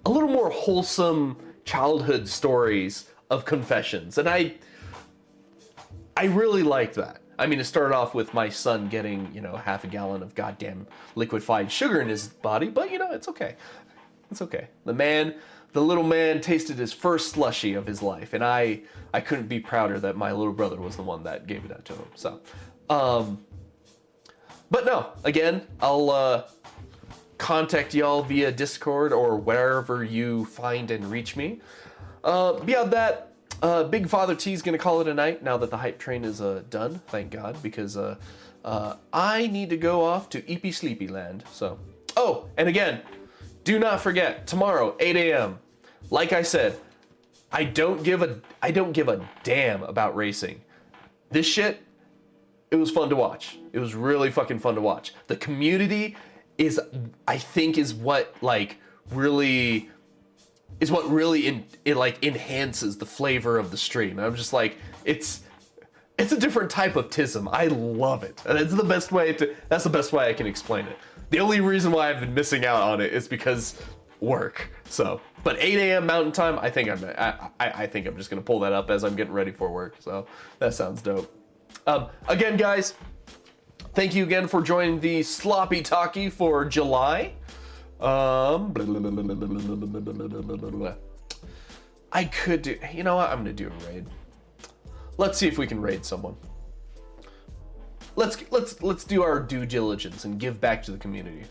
a little more wholesome childhood stories of confessions, and I really liked that. I mean, it started off with my son getting, you know, half a gallon of goddamn liquefied sugar in his body, but you know, it's okay. It's okay. The little man tasted his first slushie of his life, and I couldn't be prouder that my little brother was the one that gave it out to him. So, but no, again, I'll contact y'all via Discord or wherever you find and reach me. Beyond that, Big Father T is gonna call it a night now that the hype train is done. Thank God, because I need to go off to Eepy Sleepy Land. So, oh, and again, do not forget tomorrow 8 a.m. Like I said, I don't give a damn about racing. This shit, it was fun to watch. It was really fucking fun to watch. The community is what really enhances the flavor of the stream. And I'm just like, it's a different type of tism. I love it. And that's the best way I can explain it. The only reason why I've been missing out on it is because work. So, but 8 a.m. Mountain Time, I think I'm just gonna pull that up as I'm getting ready for work. So that sounds dope. Again, guys, thank you again for joining the Sloppy Talky for July. I could do, you know what? I'm gonna do a raid. Let's see if we can raid someone. Let's do our due diligence and give back to the community.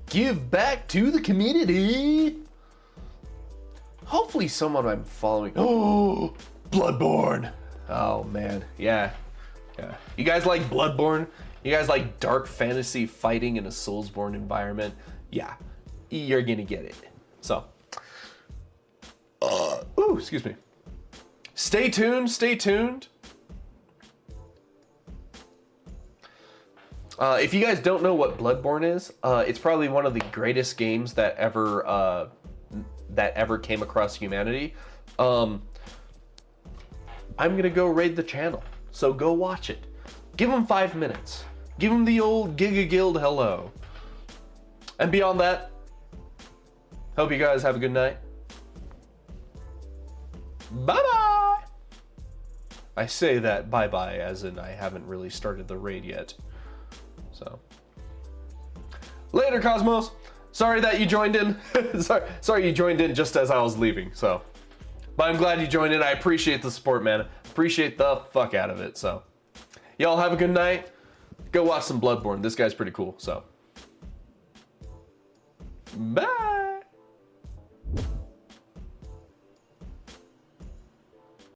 Give back to the community. Hopefully someone I'm following. Oh, Bloodborne. Oh man, yeah. You guys like Bloodborne? You guys like dark fantasy fighting in a Soulsborne environment? Yeah, you're gonna get it. So, excuse me. Stay tuned. If you guys don't know what Bloodborne is, it's probably one of the greatest games that ever came across humanity. I'm gonna go raid the channel, so go watch it. Give them 5 minutes. Give them the old Giga Guild hello. And beyond that, hope you guys have a good night. Bye-bye! I say that bye-bye as in I haven't really started the raid yet. So, later, Cosmos. Sorry that you joined in. sorry you joined in just as I was leaving. So, but I'm glad you joined in. I appreciate the support, man. Appreciate the fuck out of it. So, y'all have a good night. Go watch some Bloodborne. This guy's pretty cool. So, bye.